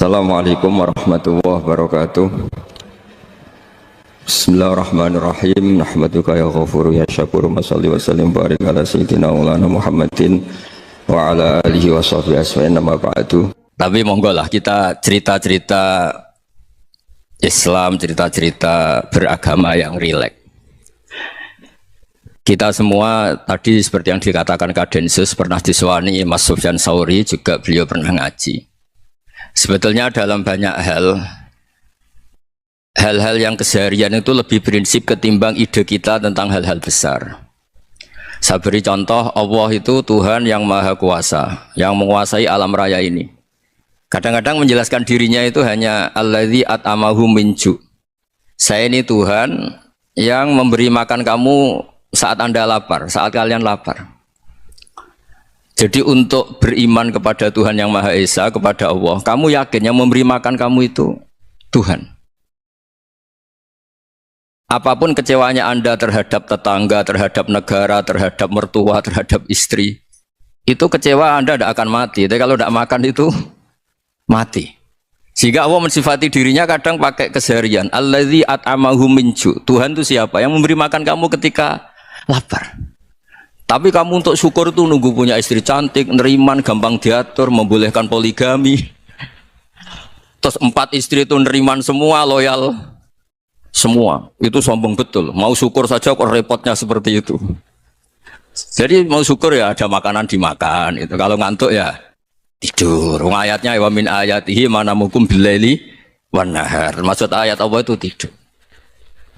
Assalamualaikum warahmatullahi wabarakatuh. Bismillahirrahmanirrahim. Nahmaduka ya ghafuru ya syakuru. Masalli wa sallim barik ala sayyidina maulana Muhammadin wa ala alihi wa sahbihi asma'in nama ba'du. Tapi monggo lah kita cerita-cerita Islam, cerita-cerita beragama yang rileks. Kita semua tadi seperti yang dikatakan Kadensus pernah diswani Mas Sufyan Sauri, juga beliau pernah ngaji. Sebetulnya dalam banyak hal-hal yang keseharian itu lebih prinsip ketimbang ide kita tentang hal-hal besar. Saya beri contoh, Allah itu Tuhan yang Maha Kuasa, yang menguasai alam raya ini. Kadang-kadang menjelaskan dirinya itu hanya alladzi at'amahu min ju'. Saya ini Tuhan yang memberi makan kamu saat Anda lapar, saat kalian lapar. Jadi untuk beriman kepada Tuhan yang Maha Esa, kepada Allah, kamu yakin yang memberi makan kamu itu Tuhan. Apapun kecewanya Anda terhadap tetangga, terhadap negara, terhadap mertua, terhadap istri, itu kecewa Anda tidak akan mati. Tapi kalau tidak makan itu mati. Sehingga Allah mensifati dirinya kadang pakai keseharian. Alladzi at'amahu min ju'. Tuhan itu siapa? Yang memberi makan kamu ketika lapar. Tapi kamu untuk syukur itu nunggu punya istri cantik, neriman, gampang diatur, membolehkan poligami. Terus 4 istri itu neriman semua, loyal semua. Itu sombong betul. Mau syukur saja kok repotnya seperti itu. Jadi mau syukur ya ada makanan dimakan. Itu kalau ngantuk ya tidur. Ayatnya wa min ayatihi manamukum billaili wan nahar. Maksud ayat Allah itu tidur.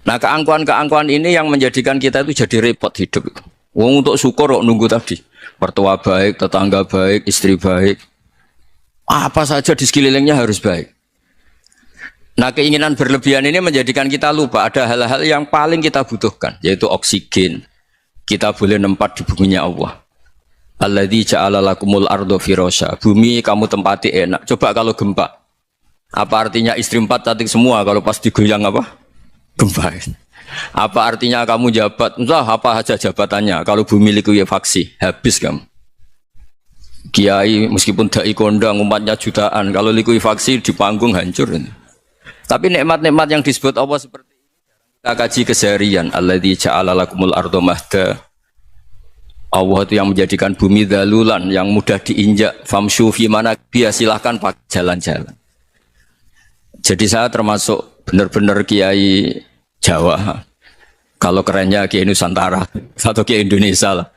Nah, keangkuhan-keangkuhan ini yang menjadikan kita itu jadi repot hidup itu. Wong untuk syukur kok nunggu tadi. Mertua baik, tetangga baik, istri baik. Apa saja di sekelilingnya harus baik. Nah, keinginan berlebihan ini menjadikan kita lupa ada hal-hal yang paling kita butuhkan, yaitu oksigen. Kita boleh nempat di buminya Allah. Alladzi ja'ala lakumul ardo firasya. Bumi kamu tempati enak. Coba kalau gempa. Apa artinya istri 4 cantik semua kalau pas digoyang apa? Gempa. Apa artinya kamu jabat? Entah apa saja jabatannya. Kalau bumi likuifaksi, habis kamu. Kiai meskipun dai kondang umatnya jutaan, kalau likuifaksi di panggung hancur. Tapi nikmat-nikmat yang disebut Allah seperti ini kita kaji keseharian. Alladzi ja'ala lakumul ardo mahda. Allah itu yang menjadikan bumi dalulan, yang mudah diinjak. Famshu fi manakbiha, silahkan pakai jalan-jalan. Jadi saya termasuk benar-benar kiai Jawa. Kalau kerennya Kiai Nusantara atau Kiai Indonesia lah.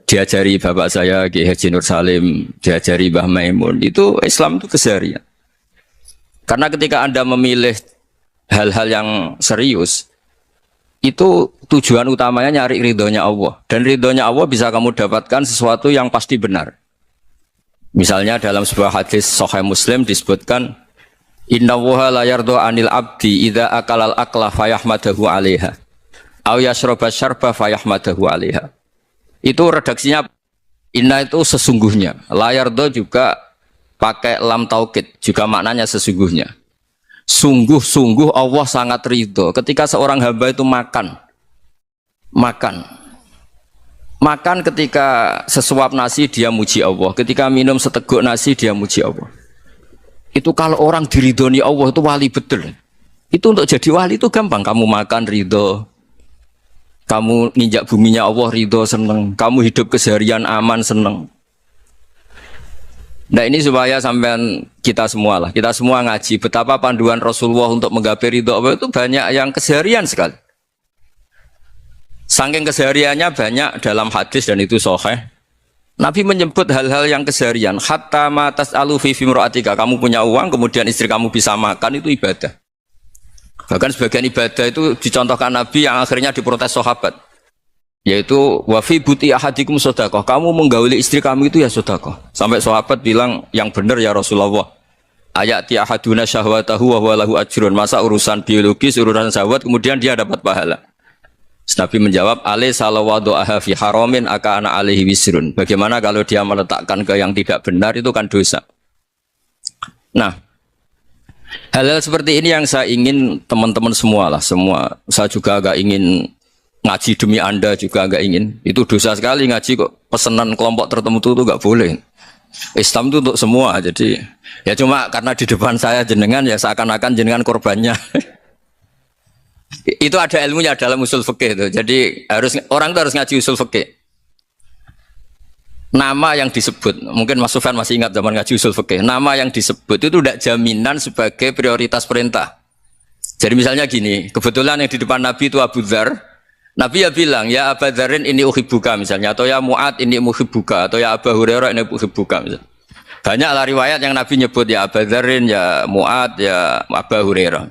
Diajari bapak saya Kiai Haji Nur Salim, diajari Mbah Maimun. Itu Islam itu keseharian. Karena ketika Anda memilih hal-hal yang serius, itu tujuan utamanya nyari ridhonya Allah. Dan ridhonya Allah bisa kamu dapatkan sesuatu yang pasti benar. Misalnya dalam sebuah hadis Sahih Muslim disebutkan, Inna woha la yardo anil abdi idha akalal akla fayahmadahu alaiha aw yashroba syarba fayahmadahu alaiha. Itu redaksinya inna itu sesungguhnya, la yardo juga pakai lam taukid, juga maknanya sesungguhnya. Sungguh-sungguh Allah sangat ridho ketika seorang hamba itu makan ketika sesuap nasi dia muji Allah, ketika minum seteguk nasi dia muji Allah. Itu kalau orang diridhoni Allah itu wali betul. Itu untuk jadi wali itu gampang. Kamu makan ridho, kamu nginjak buminya Allah ridho seneng, kamu hidup keseharian aman seneng. Nah ini supaya sampean kita semua ngaji betapa panduan Rasulullah untuk menggapai ridho Allah itu banyak yang keseharian sekali. Saking kesehariannya banyak dalam hadis dan itu sahih. Nabi menyebut hal-hal yang keseharian. Hatta ma tas'alu fi imra'atika. Kamu punya uang, kemudian istri kamu bisa makan, itu ibadah. Bahkan sebagian ibadah itu dicontohkan Nabi yang akhirnya diprotes sahabat. Yaitu wa fi buti ahadikum sedekah. Kamu menggauli istri kamu itu ya sedekah. Sampai sahabat bilang, yang benar ya Rasulullah. Ayati ahaduna syahwatahu wa huwa lahu ajrun. Masa urusan biologis, urusan syahwat kemudian dia dapat pahala. Nabi menjawab, alaih salawadu'aha fi haramin aka'ana alaihi wisrun. Bagaimana kalau dia meletakkan ke yang tidak benar, itu kan dosa. Nah, hal-hal seperti ini yang saya ingin teman-teman semua. Saya juga agak ingin ngaji demi Anda juga agak ingin. Itu dosa sekali ngaji kok pesanan kelompok tertentu itu gak boleh. Islam itu untuk semua. Jadi ya cuma karena di depan saya jenengan ya seakan-akan jenengan korbannya. Itu ada ilmunya dalam usul fikih itu. Jadi orang itu harus ngaji usul fikih. Nama yang disebut, mungkin Mas Sufyan masih ingat zaman ngaji usul fikih. Nama yang disebut itu tidak jaminan sebagai prioritas perintah. Jadi misalnya gini, kebetulan yang di depan Nabi itu Abu Dzar. Nabi ya bilang, ya Abu Dzarin ini uhibbuka misalnya, atau ya Mu'ad ini uhibbuka, atau ya Abu Hurairah ini uhibbuka misalnya. Banyaklah riwayat yang Nabi nyebut ya Abu Dzarin, ya Mu'ad, ya Abu Hurairah.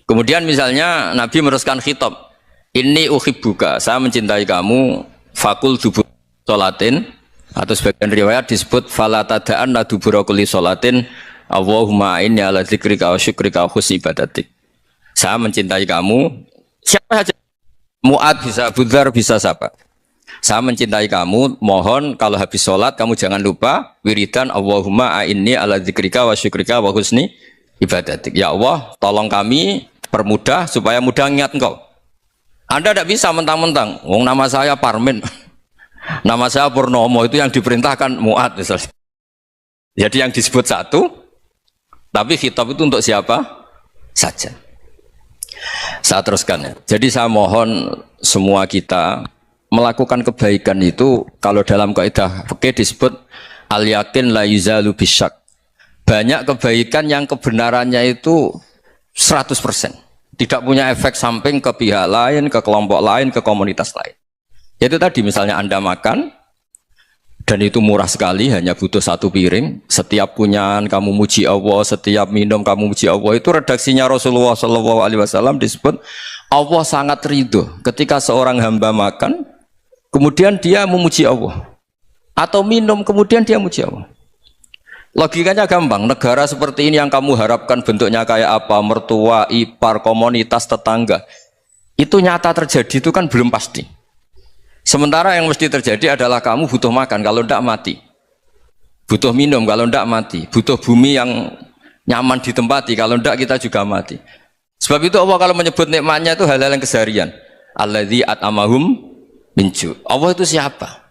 Kemudian misalnya Nabi meneruskan khitab, ini uhibbuka, saya mencintai kamu, fakul dubur sholatin, atau sebagian riwayat disebut fala tada'anna dubura kulli sholatin, Allahumma inni ala dzikrika wa syukrika wa husni ibadatik. Saya mencintai kamu, siapa saja. Mu'ad bisa, Abu Dzar bisa siapa? Saya mencintai kamu, mohon kalau habis sholat kamu jangan lupa wiridan Allahumma a'inni ala dzikrika wa syukrika wa husni ibadatik. Ya Allah, tolong kami permudah supaya mudah ingat engkau. Anda tidak bisa mentang-mentang, wong nama saya Parmin, nama saya Purnomo, itu yang diperintahkan Mu'ad misalnya. Jadi yang disebut satu, tapi khitab itu untuk siapa saja. Saya teruskan ya. Jadi saya mohon semua kita melakukan kebaikan itu kalau dalam kaidah fikih disebut al yakin la yuzalu bisyak. Banyak kebaikan yang kebenarannya itu 100%. Tidak punya efek samping ke pihak lain, ke kelompok lain, ke komunitas lain. Itu tadi misalnya Anda makan dan itu murah sekali, hanya butuh satu piring. Setiap kunyahan kamu muji Allah, setiap minum kamu muji Allah. Itu redaksinya Rasulullah SAW disebut Allah sangat ridho ketika seorang hamba makan, kemudian dia memuji Allah, atau minum kemudian dia muji Allah. Logikanya gampang. Negara seperti ini yang kamu harapkan bentuknya kayak apa, mertua, ipar, komunitas, tetangga, itu nyata terjadi itu kan belum pasti. Sementara yang mesti terjadi adalah kamu butuh makan, kalau tidak mati. Butuh minum, kalau tidak mati. Butuh bumi yang nyaman ditempati, kalau tidak kita juga mati. Sebab itu Allah kalau menyebut nikmatnya itu hal-hal yang keseharian. Alladzi at'amahum min ju'. Allah itu siapa?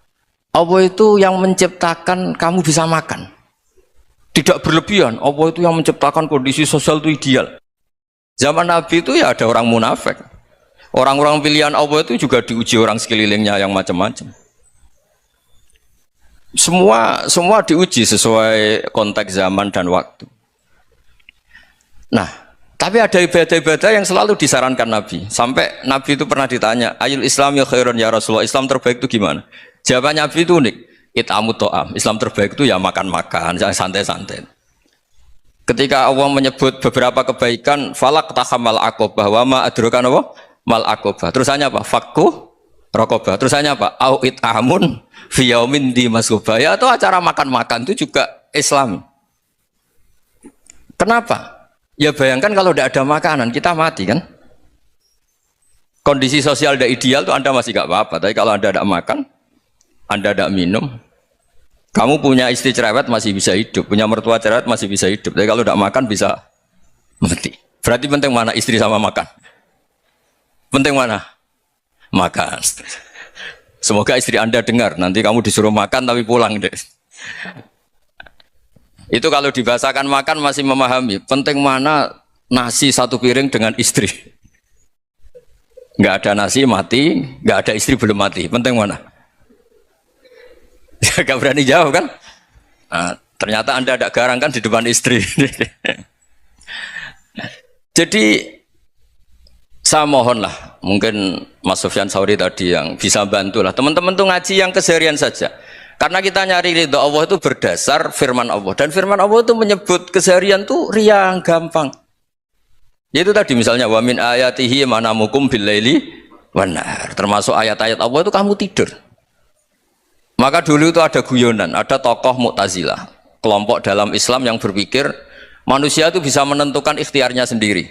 Allah itu yang menciptakan kamu bisa makan. Tidak berlebihan. Allah itu yang menciptakan kondisi sosial itu ideal. Zaman Nabi itu ya ada orang munafik. Orang-orang pilihan Allah itu juga diuji orang sekelilingnya yang macam-macam. Semua diuji sesuai konteks zaman dan waktu. Nah, tapi ada ibadah-ibadah yang selalu disarankan Nabi. Sampai Nabi itu pernah ditanya, ayul Islam ya khairun ya Rasulullah, Islam terbaik itu gimana? Jawaban Nabi itu unik. It'amu to'am. Islam terbaik itu ya makan-makan, santai-santai. Ketika Allah menyebut beberapa kebaikan, falak tahamal aqobah wa ma adrokan apa? Mal akobah. Terusannya apa? Fakku rokobah. Terusannya apa? Au it'amun fi yaumin di masubah. Ya atau acara makan-makan itu juga Islam. Kenapa? Ya bayangkan kalau tidak ada makanan kita mati kan? Kondisi sosial tidak ideal tuh Anda masih gak apa-apa. Tapi kalau Anda tidak makan, Anda tidak minum, kamu punya istri cerewet masih bisa hidup, punya mertua cerewet masih bisa hidup. Tapi kalau tidak makan bisa mati. Berarti penting mana istri sama makan? Penting mana? Makan. Semoga istri Anda dengar. Nanti kamu disuruh makan tapi pulang deh. Itu kalau dibahasakan makan masih memahami. Penting mana nasi satu piring dengan istri. Nggak ada nasi mati, nggak ada istri belum mati. Penting mana? Gak berani jawab kan? Nah, ternyata Anda ada garang kan di depan istri. Jadi saya mohonlah, mungkin Mas Sufyan Sauri tadi yang bisa bantulah teman-teman tuh ngaji yang keseharian saja. Karena kita nyari ridho Allah itu berdasar firman Allah, dan firman Allah itu menyebut keseharian tuh riang gampang. Yaitu tadi misalnya wa min ayatihi manamukum billaili wan nahar. Termasuk ayat-ayat Allah itu kamu tidur. Maka dulu itu ada guyonan, ada tokoh Mu'tazilah, kelompok dalam Islam yang berpikir manusia itu bisa menentukan ikhtiarnya sendiri.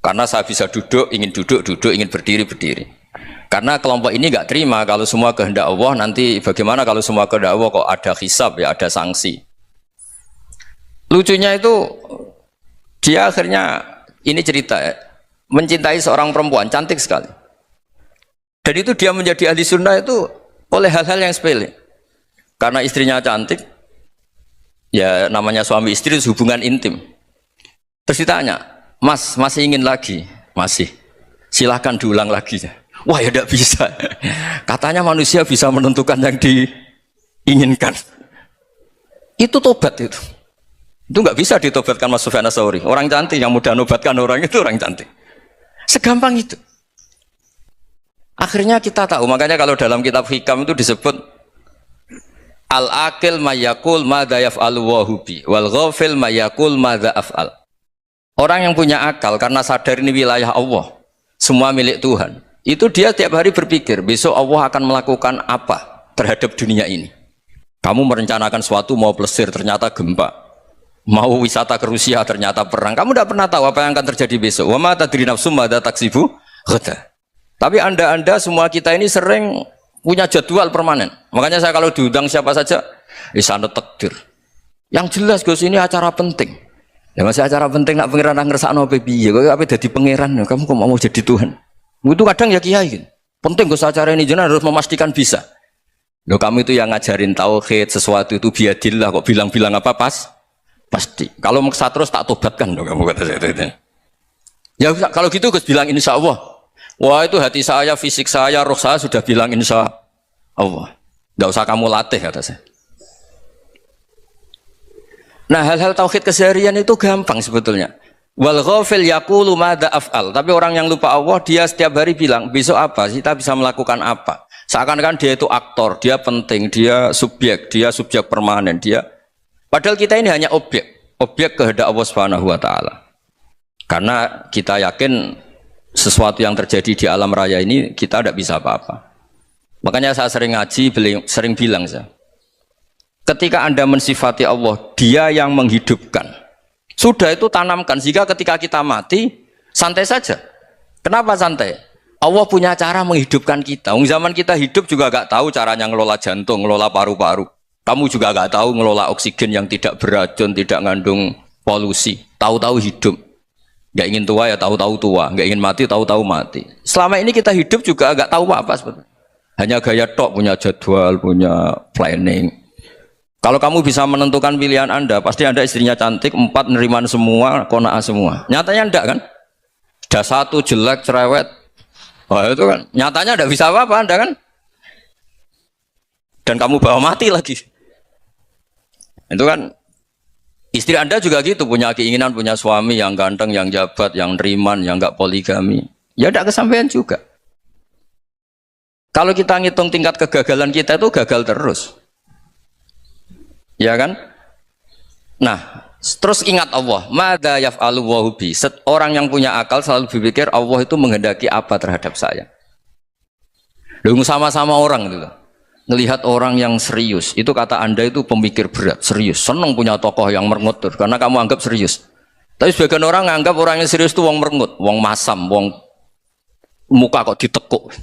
Karena saya bisa duduk, ingin berdiri, berdiri. Karena kelompok ini nggak terima kalau semua kehendak Allah, nanti bagaimana kalau semua kehendak Allah kok ada hisab ya, ada sanksi. Lucunya itu dia akhirnya ini cerita ya, mencintai seorang perempuan cantik sekali. Dan itu dia menjadi ahli sunnah itu oleh hal-hal yang sepele. Karena istrinya cantik, ya namanya suami istri itu hubungan intim. Terus ditanya, Mas, masih ingin lagi? Masih. Silahkan diulang lagi. Wah ya tidak bisa. Katanya manusia bisa menentukan yang diinginkan. Itu tobat itu. Itu nggak bisa ditobatkan Mas Sufyan Ats-Tsauri. Orang cantik yang mudah nobatkan orang itu orang cantik. Segampang itu. Akhirnya kita tahu, makanya kalau dalam kitab Hikam itu disebut al-aqil mayakul madza yaf'alu wa hubi wal ghafil mayakul madza af'al. Orang yang punya akal karena sadar ini wilayah Allah, semua milik Tuhan. Itu dia tiap hari berpikir, besok Allah akan melakukan apa terhadap dunia ini. Kamu merencanakan suatu mau plesir ternyata gempa. Mau wisata ke Rusia ternyata perang. Kamu tidak pernah tahu apa yang akan terjadi besok. Wa ma tadri nafsum madza taksibu ghadan. Tapi anda semua kita ini sering punya jadwal permanen. Makanya saya kalau diundang siapa saja, sana takdir. Yang jelas Gus ini acara penting. Ya masih acara penting nak pangeran ngersakno piye? Kok ape dadi pangeran? Kamu kok mau jadi Tuhan? Itu kadang ya kiai gitu. Penting Gus acara ini jenengan harus memastikan bisa. Loh kamu itu yang ngajarin tauhid, sesuatu itu biadillah kok bilang-bilang apa pasti. Kalau maksa terus tak tobatkan loh kamu kata saya itu. Ya kalau gitu Gus bilang insya Allah. Wah itu hati saya, fisik saya, roh saya sudah bilang insya Allah. Tidak usah kamu latih kata saya. Nah hal-hal tauhid keseharian itu gampang sebetulnya. Wal ghafil yaqulu madza af'al. Tapi orang yang lupa Allah dia setiap hari bilang besok apa? Kita bisa melakukan apa? Seakan-akan dia itu aktor, dia penting, dia subjek permanen, dia. Padahal kita ini hanya objek kehendak Allah Subhanahu wa taala. Karena kita yakin sesuatu yang terjadi di alam raya ini kita tidak bisa apa-apa. Makanya saya sering ngaji, sering bilang saya, ketika Anda mensifati Allah, Dia yang menghidupkan. Sudah itu tanamkan sehingga ketika kita mati santai saja. Kenapa santai? Allah punya cara menghidupkan kita. Zaman kita hidup juga gak tahu caranya ngelola jantung, ngelola paru-paru. Kamu juga gak tahu ngelola oksigen yang tidak beracun, tidak ngandung polusi. Tahu-tahu hidup. Gak ingin tua ya tahu-tahu tua, gak ingin mati tahu-tahu mati. Selama ini kita hidup juga gak tahu apa sebetulnya. Hanya gaya tok, punya jadwal, punya planning. Kalau kamu bisa menentukan pilihan Anda, pasti Anda istrinya cantik, 4 neriman semua, kona'ah semua. Nyatanya enggak kan? Ada 1 jelek, cerewet. Wah itu kan, nyatanya enggak bisa apa-apa Anda kan? Dan kamu bawa mati lagi. Itu kan. Istri Anda juga gitu, punya keinginan, punya suami yang ganteng, yang jabat, yang neriman, yang enggak poligami. Ya tidak kesampaian juga. Kalau kita ngitung tingkat kegagalan kita itu gagal terus. Ya kan? Nah, terus ingat Allah, madza yaf'alu wa bi. Orang yang punya akal selalu berpikir Allah itu menghendaki apa terhadap saya. Lalu sama-sama orang itu. Melihat orang yang serius, itu kata Anda itu pemikir berat, serius, senang punya tokoh yang merengut karena kamu anggap serius. Tapi sebagian orang anggap orang yang serius itu wong merengut, wong masam, wong muka kok ditekuk.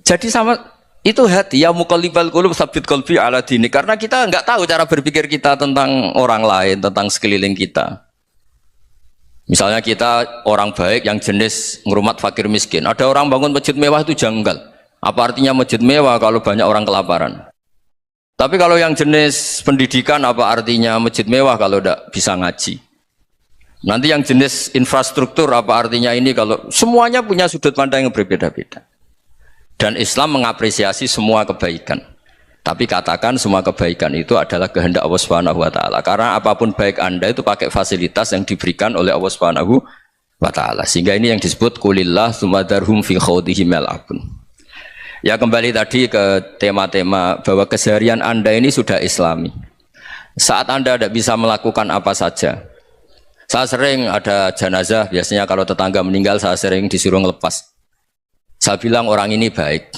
Jadi sama itu hati ya muqallibal qulub tsabbit qalbi ala dini, karena kita enggak tahu cara berpikir kita tentang orang lain, tentang sekeliling kita. Misalnya kita orang baik yang jenis ngrumat fakir miskin, ada orang bangun masjid mewah itu janggal. Apa artinya masjid mewah kalau banyak orang kelaparan? Tapi kalau yang jenis pendidikan, apa artinya masjid mewah kalau tidak bisa ngaji? Nanti yang jenis infrastruktur, apa artinya ini kalau semuanya punya sudut pandang yang berbeda-beda. Dan Islam mengapresiasi semua kebaikan. Tapi katakan semua kebaikan itu adalah kehendak Allah Subhanahu wa taala. Karena apapun baik Anda itu pakai fasilitas yang diberikan oleh Allah Subhanahu wa taala. Sehingga ini yang disebut qulillah tsumma dzarhum fi khawdihim yal'abun. Ya kembali tadi ke tema-tema bahwa keseharian Anda ini sudah Islami. Saat Anda tidak bisa melakukan apa saja. Saya sering ada jenazah, biasanya kalau tetangga meninggal saya sering disuruh ngelepas. Saya bilang orang ini baik.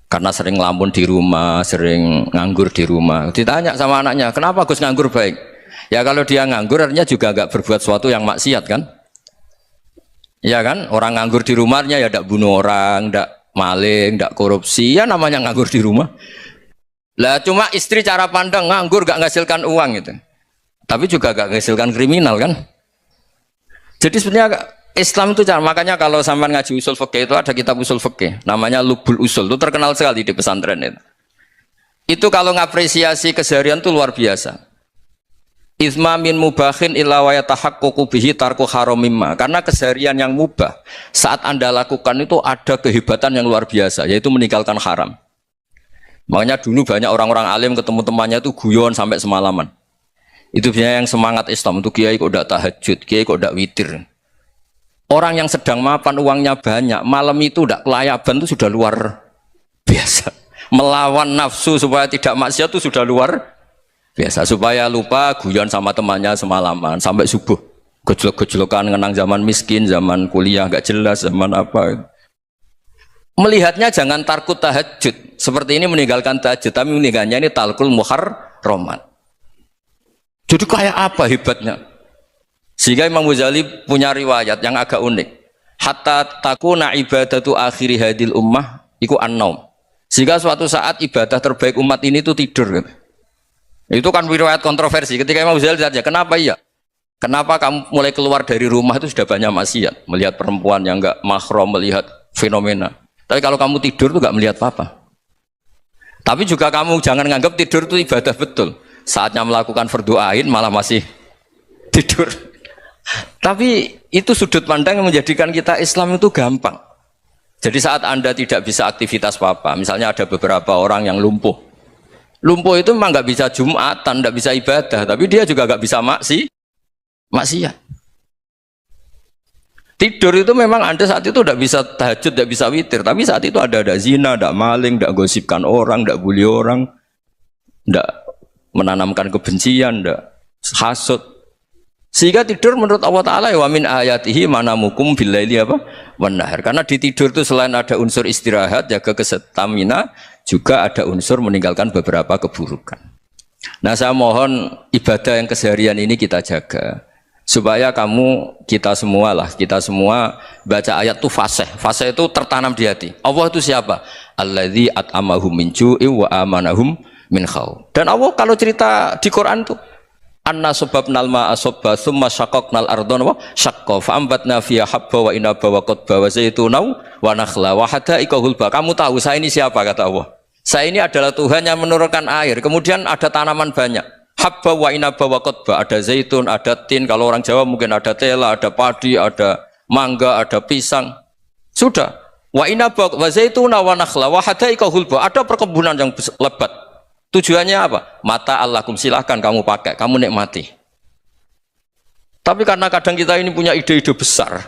Karena sering ngelamun di rumah, sering nganggur di rumah. Ditanya sama anaknya, kenapa Gus nganggur baik? Ya kalau dia nganggur artinya juga nggak berbuat sesuatu yang maksiat kan? Ya kan? Orang nganggur di rumahnya ya tidak bunuh orang, tidak maling, tidak korupsi, ya namanya nganggur di rumah. Lah cuma istri cara pandang nganggur gak menghasilkan uang gitu. Tapi juga gak menghasilkan kriminal kan. Jadi sebenarnya Islam itu cara, makanya kalau sampai ngaji usul fikih itu ada kitab usul fikih namanya Lubul Usul, itu terkenal sekali di pesantren itu. Itu kalau ngapresiasi keseharian itu luar biasa. Isma min mubahin illa wa yatahaqqaqu bihi tarku haramimma. Karena keseharian yang mubah saat Anda lakukan itu ada kehebatan yang luar biasa, yaitu meninggalkan haram. Makanya dulu banyak orang-orang alim ketemu temannya itu guyon sampai semalaman. Itu biasanya yang semangat Islam itu kiai kok udah tahajud, kiai kok udah witir. Orang yang sedang mapan uangnya banyak, malam itu udah kelayaban itu sudah luar biasa. Melawan nafsu supaya tidak maksiat itu sudah luar biasa, supaya lupa guyon sama temannya semalaman sampai subuh, gejolak-gejolokan ngenang zaman miskin, zaman kuliah gak jelas, zaman apa. Melihatnya jangan tarkut tahajud seperti ini, meninggalkan tahajud, tapi meninggalkannya ini talkul muharramat. Jadi kayak apa hebatnya? Sehingga Imam Ghazali punya riwayat yang agak unik. Hatta takuna ibadatu akhiri hadil ummah iku an-naum. Sehingga suatu saat ibadah terbaik umat ini itu tidur. Itu kan riwayat kontroversi. Ketika Imam Ghazali saja, kenapa iya? Kenapa kamu mulai keluar dari rumah itu sudah banyak maksiat, melihat perempuan yang enggak mahram, melihat fenomena. Tapi kalau kamu tidur itu enggak melihat apa-apa. Tapi juga kamu jangan nganggap tidur itu ibadah betul. Saatnya melakukan fardhu ain malah masih tidur. Tapi itu sudut pandang yang menjadikan kita Islam itu gampang. Jadi saat Anda tidak bisa aktivitas apa-apa, misalnya ada beberapa orang yang lumpuh. Lumpuh itu memang nggak bisa Jumatan, nggak bisa ibadah, tapi dia juga nggak bisa maksiat. Tidur itu memang Anda saat itu nggak bisa tahajud, nggak bisa witir, tapi saat itu ada zina, ada maling, nggak gosipkan orang, nggak bully orang, nggak menanamkan kebencian, nggak hasud. Sehingga tidur menurut Allah Ta'ala ya wa min ayatihi manamukum billaili apa? Wan-nahar. Karena di tidur itu selain ada unsur istirahat, jaga kestamina, juga ada unsur meninggalkan beberapa keburukan. Nah, saya mohon ibadah yang keseharian ini kita jaga supaya kita semua baca ayat itu fasih. Fasih itu tertanam di hati. Allah itu siapa? Alladzi at'amahum min ju'i wa amanahum min khauf. Dan Allah kalau cerita di Quran itu anna sababnal ma'a sabba tsumma syaqaqnal ardha wa syaqqa fa ambatna fiha habba wa inaba wa qadba wa zaituna wa nakhla wa hada'iqa hulba. Kamu tahu saya ini siapa, kata Allah? Saya ini adalah Tuhan yang menurunkan air, kemudian ada tanaman banyak. Habba wa inaba wa qadba, ada zaitun, ada tin, kalau orang Jawa mungkin ada tela, ada padi, ada mangga, ada pisang. Sudah. Wa inaba wa zaituna wa nakhla wa hada'iqa hulba, ada perkebunan yang lebat. Tujuannya apa? Mata Allahkum, silahkan kamu pakai, kamu nikmati. Tapi karena kadang kita ini punya ide-ide besar.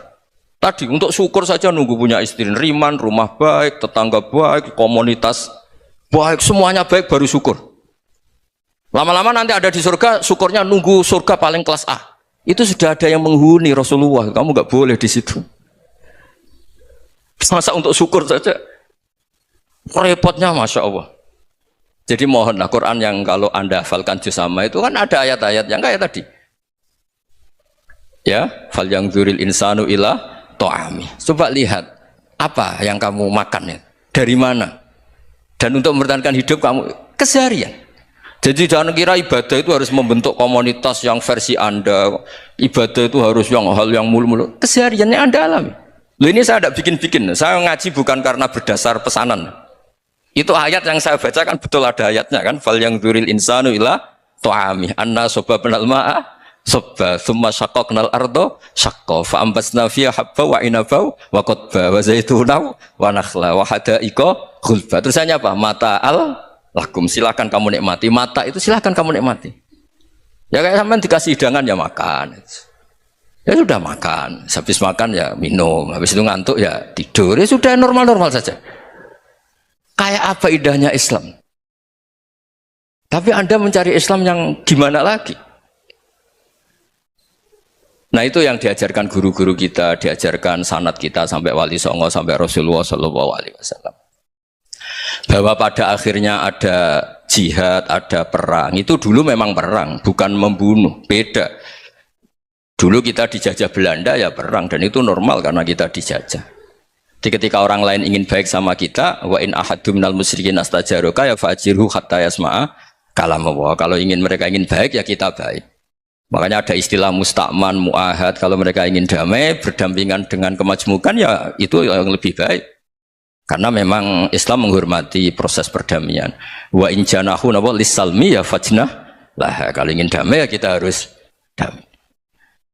Tadi untuk syukur saja nunggu punya istri riman, rumah baik, tetangga baik, komunitas baik, semuanya baik baru syukur. Lama-lama nanti ada di surga, syukurnya nunggu surga paling kelas A. Itu sudah ada yang menghuni Rasulullah, kamu nggak boleh di situ. Masa untuk syukur saja repotnya, masya Allah. Jadi mohonlah Quran yang kalau Anda hafalkan juz sama itu kan ada ayat-ayat yang kayak tadi. Ya, fal yang dzuril insanu ila ta'ami. Coba lihat apa yang kamu makan ya, dari mana? Dan untuk mempertahankan hidup kamu keseharian. Jadi jangan kira ibadah itu harus membentuk komunitas yang versi Anda. Ibadah itu harus hal yang mulu-mulu. Kesehariannya Anda alami. Loh, ini saya tidak bikin-bikin. Saya ngaji bukan karena berdasar pesanan. Itu ayat yang saya baca kan betul ada ayatnya kan. Fal yang dzuril insanu ila ta'ami. Anna sababnal ma'a sabba tsumma syaqaqnal ardha syaqqa fa ambasna fiha habba wa inaba wa qadba wa zaituna wa nakhla wa hada'iqa khulba. Terusannya apa? Mata lakum, silakan kamu nikmati. Mata itu silakan kamu nikmati. Ya kayak sampean dikasih hidangan ya makan. Ya sudah makan, habis makan ya minum, habis itu ngantuk ya tidur. Ya sudah normal-normal saja. Kayak apa indahnya Islam. Tapi Anda mencari Islam yang gimana lagi? Nah, itu yang diajarkan guru-guru kita, diajarkan sanad kita sampai Wali Songo, sampai Rasulullah SAW. Bahwa pada akhirnya ada jihad, ada perang. Itu dulu memang perang, bukan membunuh, beda. Dulu kita dijajah Belanda ya perang, dan itu normal karena kita dijajah. Jadi ketika orang lain ingin baik sama kita, wa in ahadum minal musyrikin astajaroka ya fa'ajirhu hatta yasma'a kalam Allah. Kalau mereka ingin baik ya kita baik. Makanya ada istilah musta'man, mu'ahad. Kalau mereka ingin damai, berdampingan dengan kemajmukan ya itu yang lebih baik. Karena memang Islam menghormati proses perdamaian. Wa in janahu nawa lisalmi ya fajnah lah. Kalau ingin damai ya kita harus damai.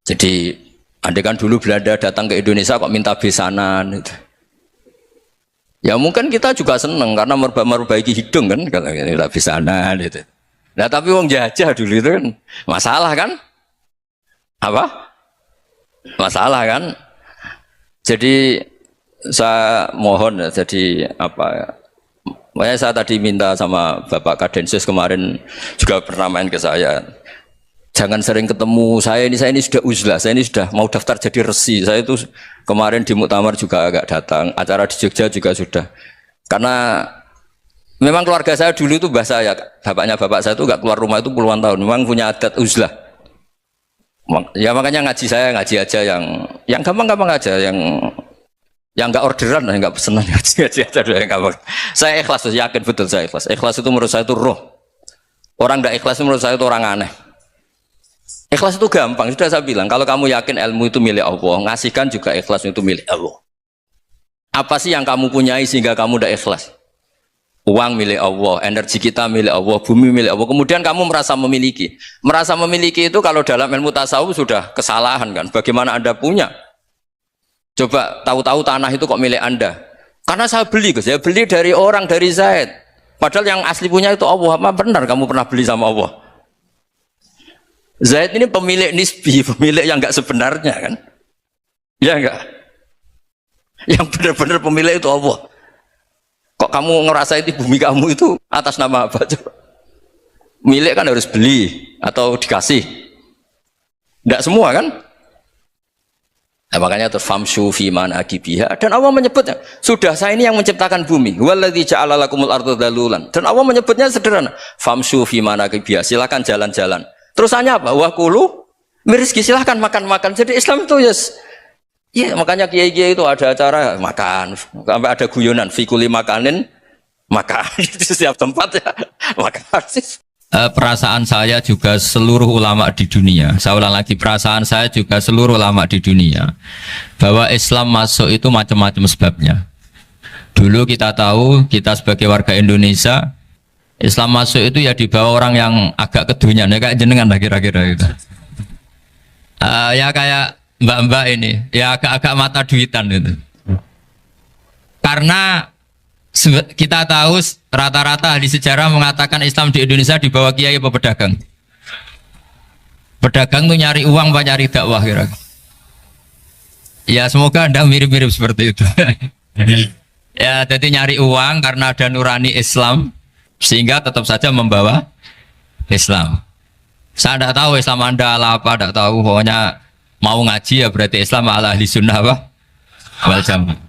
Jadi andai kan dulu Belanda datang ke Indonesia kok minta besanan gitu. Ya mungkin kita juga seneng karena memperbaiki hidung kan kalau minta besanan gitu. Nah tapi wong jajah dulu itu kan masalah kan? Apa? Masalah kan? Jadi saya mohon ya, jadi apa? Makanya saya tadi minta sama Bapak Kadensus kemarin juga pernah main ke saya. Jangan sering ketemu saya ini sudah uzlah, saya ini sudah mau daftar jadi resi. Saya itu kemarin di muktamar juga agak datang, acara di Jogja juga sudah. Karena memang keluarga saya dulu itu bahasa ya, bapaknya bapak saya itu nggak keluar rumah itu puluhan tahun. Memang punya adat uzlah. Ya makanya ngaji saya ngaji aja yang gampang-gampang aja, yang nggak orderan, yang nggak pesenan ngaji aja dulu yang gampang. Saya ikhlas, yakin betul saya ikhlas. Ikhlas itu menurut saya itu roh. Orang nggak ikhlas itu menurut saya itu orang aneh. Ikhlas itu gampang, sudah saya bilang. Kalau kamu yakin ilmu itu milik Allah, ngasihkan juga ikhlas itu milik Allah. Apa sih yang kamu punyai sehingga kamu tidak ikhlas? Uang milik Allah, energi kita milik Allah, bumi milik Allah. Kemudian kamu merasa memiliki. Merasa memiliki itu kalau dalam ilmu tasawuf sudah kesalahan kan. Bagaimana Anda punya? Coba tahu-tahu tanah itu kok milik Anda. Karena saya beli, saya beli dari orang, dari Zaid. Padahal yang asli punya itu Allah. Apa benar kamu pernah beli sama Allah? Zaid ini pemilik nisbi, pemilik yang enggak sebenarnya kan? Ya enggak? Yang benar-benar pemilik itu Allah. Kok kamu ngerasa itu bumi kamu itu atas nama apa coba? Milik kan harus beli atau dikasih. Tidak semua kan? Nah, makanya terfamsu fi man akibiha, dan Allah menyebutnya, sudah saya ini yang menciptakan bumi. Waladzi ja'ala lakumul arda dalulan. Dan Allah menyebutnya sederhana, famsu fi man akibiha, silakan jalan-jalan. Terusannya apa? Wa kulu mirizki, silakan makan-makan. Jadi Islam itu yes. Iya, makanya kiai-kiai itu ada acara makan, sampai ada guyonan fikuli makanin makan di setiap tempat ya makan. Perasaan saya juga seluruh ulama di dunia. Saya ulang lagi, perasaan saya juga seluruh ulama di dunia bahwa Islam masuk itu macam-macam sebabnya. Dulu kita tahu, kita sebagai warga Indonesia, Islam masuk itu ya di bawah orang yang agak kedunian, ya kayak jenengan lah kira-kira gitu. Ya kayak mbak-mbak ini, ya agak-agak mata duitan gitu. Karena kita tahu rata-rata di sejarah mengatakan Islam di Indonesia di bawah kiai apa pedagang. Pedagang tuh nyari uang apa nyari dakwah kira. Ya semoga Anda mirip-mirip seperti itu. Ya jadi nyari uang karena ada nurani Islam sehingga tetap saja membawa Islam. Saya tidak tahu Islam Anda ala apa, tidak tahu, pokoknya mau ngaji ya berarti Islam ala ahli sunnah apa? Wal jamaah.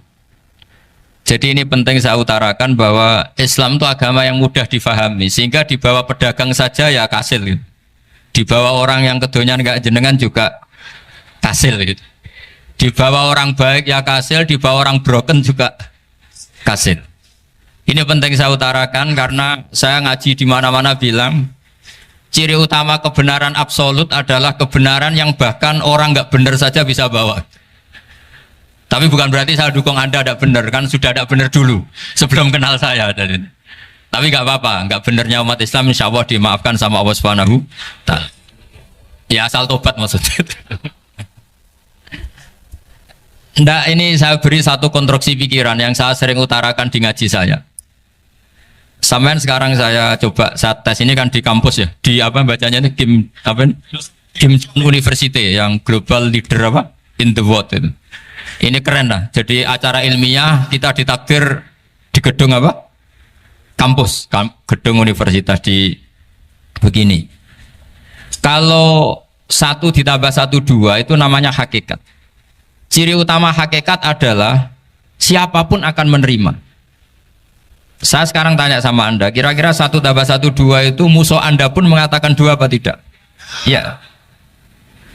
Jadi ini penting saya utarakan bahwa Islam itu agama yang mudah difahami, sehingga di bawah pedagang saja ya kasil gitu. Di bawah orang yang kedonyan enggak jenengan juga kasil gitu. Di bawah orang baik ya kasil, di bawah orang broken juga kasil. Ini penting saya utarakan karena saya ngaji di mana-mana bilang ciri utama kebenaran absolut adalah kebenaran yang bahkan orang nggak benar saja bisa bawa. Tapi bukan berarti saya dukung Anda tidak benar, kan sudah tidak benar dulu sebelum kenal saya. Tapi nggak apa-apa, nggak benarnya umat Islam insya Allah dimaafkan sama Allah Subhanahu Ta'ala. Ya asal tobat maksudnya. Nggak, ini saya beri satu konstruksi pikiran yang saya sering utarakan di ngaji saya. Sampai sekarang saya coba saat tes ini kan di kampus ya, di apa bacanya ini Kim apa? Kim University yang global leader apa in the world itu. Ini keren lah. Jadi acara ilmiah kita ditakdir di gedung apa? Kampus, gedung universitas di begini. Kalau 1 ditambah 1 2 itu namanya hakikat. Ciri utama hakikat adalah siapapun akan menerima. Saya sekarang tanya sama Anda, kira-kira 1 tambah 1 2 itu musuh Anda pun mengatakan 2 apa tidak? Ya.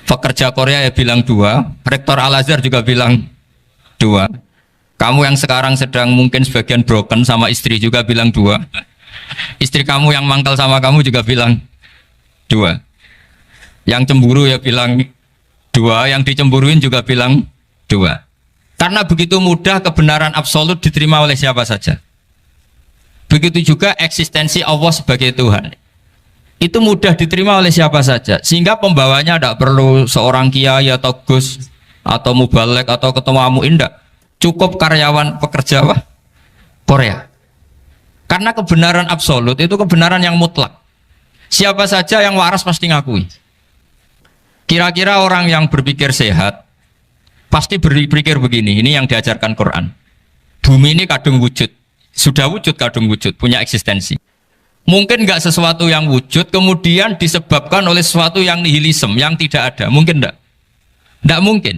Pekerja Korea ya bilang 2, rektor Al-Azhar juga bilang 2. Kamu yang sekarang sedang mungkin sebagian broken sama istri juga bilang 2. Istri kamu yang mangkal sama kamu juga bilang 2. Yang cemburu ya bilang 2, yang dicemburuin juga bilang 2. Karena begitu mudah kebenaran absolut diterima oleh siapa saja. Begitu juga eksistensi Allah sebagai Tuhan. Itu mudah diterima oleh siapa saja. Sehingga pembawanya tidak perlu seorang kiai atau gus atau mubalek atau ketua muin, tidak. Cukup karyawan pekerja Korea. Karena kebenaran absolut itu kebenaran yang mutlak. Siapa saja yang waras pasti ngakui. Kira-kira orang yang berpikir sehat pasti berpikir begini, ini yang diajarkan Quran. Bumi ini kadung wujud, sudah wujud kadung wujud, punya eksistensi. Mungkin nggak sesuatu yang wujud kemudian disebabkan oleh sesuatu yang nihilisme, yang tidak ada. Mungkin enggak? Enggak mungkin.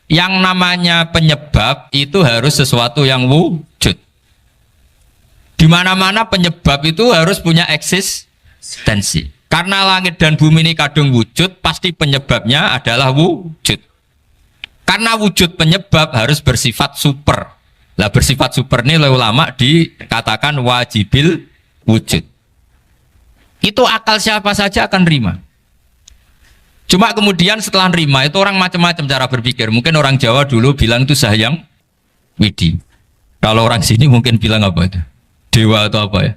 Yang namanya penyebab itu harus sesuatu yang wujud. Di mana-mana penyebab itu harus punya eksistensi. Karena langit dan bumi ini kadung wujud, pasti penyebabnya adalah wujud. Karena wujud penyebab harus bersifat super. Lah bersifat super ini oleh ulama dikatakan wajibil wujud. Itu akal siapa saja akan terima. Cuma kemudian setelah nerima itu orang macam-macam cara berpikir. Mungkin orang Jawa dulu bilang itu Sahyang Widi. Kalau orang sini mungkin bilang apa itu? Dewa atau apa ya?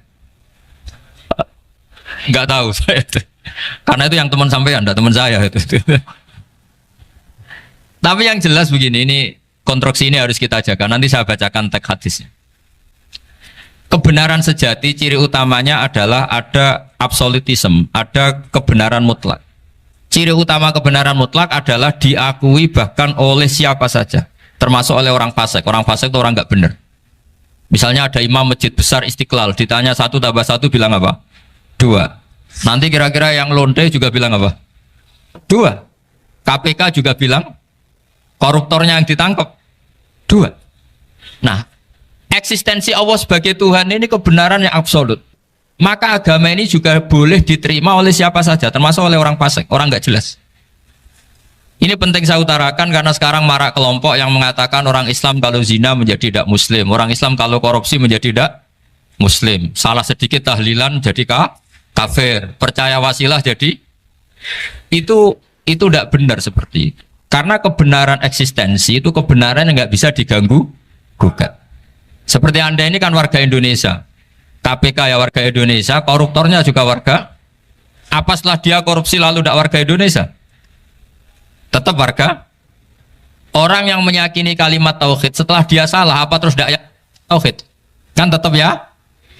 Enggak tahu saya itu. Karena itu yang teman sampean, enggak teman saya itu. Tapi yang jelas begini, ini konstruksi ini harus kita jaga. Nanti saya bacakan teks hadisnya. Kebenaran sejati ciri utamanya adalah ada absolutisme, ada kebenaran mutlak. Ciri utama kebenaran mutlak adalah diakui bahkan oleh siapa saja, termasuk oleh orang fasik. Orang fasik itu orang nggak benar. Misalnya ada imam masjid besar Istiqlal, ditanya 1 tambah 1 bilang apa? 2. Nanti kira-kira yang lonte juga bilang apa? 2. KPK juga bilang koruptornya yang ditangkap 2. Nah, eksistensi Allah sebagai Tuhan ini kebenaran yang absolut. Maka agama ini juga boleh diterima oleh siapa saja, termasuk oleh orang fasik, orang nggak jelas. Ini penting saya utarakan karena sekarang marak kelompok yang mengatakan orang Islam kalau zina menjadi tidak muslim, orang Islam kalau korupsi menjadi tidak muslim, salah sedikit tahlilan jadi kafir, percaya wasilah jadi itu tidak benar seperti itu. Karena kebenaran eksistensi itu kebenaran yang nggak bisa diganggu gugat. Seperti Anda ini kan warga Indonesia, KPK ya warga Indonesia, koruptornya juga warga. Apa setelah dia korupsi lalu tidak warga Indonesia? Tetap warga. Orang yang meyakini kalimat tauhid setelah dia salah apa terus tidak ya tauhid? Kan tetap ya.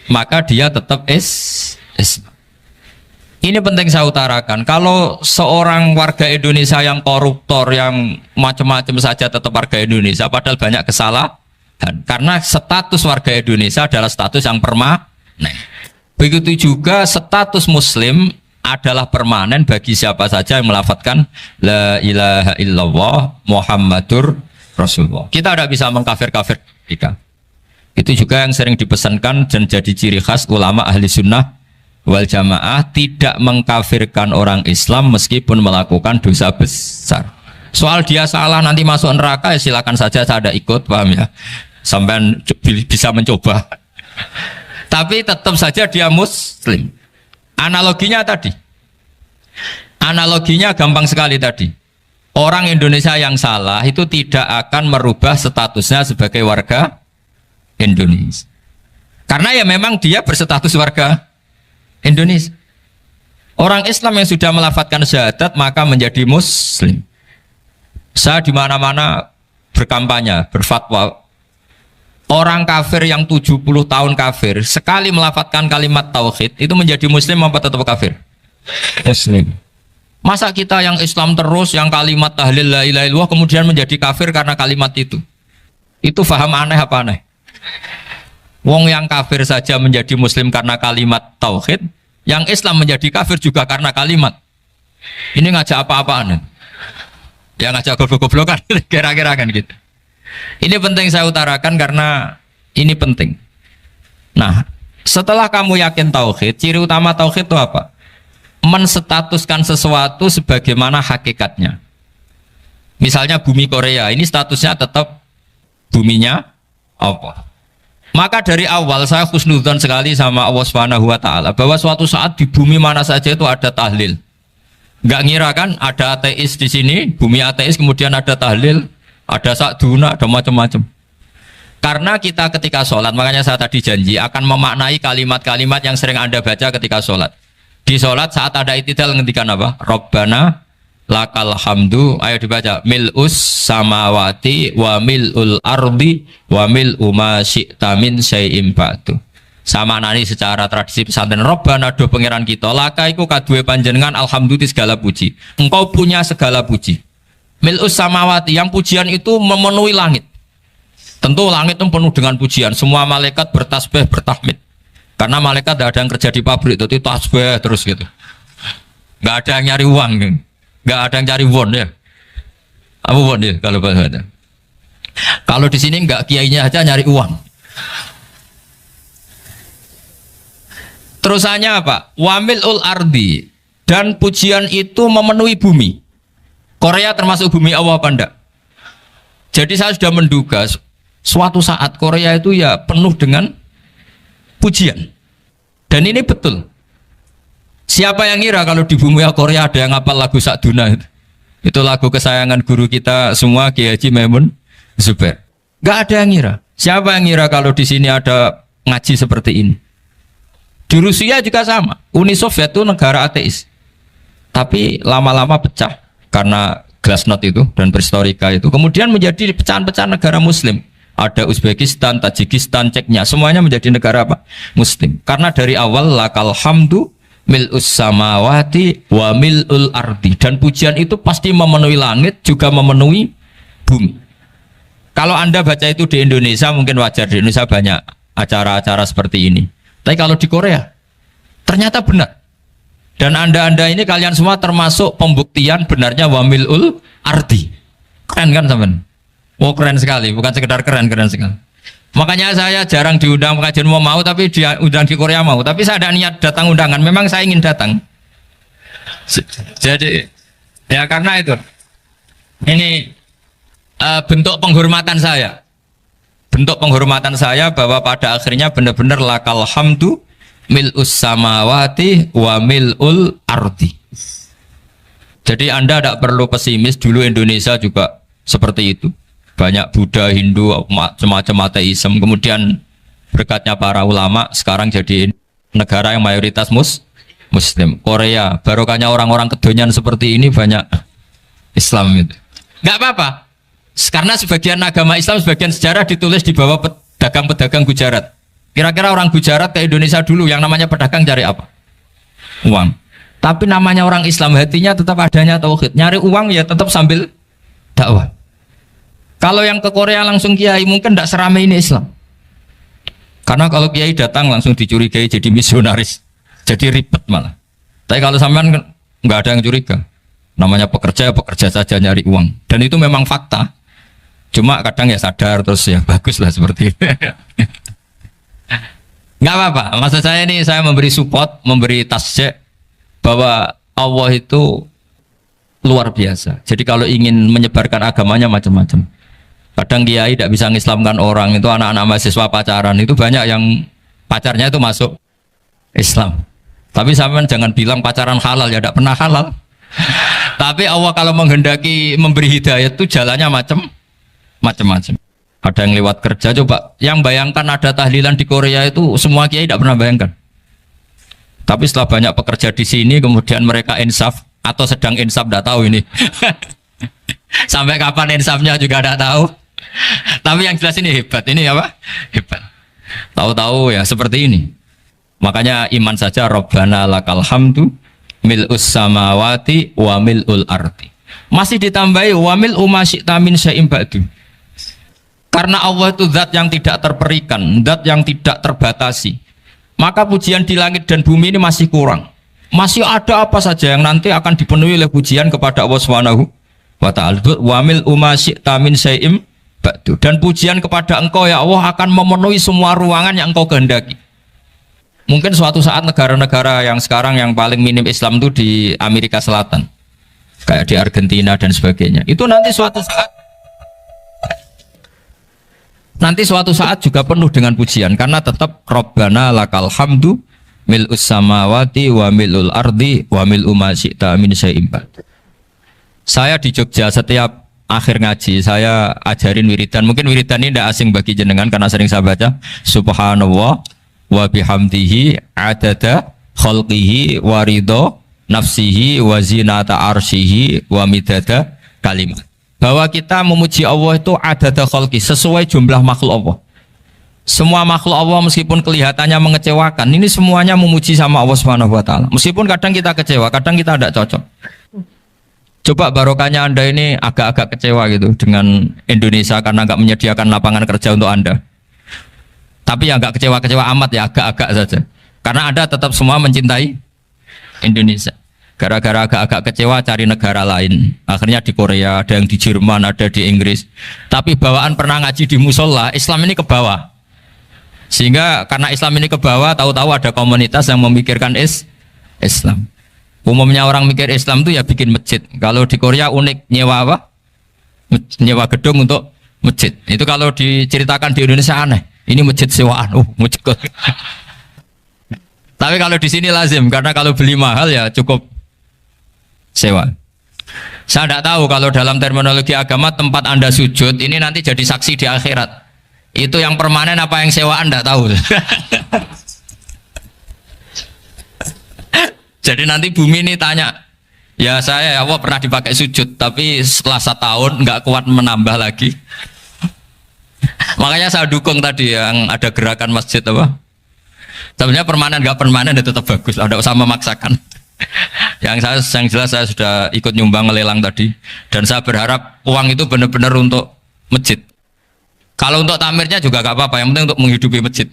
Maka dia tetap Islam. Ini penting saya utarakan. Kalau seorang warga Indonesia yang koruptor, yang macam-macam saja tetap warga Indonesia, padahal banyak kesalahan. Karena status warga Indonesia adalah status yang permanen. Begitu juga status Muslim adalah permanen bagi siapa saja yang melafadzkan La ilaha illallah Muhammadur Rasulullah. Kita tidak bisa mengkafir-kafir kita. Itu juga yang sering dipesankan dan jadi ciri khas ulama ahli sunnah wal jamaah, tidak mengkafirkan orang Islam meskipun melakukan dosa besar. Soal dia salah nanti masuk neraka ya silakan saja, saya ada ikut, paham ya, sampai bisa mencoba. Tapi tetap saja dia muslim. Analoginya tadi, analoginya gampang sekali tadi. Orang Indonesia yang salah itu tidak akan merubah statusnya sebagai warga Indonesia. Karena ya memang dia berstatus warga Indonesia. Orang Islam yang sudah melafadzkan syahadat maka menjadi muslim. Saya di mana-mana berkampanye, berfatwa. Orang kafir yang 70 tahun kafir, sekali melafadzkan kalimat tauhid, itu menjadi muslim apa tetap kafir? Muslim. Masa kita yang Islam terus, yang kalimat tahlil la ilaha illallah kemudian menjadi kafir karena kalimat itu? Itu faham aneh apa aneh? Wong yang kafir saja menjadi muslim karena kalimat tauhid, yang Islam menjadi kafir juga karena kalimat. Ini ngajak apa-apaan? Ya ngajak goblok-goblokan, kira-kira kan gitu. Ini penting saya utarakan karena ini penting. Nah, setelah kamu yakin tauhid, ciri utama tauhid itu apa? Menstatuskan sesuatu sebagaimana hakikatnya. Misalnya bumi Korea, ini statusnya tetap buminya apa? Maka dari awal saya husnudzon sekali sama Allah Subhanahu wa taala bahwa suatu saat di bumi mana saja itu ada tahlil. Enggak ngira kan ada ateis di sini, bumi ateis kemudian ada tahlil ada sakduna, ada macam-macam. Karena kita ketika sholat, makanya saya tadi janji akan memaknai kalimat-kalimat yang sering Anda baca ketika sholat. Di sholat saat ada itidal ngendikan apa? Rabbana lakal hamdu, ayo dibaca, mil'us samawati wa mil'ul ardi wa mil'u ma syi'ta min syai'im ba'du. Sama nani secara tradisi pesantren, Rabbana do pangeran kita, laka iku kaduwe panjenengan alhamdulillah segala puji. Engkau punya segala puji. Mil'us samawati, yang pujian itu memenuhi langit. Tentu langit itu penuh dengan pujian. Semua malaikat bertasbih, bertahmid. Karena malaikat tidak ada yang kerja di pabrik, itu tasbih terus gitu. Nggak ada yang nyari uang, nggak ada yang cari won ya. Apa won ya kalau bahasa? Kalau di sini nggak kiainya aja nyari uang. Terusannya apa? Wamilul ardi, dan pujian itu memenuhi bumi. Korea termasuk bumi Allah apa enggak? Jadi saya sudah menduga suatu saat Korea itu ya penuh dengan pujian. Dan ini betul. Siapa yang ngira kalau di bumi Korea ada yang ngapal lagu Sakduna itu? Itu lagu kesayangan guru kita semua, Kiai Haji Maimun Zubair. Gak ada yang ngira. Siapa yang ngira kalau di sini ada ngaji seperti ini? Di Rusia juga sama. Uni Soviet itu negara ateis. Tapi lama-lama pecah karena glasnost itu dan perestroika itu. Kemudian menjadi pecahan-pecahan negara muslim. Ada Uzbekistan, Tajikistan, Ceknya, semuanya menjadi negara apa? Muslim. Karena dari awal lakal hamdu mil'us samawati wa mil'ul ardi. Dan pujian itu pasti memenuhi langit, juga memenuhi bumi. Kalau Anda baca itu di Indonesia, mungkin wajar, di Indonesia banyak acara-acara seperti ini. Tapi kalau di Korea, ternyata benar. Dan Anda ini kalian semua termasuk pembuktian benarnya wamilul ardi. Keren kan teman? Oh keren sekali, bukan sekedar keren sekali. Makanya saya jarang diundang pengajian mau, tapi diundang di Korea mau. Tapi saya ada niat datang undangan, memang saya ingin datang. Jadi, ya karena itu. Ini bentuk penghormatan saya. Bentuk penghormatan saya bahwa pada akhirnya benar-benar lakal hamdu mil'us samawati wa mil'ul ardi. Jadi Anda tidak perlu pesimis, dulu Indonesia juga seperti itu. Banyak Buddha, Hindu, macam-macam ateisme. Kemudian berkatnya para ulama sekarang jadi negara yang mayoritas Muslim. Korea, barokahnya orang-orang kedonyan seperti ini banyak Islam itu. Nggak apa-apa. Karena sebagian agama Islam, sebagian sejarah ditulis di bawah pedagang-pedagang Gujarat. Kira-kira orang Gujarat ke Indonesia dulu yang namanya pedagang cari apa? Uang. Tapi namanya orang Islam, hatinya tetap adanya tauhid. Nyari uang ya tetap sambil dakwah. Kalau yang ke Korea langsung kiai mungkin tidak seramai ini Islam. Karena kalau kiai datang langsung dicurigai jadi misionaris, jadi ribet malah. Tapi kalau sampean nggak ada yang curiga. Namanya pekerja saja nyari uang. Dan itu memang fakta. Cuma kadang ya sadar terus ya bagus lah seperti itu. Nggak apa-apa. Maksud saya ini saya memberi support, memberi tasjek bahwa Allah itu luar biasa. Jadi kalau ingin menyebarkan agamanya macam-macam. Kadang kiai tidak bisa mengislamkan orang, itu anak-anak mahasiswa pacaran itu banyak yang pacarnya itu masuk Islam. Tapi sampean jangan bilang pacaran halal, ya tidak pernah halal. Tapi Allah kalau menghendaki memberi hidayah itu jalannya macam-macam. Ada yang lewat kerja, coba yang bayangkan ada tahlilan di Korea itu semua kiai tidak pernah bayangkan. Tapi setelah banyak pekerja di sini kemudian mereka insaf atau sedang insaf tidak tahu ini. Sampai kapan insafnya juga tidak tahu. Tapi yang jelas ini hebat. Ini apa? Hebat. Tahu-tahu ya seperti ini. Makanya iman saja Rabbana lakal hamdu mil'us samawati wa mil'ul ardi. Masih ditambahi wa mil'u ma syi'ta min syai'in ba'du. Karena Allah itu zat yang tidak terperikan, zat yang tidak terbatasi. Maka pujian di langit dan bumi ini masih kurang. Masih ada apa saja yang nanti akan dipenuhi oleh pujian kepada Allah Subhanahu wa ta'ala. Wa mil'u ma syi'ta min syai'in ba'du. Dan pujian kepada Engkau ya Allah akan memenuhi semua ruangan yang Engkau kehendaki. Mungkin suatu saat negara-negara yang sekarang yang paling minim Islam itu di Amerika Selatan, kayak di Argentina dan sebagainya, itu nanti suatu saat juga penuh dengan pujian, karena tetap Rabbana lakal hamdu mil'us samawati wa mil'ul ardi wa mil'u ma syi'ta min syai'in ba'd. Saya di Jogja setiap akhir ngaji saya ajarin wiridan. Mungkin wiridan ini tidak asing bagi jenengan karena sering saya baca. Subhanallah wa bihamdihi adada khalqihi wa ridho nafsihi wa zinata arsyihi wa midada kalimat. Bahwa kita memuji Allah itu adada khalqi, sesuai jumlah makhluk Allah. Semua makhluk Allah meskipun kelihatannya mengecewakan, ini semuanya memuji sama Allah Subhanahu wa taala. Meskipun kadang kita kecewa, kadang kita tidak cocok. Coba barokahnya Anda ini agak-agak kecewa gitu dengan Indonesia karena nggak menyediakan lapangan kerja untuk Anda. Tapi ya nggak kecewa-kecewa amat ya, agak-agak saja. Karena Anda tetap semua mencintai Indonesia. Gara-gara agak-agak kecewa cari negara lain. Akhirnya di Korea, ada yang di Jerman, ada di Inggris. Tapi bawaan pernah ngaji di musola, Islam ini ke bawah. Sehingga karena Islam ini ke bawah, tahu-tahu ada komunitas yang memikirkan Islam. Umumnya orang mikir Islam itu ya bikin masjid. Kalau di Korea unik, nyewa apa? Nyewa gedung untuk masjid. Itu kalau diceritakan di Indonesia aneh. Ini masjid sewaan. Masjid. Tapi kalau di sini lazim, karena kalau beli mahal ya cukup sewa. Saya tidak tahu kalau dalam terminologi agama tempat Anda sujud ini nanti jadi saksi di akhirat. Itu yang permanen apa yang sewaan tidak tahu. Jadi nanti bumi ini tanya, ya saya ya Allah pernah dipakai sujud, tapi setelah 1 tahun nggak kuat menambah lagi. Makanya saya dukung tadi yang ada gerakan masjid apa. Sebenarnya permanen nggak permanen itu tetap bagus, tidak usah memaksakan. yang jelas saya sudah ikut nyumbang lelang tadi, dan saya berharap uang itu benar-benar untuk masjid. Kalau untuk tamirnya juga nggak apa-apa, yang penting untuk menghidupi masjid.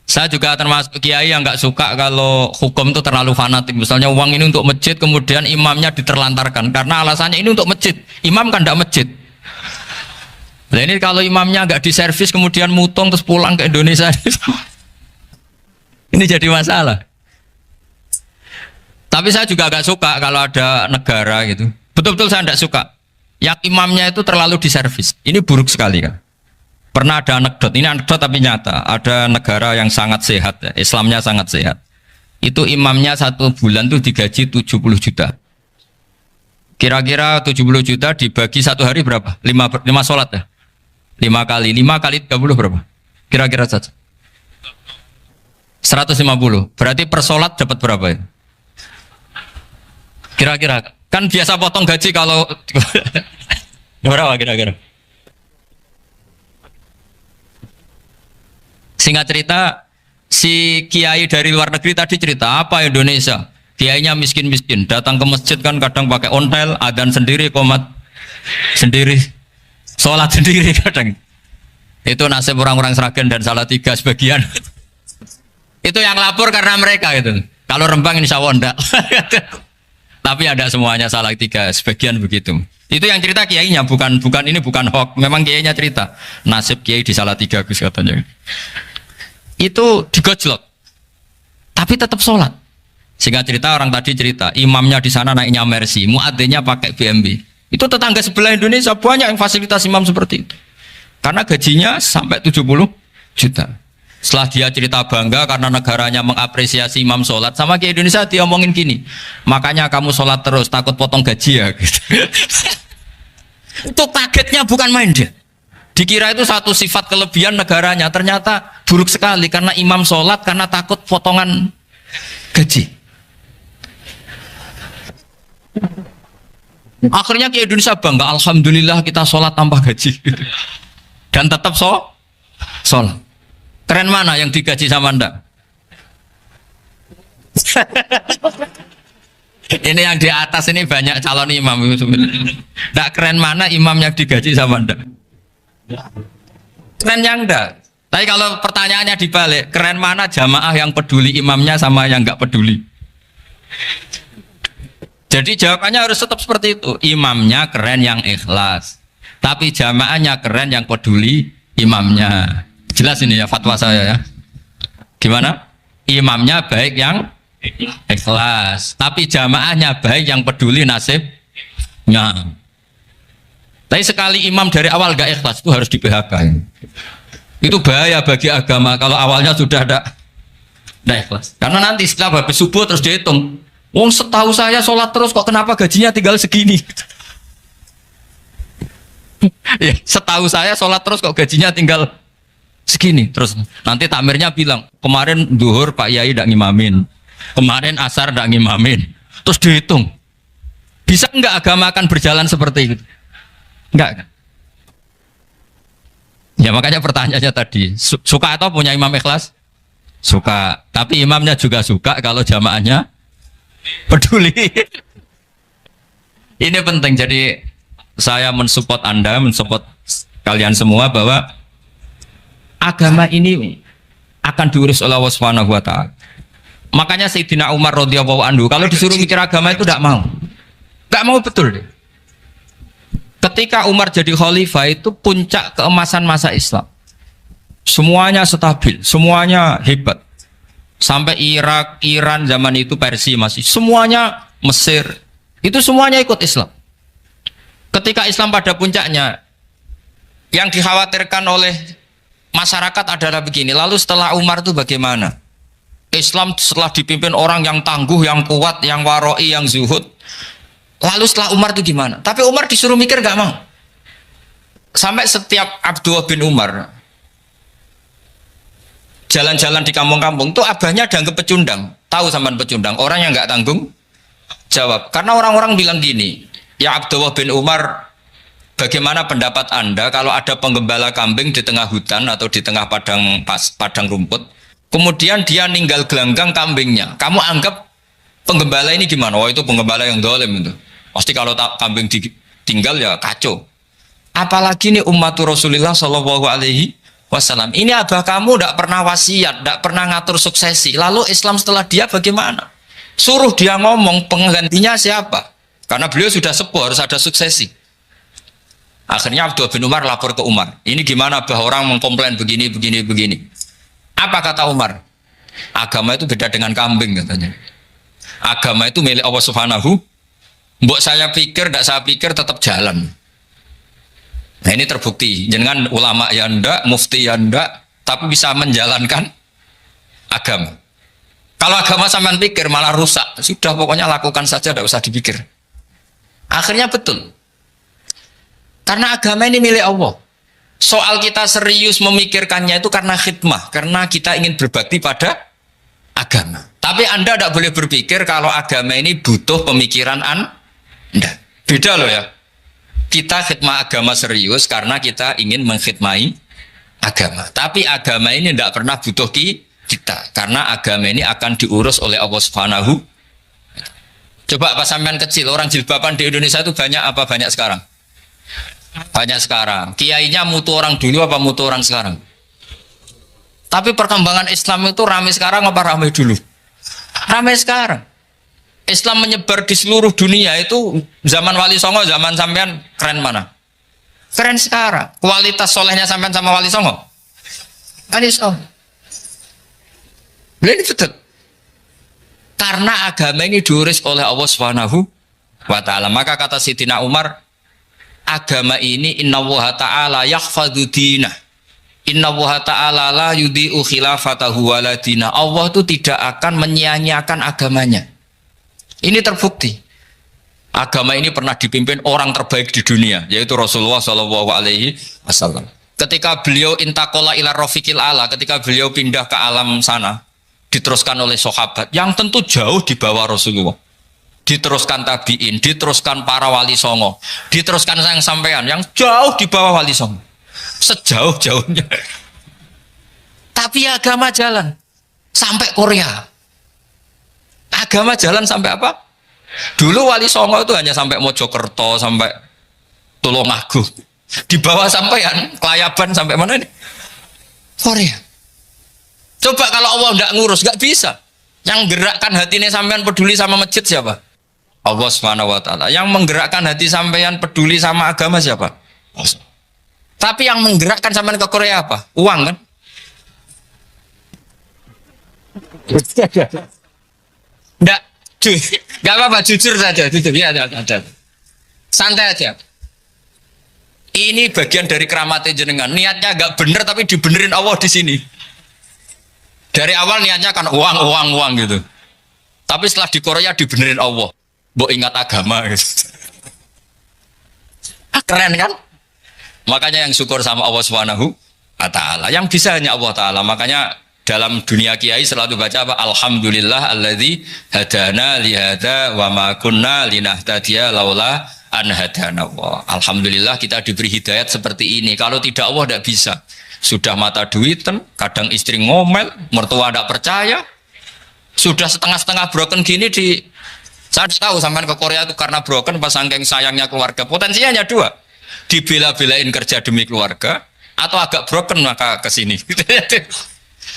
Saya juga termasuk kiai yang nggak suka kalau hukum itu terlalu fanatik. Misalnya uang ini untuk masjid, kemudian imamnya diterlantarkan karena alasannya ini untuk masjid. Imam kan tidak masjid. Nah ini kalau imamnya nggak diservis kemudian mutung terus pulang ke Indonesia, ini jadi masalah. Tapi saya juga nggak suka kalau ada negara gitu. Betul-betul saya tidak suka. Yang imamnya itu terlalu diservis. Ini buruk sekali kan. Pernah ada anekdot, ini anekdot tapi nyata. Ada negara yang sangat sehat, ya. Islamnya sangat sehat. Itu imamnya 1 bulan tuh digaji 70 juta. Kira-kira 70 juta dibagi 1 hari berapa? 5 sholat ya? 5 kali 30 berapa? Kira-kira saja. 150. Berarti per sholat dapat berapa ya? Kira-kira. Kan biasa potong gaji kalau berapa kira-kira? Singkat cerita, si kiai dari luar negeri tadi cerita apa Indonesia? Kiainya miskin-miskin, datang ke masjid kan kadang pakai ontel, adzan sendiri, qomat sendiri, sholat sendiri kadang. Itu nasib orang-orang Sragen dan Salatiga sebagian. Itu yang lapor karena mereka itu. Kalau Rembang insya Allah enggak. Tapi ada semuanya Salatiga, sebagian begitu. Itu yang cerita kiainya, bukan ini bukan hoax. Memang kiainya cerita. Nasib kiai di Salatiga Gus katanya. Itu digojlok, tapi tetap sholat. Sehingga cerita orang tadi cerita, imamnya di sana naiknya Mercy, muadzinnya pakai BMW. Itu tetangga sebelah Indonesia banyak yang fasilitas imam seperti itu. Karena gajinya sampai 70 juta. Setelah dia cerita bangga karena negaranya mengapresiasi imam sholat, sama kayak Indonesia dia omongin gini, makanya kamu sholat terus, takut potong gaji ya. Gitu. Itu kagetnya bukan main dia. Dikira itu satu sifat kelebihan negaranya, ternyata buruk sekali karena imam sholat karena takut potongan gaji. Akhirnya ke Indonesia bangga, alhamdulillah kita sholat tanpa gaji dan tetap sholat. Keren mana yang digaji sama Anda? Ini yang di atas ini banyak calon imam. Tidak keren mana imam yang digaji sama Anda? Keren yang enggak. Tapi kalau pertanyaannya dibalik, keren mana jamaah yang peduli imamnya sama yang enggak peduli? Jadi jawabannya harus tetap seperti itu. Imamnya keren yang ikhlas, tapi jamaahnya keren yang peduli imamnya. Jelas ini ya fatwa saya ya. Gimana? Imamnya baik yang ikhlas, tapi jamaahnya baik yang peduli nasibnya. Tapi sekali imam dari awal gak ikhlas itu harus di PHK. Itu bahaya bagi agama kalau awalnya sudah ada ikhlas. Karena nanti setelah habis subuh terus dihitung. Wong setahu saya sholat terus kok kenapa gajinya tinggal segini? Ya, setahu saya sholat terus kok gajinya tinggal segini. Terus nanti takmirnya bilang, kemarin duhur Pak Yai tidak ngimamin, kemarin asar tidak ngimamin. Terus dihitung, bisa nggak agama akan berjalan seperti itu? Enggak kan? Ya makanya pertanyaannya tadi, suka atau punya imam ikhlas? Suka, tapi imamnya juga suka kalau jamaahnya peduli. Ini penting, jadi saya mensupport Anda, mensupport kalian semua bahwa agama ini akan diurus oleh Allah Subhanahu wa taala. Makanya Sayyidina Umar radhiyallahu anhu kalau disuruh mikir agama itu tidak mau. Enggak mau betul deh. Ketika Umar jadi khalifah itu puncak keemasan masa Islam. Semuanya stabil, semuanya hebat. Sampai Irak, Iran zaman itu Persia masih, semuanya Mesir, itu semuanya ikut Islam. Ketika Islam pada puncaknya, yang dikhawatirkan oleh masyarakat adalah begini, lalu setelah Umar itu bagaimana? Islam setelah dipimpin orang yang tangguh, yang kuat, yang waroi, yang zuhud. Lalu setelah Umar itu gimana? Tapi Umar disuruh mikir gak mau. Sampai setiap Abdullah bin Umar jalan-jalan di kampung-kampung itu abahnya dianggap pecundang. Tahu sampean pecundang? Orang yang nggak tanggung jawab. Karena orang-orang bilang gini, ya Abdullah bin Umar, bagaimana pendapat Anda kalau ada penggembala kambing di tengah hutan atau di tengah padang rumput, kemudian dia ninggal gelanggang kambingnya, kamu anggap penggembala ini gimana? Oh itu penggembala yang dolim itu. Pasti kalau kambing ditinggal ya kacau. Apalagi nih umatur Rasulullah Shallallahu Alaihi Wasallam. Ini abah kamu tidak pernah wasiat, tidak pernah ngatur suksesi. Lalu Islam setelah dia bagaimana? Suruh dia ngomong penggantinya siapa? Karena beliau sudah sepuh, harus ada suksesi. Akhirnya Abdullah bin Umar lapor ke Umar. Ini gimana bah orang mengkomplain begini. Apa kata Umar? Agama itu beda dengan kambing katanya. Agama itu milik Allah Subhanahu. Mbok saya pikir, tidak saya pikir tetap jalan. Nah ini terbukti. Jangan ulama ya ndak, mufti ya ndak, tapi bisa menjalankan agama. Kalau agama sampean pikir malah rusak. Sudah pokoknya lakukan saja, tidak usah dipikir. Akhirnya betul. Karena agama ini milik Allah. Soal kita serius memikirkannya itu karena khidmah, karena kita ingin berbakti pada agama. Tapi Anda tidak boleh berpikir kalau agama ini butuh pemikiran Anda. Beda loh ya. Kita khidmah agama serius karena kita ingin mengkhidmai agama. Tapi agama ini tidak pernah butuh kita. Karena agama ini akan diurus oleh Allah Subhanahu. Coba pas sampean kecil, orang jilbaban di Indonesia itu banyak apa banyak sekarang? Banyak sekarang. Kiainya mutu orang dulu apa mutu orang sekarang? Tapi perkembangan Islam itu ramai sekarang apa ramai dulu? Ramai sekarang. Islam menyebar di seluruh dunia itu zaman Wali Songo, zaman sampean keren mana? Keren sekarang. Kualitas solehnya sampean sama Wali Songo? Wali Songo. Ini betul. Karena agama ini diurus oleh Allah Subhanahu wa taala. Maka kata Sayyidina Umar, agama ini innallaha ta'ala yahfadzu dinah. Innallaha ta'ala la yudhi'u khilafatahu waladina. Allah itu tidak akan menyia-nyiakan agamanya. Ini terbukti. Agama ini pernah dipimpin orang terbaik di dunia, yaitu Rasulullah Shallallahu Alaihi Wasallam. Ketika beliau intakola ila rofiqil ala, ketika beliau pindah ke alam sana, diteruskan oleh sahabat yang tentu jauh di bawah Rasulullah. Diteruskan tabiin, diteruskan para wali songo, diteruskan sang sampean yang jauh di bawah wali songo. Sejauh-jauhnya. Tapi agama jalan sampai Korea. Agama jalan sampai apa? Dulu Wali Songo itu hanya sampai Mojokerto, sampai Tulungagung. Di bawah sampean, Kelayaban sampai mana ini? Korea. Coba kalau Allah tidak ngurus, nggak bisa. Yang gerakkan hatinya sampean peduli sama masjid siapa? Allah Subhanahu wa taala. Yang menggerakkan hati sampean peduli sama agama siapa? Allah. Tapi yang menggerakkan sampean ke Korea apa? Uang kan? Enggak, enggak apa-apa, jujur saja, jujur ya, ada. Santai aja. Ini bagian dari keramatnya jenengan. Niatnya agak bener tapi dibenerin Allah di sini. Dari awal niatnya kan uang gitu. Tapi setelah di Korea dibenerin Allah. Mbok ingat agama gitu. Keren kan? Makanya yang syukur sama Allah Subhanahu wa taala. Yang bisa hanya Allah taala. Makanya dalam dunia kiai selalu baca apa? Alhamdulillah alladzi hadana li hadza wa ma kunna linahtadiya laula an hadana Allah. Alhamdulillah kita diberi hidayat seperti ini. Kalau tidak Allah tidak bisa. Sudah mata duitan, kadang istri ngomel, mertua tidak percaya. Sudah setengah-setengah broken gini di saya tahu sampai ke Korea itu karena broken pas saking sayangnya keluarga. Potensinya hanya dua. Dibela-belain kerja demi keluarga atau agak broken maka ke sini.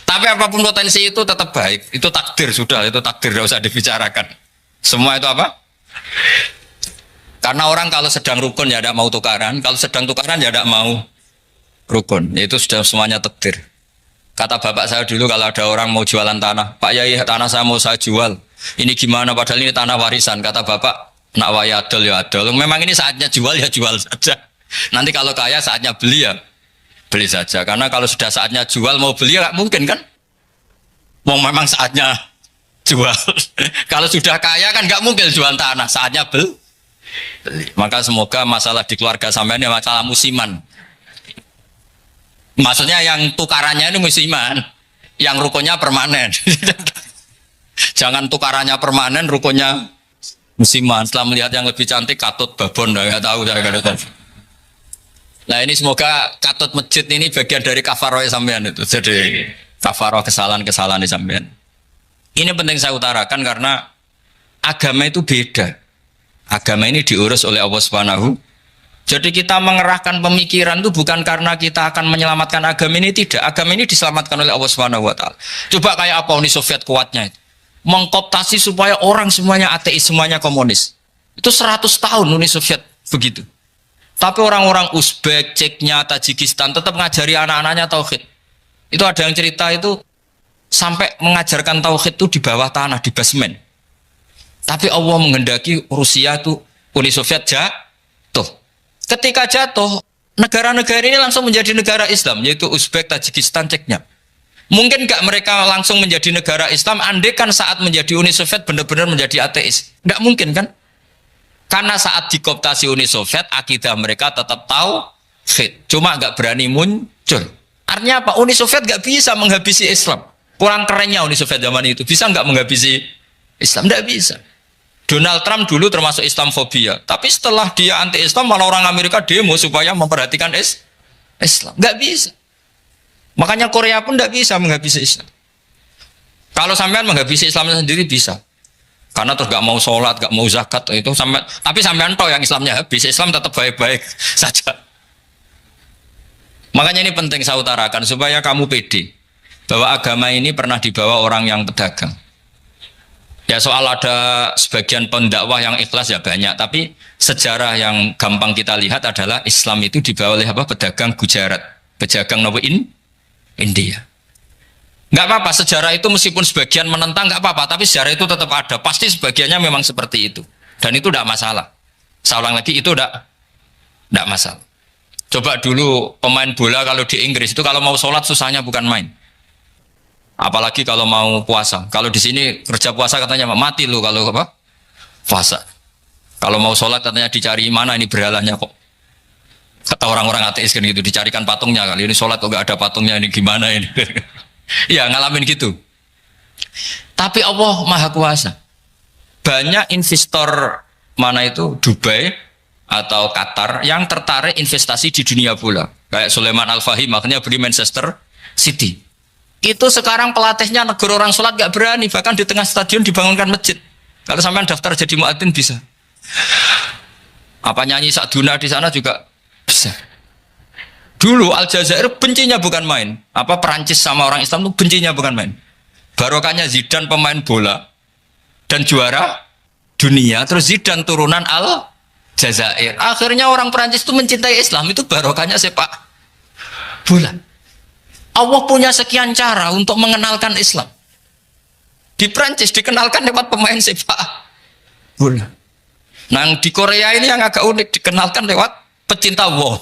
Tapi apapun potensi itu tetap baik. Itu takdir sudah, itu takdir tidak usah dibicarakan. Semua itu apa? Karena orang kalau sedang rukun ya tidak mau tukaran, kalau sedang tukaran ya tidak mau rukun. Itu sudah semuanya takdir. Kata bapak saya dulu kalau ada orang mau jualan tanah, Pak Yai tanah saya mau saya jual. Ini gimana padahal ini tanah warisan. Kata bapak, nak waya adol ya adol. Memang ini saatnya jual ya jual saja. Nanti kalau kaya saatnya beli ya beli saja. Karena kalau sudah saatnya jual mau beli ya nggak mungkin kan? Mau memang saatnya jual. Kalau sudah kaya kan nggak mungkin jual tanah. Saatnya beli. Maka semoga masalah di keluarga sampean ini masalah musiman. Maksudnya yang tukarannya ini musiman, yang rukunnya permanen. Jangan tukarannya permanen, rukunnya musiman. Setelah melihat yang lebih cantik, katut babon, nggak tahu saya kata. Nah ini semoga katut masjid ini bagian dari kafaroh sampean itu. Jadi kafaroh kesalahan-kesalahan sampean. Ini penting saya utarakan karena agama itu beda. Agama ini diurus oleh Allah Subhanahu. Jadi kita mengerahkan pemikiran itu bukan karena kita akan menyelamatkan agama ini, tidak. Agama ini diselamatkan oleh Allah Subhanahu wa taala. Coba kayak apa Uni Soviet kuatnya itu. Mengkooptasi supaya orang semuanya ateis, semuanya komunis. Itu 100 tahun Uni Soviet begitu. Tapi orang-orang Uzbek, Ceknya, Tajikistan tetap ngajari anak-anaknya tauhid. Itu ada yang cerita itu sampai mengajarkan tauhid itu di bawah tanah, di basement. Tapi Allah menghendaki Rusia itu Uni Soviet jatuh. Ketika jatuh, negara-negara ini langsung menjadi negara Islam, yaitu Uzbek, Tajikistan, Ceknya. Mungkin nggak mereka langsung menjadi negara Islam, andai kan saat menjadi Uni Soviet benar-benar menjadi ateis. Nggak mungkin kan? Karena saat dikooptasi Uni Soviet, akidah mereka tetap tauhid, cuma nggak berani muncul. Artinya apa? Uni Soviet nggak bisa menghabisi Islam. Kurang kerennya Uni Soviet zaman itu, bisa nggak menghabisi Islam? Nggak bisa. Donald Trump dulu termasuk Islamfobia, tapi setelah dia anti-Islam, malah orang Amerika demo supaya memperhatikan Islam. Nggak bisa. Makanya Korea pun nggak bisa menghabisi Islam. Kalau sampean menghabisi Islam sendiri bisa. Karena terus gak mau sholat, gak mau zakat itu sampai, tapi sampean toh yang Islamnya habis, Islam tetap baik-baik saja. Makanya ini penting saya utarakan supaya kamu pede bahwa agama ini pernah dibawa orang yang pedagang. Ya soal ada sebagian pendakwah yang ikhlas ya banyak, tapi sejarah yang gampang kita lihat adalah Islam itu dibawa oleh apa? Pedagang Gujarat, pedagang India. Nggak apa-apa, sejarah itu meskipun sebagian menentang nggak apa-apa, tapi sejarah itu tetap ada. Pasti sebagiannya memang seperti itu. Dan itu tidak masalah. Saya ulang lagi, itu tidak masalah. Coba dulu pemain bola kalau di Inggris itu kalau mau sholat susahnya bukan main. Apalagi kalau mau puasa. Kalau di sini kerja puasa katanya mati lu kalau apa? Puasa. Kalau mau sholat katanya dicari mana ini berhalanya kok. Kata orang-orang ateis kan gitu, dicarikan patungnya kali ini sholat kok nggak ada patungnya ini gimana ini. Ya ngalamin gitu. Tapi Allah Maha Kuasa. Banyak investor mana itu Dubai atau Qatar yang tertarik investasi di dunia bola. Kayak Sulaiman Al-Fahim makanya beli Manchester City. Itu sekarang pelatihnya negara orang sholat gak berani, bahkan di tengah stadion dibangunkan masjid. Kalau sampai daftar jadi muadzin bisa. Apa nyanyi Sakduna di sana juga bisa. Dulu Aljazair bencinya bukan main. Apa Perancis sama orang Islam itu bencinya bukan main. Barokahnya Zidane pemain bola dan juara dunia, terus Zidane turunan Aljazair. Akhirnya orang Perancis itu mencintai Islam, itu barokahnya sepak bola. Allah punya sekian cara untuk mengenalkan Islam. Di Perancis dikenalkan lewat pemain sepak bola. Nah di Korea ini yang agak unik, dikenalkan lewat pecinta wol.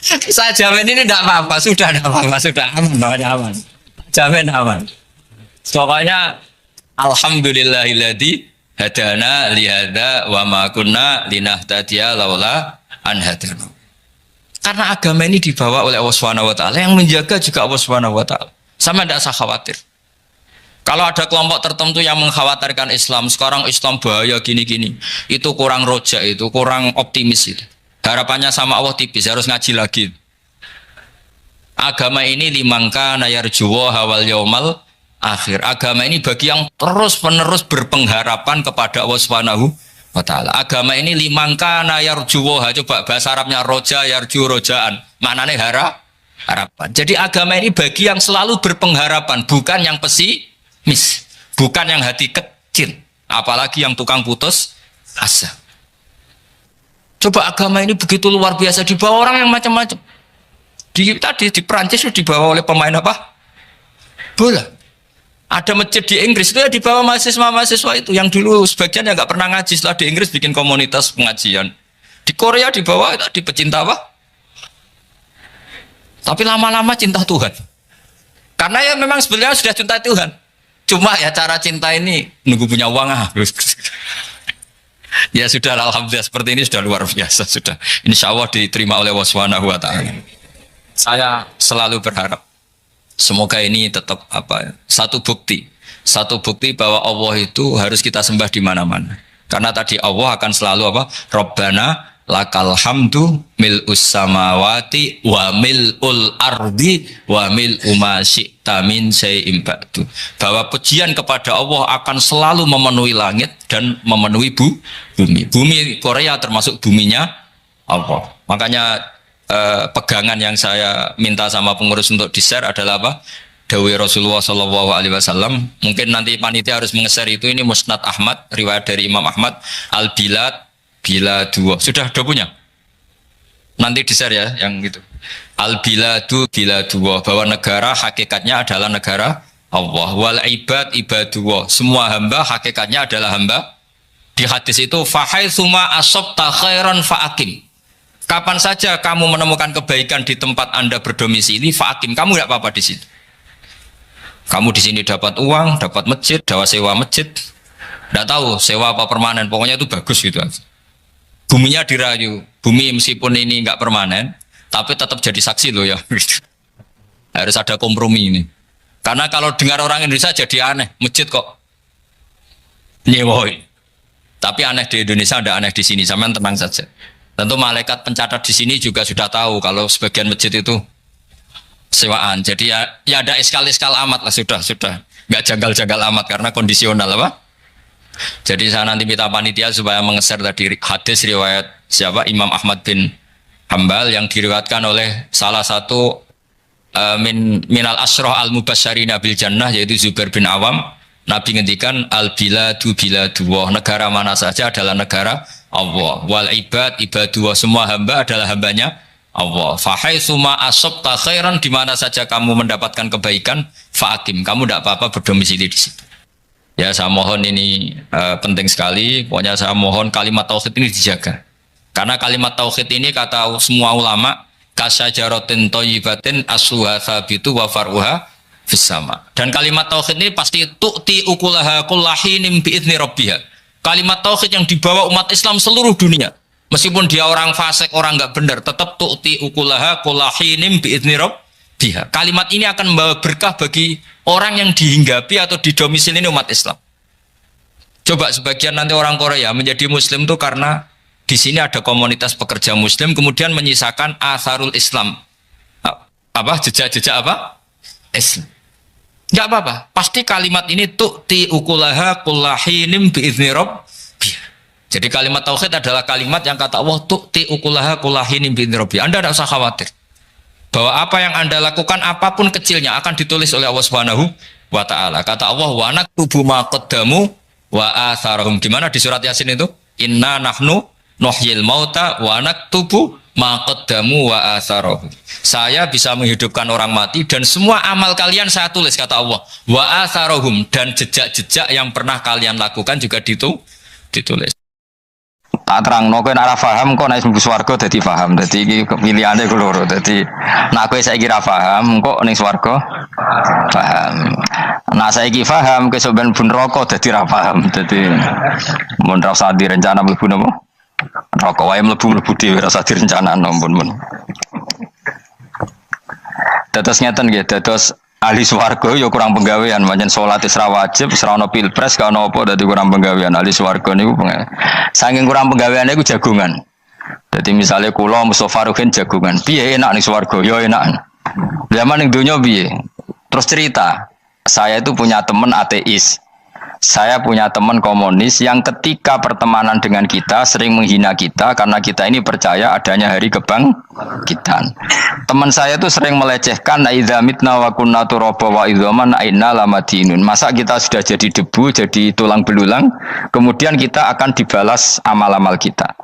Saya jamin ini tidak apa-apa, sudah tidak apa-apa, sudah aman, jamin aman. Pokoknya alhamdulillahilladzi hadana lihada wa ma kunna linahtadiya laula an hadana. Karena agama ini dibawa oleh Allah Subhanahu wa taala, yang menjaga juga Allah Subhanahu wa taala. Sama tidak usah khawatir. Kalau ada kelompok tertentu yang mengkhawatirkan Islam, sekarang Islam bahaya gini-gini, itu kurang rojak, itu kurang optimis itu. Harapannya sama Allah tipis, harus ngaji lagi. Agama ini limangka nayarjuwa hawal yaumal akhir. Agama ini bagi yang terus-menerus berpengharapan kepada Allah Subhanahu wa taala. Agama ini limangka nayarjuwa, coba bahasa Arabnya roja yarju rojaan. Maknanya harapan. Jadi agama ini bagi yang selalu berpengharapan, bukan yang pesimis, bukan yang hati kecil, apalagi yang tukang putus asa. Coba agama ini begitu luar biasa, dibawa orang yang macam-macam. Di Perancis dibawa oleh pemain apa? Bola. Ada masjid di Inggris itu ya dibawa mahasiswa-mahasiswa itu yang dulu sebagian yang nggak pernah ngaji, setelah di Inggris bikin komunitas pengajian. Di Korea dibawa di pecinta apa? Tapi lama-lama cinta Tuhan. Karena ya memang sebenarnya sudah cinta Tuhan. Cuma ya cara cinta ini nunggu punya uang Ya sudah, alhamdulillah seperti ini sudah luar biasa sudah. Insya Allah diterima oleh Allah Subhanahu wa taala. Saya selalu berharap semoga ini tetap satu bukti bahwa Allah itu harus kita sembah di mana-mana. Karena tadi Allah akan selalu Rabbana lakal hamdu mil'us samawati wa mil'ul ardi wa mil'u ma syi'ta min syai'in ba'du. Bahwa pujian kepada Allah akan selalu memenuhi langit dan memenuhi bumi. Bumi Korea termasuk buminya Allah. Makanya pegangan yang saya minta sama pengurus untuk di-share adalah Dawai Rasulullah Shallallahu Alaihi Wasallam. Mungkin nanti panitia harus menge-share itu. Ini Musnad Ahmad, riwayat dari Imam Ahmad. Al-Bilad bila dua sudah punya, nanti di-share ya yang gitu. Al-biladu bila dua, bahwa negara hakikatnya adalah negara Allah. Wal ibad ibadullah, semua hamba hakikatnya adalah hamba. Di hadis itu fahaitsuma asabta khairan fa'akim, kapan saja kamu menemukan kebaikan di tempat Anda berdomisili, fa'akim, kamu tidak apa-apa di sini. Kamu di sini dapat uang, dapat masjid, dapat sewa masjid, tidak tahu sewa apa permanen, pokoknya itu bagus gitu aja. Buminya dirayu, bumi meskipun ini nggak permanen, tapi tetap jadi saksi loh ya. Harus ada kompromi ini. Karena kalau dengar orang Indonesia jadi aneh, masjid kok nyewoi. Tapi aneh di Indonesia, ada aneh di sini, sampean tenang saja. Tentu malaikat pencatat di sini juga sudah tahu kalau sebagian masjid itu sewaan. Jadi ya ada eskal-eskal amat lah, sudah. Nggak janggal-janggal amat karena kondisional Jadi saya nanti minta panitia supaya menge-share tadi hadis riwayat Imam Ahmad bin Hambal yang diriwayatkan oleh salah satu minal asroh al mubasyarina bil jannah, yaitu Zubair bin Awam. Nabi ngendikan al biladu biladullah, negara mana saja adalah negara Allah. Wal ibad ibadullah, semua hamba adalah hambanya Allah. Fahaitsuma asabta khairan, di mana saja kamu mendapatkan kebaikan, fa'akim, kamu tidak apa-apa berdomisili di situ. Ya saya mohon ini penting sekali. Pokoknya saya mohon kalimat tauhid ini dijaga. Karena kalimat tauhid ini kata semua ulama kasyajaratin thayyibatin asluha tsabitu wa faruha fis sama. Dan kalimat tauhid ini pasti tu'ti ukulaha kullahinim biizni rabbiha. Kalimat tauhid yang dibawa umat Islam seluruh dunia. Meskipun dia orang fasik, orang enggak benar, tetap tu'ti ukulaha kullahinim biizni rabbiha. Kalimat ini akan membawa berkah bagi orang yang dihinggapi atau didomisili ini umat Islam. Coba sebagian nanti orang Korea menjadi Muslim itu karena di sini ada komunitas pekerja Muslim, kemudian menyisakan atharul Islam, jejak-jejak Islam. Enggak apa-apa. Pasti kalimat ini tu'ti ukulaha kullahinim biizni rabbiha. Jadi kalimat tauhid adalah kalimat yang kata Allah tu'ti ukulaha kullahinim biizni rabbiha. Anda tidak usah khawatir bahwa apa yang Anda lakukan apapun kecilnya akan ditulis oleh Allah Subhanahu wa taala. Kata Allah wa naktubu ma qaddamu wa atharahum. Di mana di surat Yasin itu? Inna nahnu nuhyil mauta wa naktubu ma qaddamu wa atharahum. Saya bisa menghidupkan orang mati dan semua amal kalian saya tulis, kata Allah. Wa atharahum, dan jejak-jejak yang pernah kalian lakukan juga ditulis. Tak terangno kowe nek ora paham kok nek mlebu swarga dadi paham. Dadi iki pilihane ku loro. Dadi nek kowe saiki ra paham kok ning swarga paham. Nek saiki paham kowe sok ben mlebu neraka dadi ra paham. Dadi mun ra usah direncana mlebu napa? Neraka wae mlebu dhewe ra usah direncana mun. Dados ngeten nggih, dados ahli swarga ya kurang penggawean, pancen salat wis ra wajib, wis ra ono pilpres, gak ono apa dadi kurang penggawean. Ahli swarga niku saking kurang penggaweane iku jagungan. Dadi misale kula Mustofa Ruhin jagungan, piye enak ning swarga? Ya enak. Zaman ning donya piye? Terus cerita, saya itu punya teman ateis. Saya punya teman komunis yang ketika pertemanan dengan kita sering menghina kita karena kita ini percaya adanya hari kebangkitan. Teman saya itu sering melecehkan idza mitna wa kunna turaba wa idzaman aina lamadinun. Masa kita sudah jadi debu, jadi tulang belulang, kemudian kita akan dibalas amal-amal kita.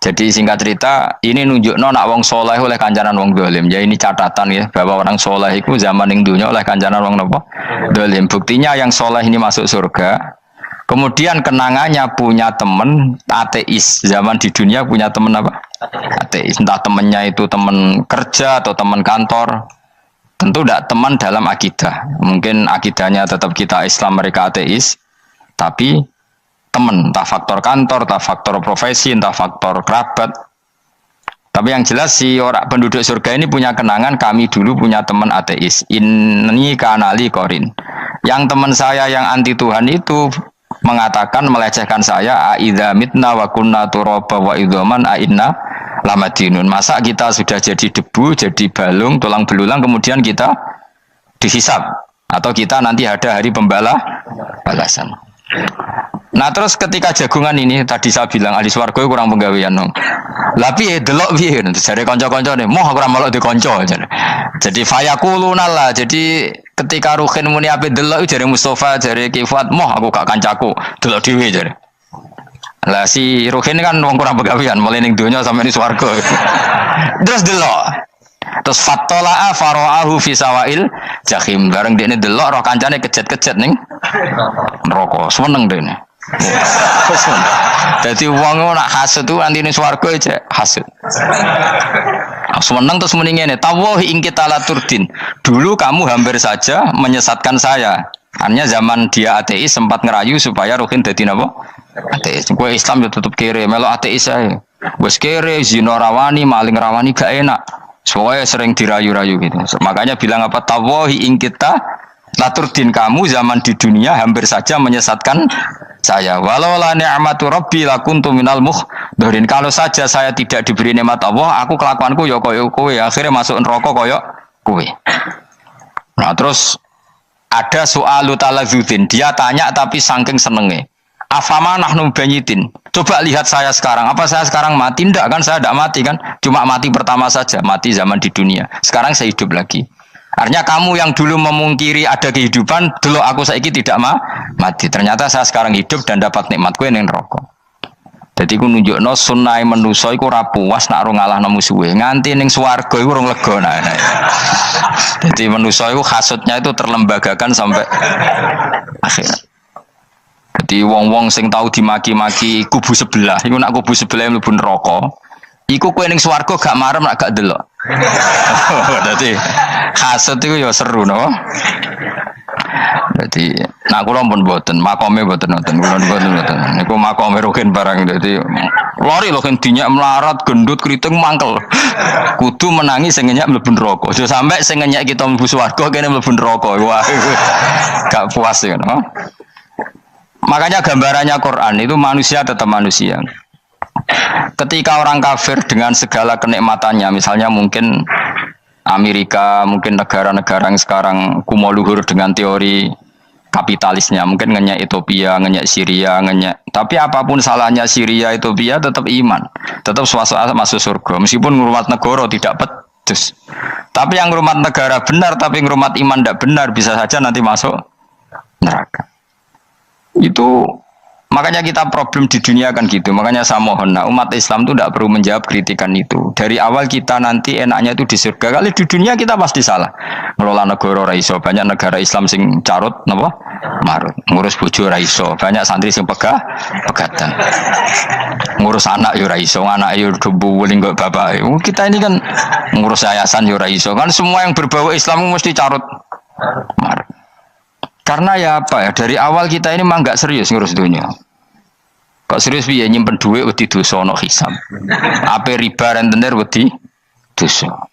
Jadi singkat cerita, ini nunjukno nak wong soleh oleh kancanan wong dolim. Ya ini catatan ya bahwa orang soleh itu zaman ning dunya oleh kancanan wong napa? Dolim. Buktinya yang soleh ini masuk surga. Kemudian kenangannya punya teman ateis. Zaman di dunia punya teman apa? Ateis. Entah temannya itu teman kerja atau teman kantor. Tentu tidak teman dalam akidah. Mungkin akidahnya tetap kita Islam, mereka ateis. Tapi teman, entah faktor kantor, entah faktor profesi, entah faktor kerabat. Tapi yang jelas si orang penduduk surga ini punya kenangan, kami dulu punya teman ateis. Ini kanali korin. Yang teman saya yang anti Tuhan itu mengatakan, melecehkan saya, aidza mitna wa kunna turaba wa idzaman ainna lamadinun. Masa kita sudah jadi debu, jadi balung, tulang belulang, kemudian kita dihisab atau kita nanti ada hari pembalasan. Nah terus ketika jagungan ini tadi saya bilang ahli swarga kurang penggawean no. Lah piye delok piye jare kanca-kancane moh aku ora melok di kanca jare. Jadi fayaquluna lah. Jadi ketika Ruhin muni ape delok jare Mustofa jare Kifat moh aku gak kancaku delok dhewe jare. Lah si Ruhin kan wong kurang penggawean mulai ning donya sampai ning swarga. Terus delok. Terus fatola'a fara'ahu fi sawail jahim. Bareng dekne delok roh kancane kejet-kejet ning neraka. Seneng dekne. Jadi wong nak hasud tu antine swarga aja hasud. Seneng terus muni ngene, tawahi ing kita laturdin. Dulu kamu hampir saja menyesatkan saya. Hanya zaman dia ateis sempat ngerayu supaya Ruhin dadi napa? Ateis. Kowe Islam yo tetep kere, melok ateis ae. Wis kere, zina rawani, maling rawani gak enak. Soalnya sering dirayu-rayu gitu. Makanya bilang apa? Tawahi ing kita laturdin, kamu zaman di dunia hampir saja menyesatkan saya. Walau la ni'matu rabbi lakuntu minal muhdharin. Kalau saja saya tidak diberi nikmat Allah, aku kelakuanku ya koyo kowe, akhirnya masuk neraka koyo kowe. Nah, terus ada soalu talazudin. Dia tanya tapi saking senenge. Afama nahnu banyitin. Coba lihat saya sekarang. Apa saya sekarang mati? Tidak kan, saya tidak mati kan. Cuma mati pertama saja, mati zaman di dunia. Sekarang saya hidup lagi. Artinya kamu yang dulu memungkiri ada kehidupan, dulu aku saiki tidak mati. Ternyata saya sekarang hidup dan dapat nikmatku yang neraka. Jadi aku nunjukno sunai manusa iku ora puas nak ora ngalahno musuhe. Nganti ning swarga iku ora lega nah. Jadi manusa iku hasudnya itu terlembagakan sampai akhirat. Jadi wong-wong sing tahu dimaki-maki kubu sebelah, iku nak kubu sebelah mlebu neraka. Iku kowe ning swarga gak marem nak gak delok. Dadi hasud iku ya seru no. Dadi nak kula pun mboten, makome mboten nonton, kula mboten. Niku makome Ruhin barang dadi lori lho kan dinyak melarat, gendut, kriting mangkel. Kudu menangi sing ngenyak mlebu neraka. Aja sampe sing ngenyak kita mlebu swarga kene mlebu neraka. Wah. Gak puas ya no. Makanya gambarannya Quran itu manusia tetap manusia. Ketika orang kafir dengan segala kenikmatannya, misalnya mungkin Amerika, mungkin negara-negara yang sekarang kumo luhur dengan teori kapitalisnya, mungkin ngenyak Ethiopia, ngenyak Syria, ngenyak. Tapi apapun salahnya Syria, Ethiopia tetap iman, tetap suasana masuk surga. Meskipun ngurmat negara tidak pedes. Tapi yang ngurmat negara benar, tapi ngurmat iman tidak benar, bisa saja nanti masuk neraka. Itu makanya kita problem di dunia kan gitu. Makanya saya mohon umat Islam itu tidak perlu menjawab kritikan itu. Dari awal kita nanti enaknya itu di surga. Kali di dunia kita pasti salah. Ngelola negara raiso. Banyak negara Islam sing carut napa? Marut. Ngurus bojo raiso. Banyak santri sing pegatan. ngurus anak yo ora iso, anak yo debu weling kok bapak. Kita ini kan ngurus yayasan yo ora iso. Kan semua yang berbau Islam mesti carut marut. Karena ya apa ya, dari awal kita ini mah enggak serius ngurus dunia. Kok serius piye nyimpen duit wedi dosa ana hisab. Ape riba rentenir wedi dosa.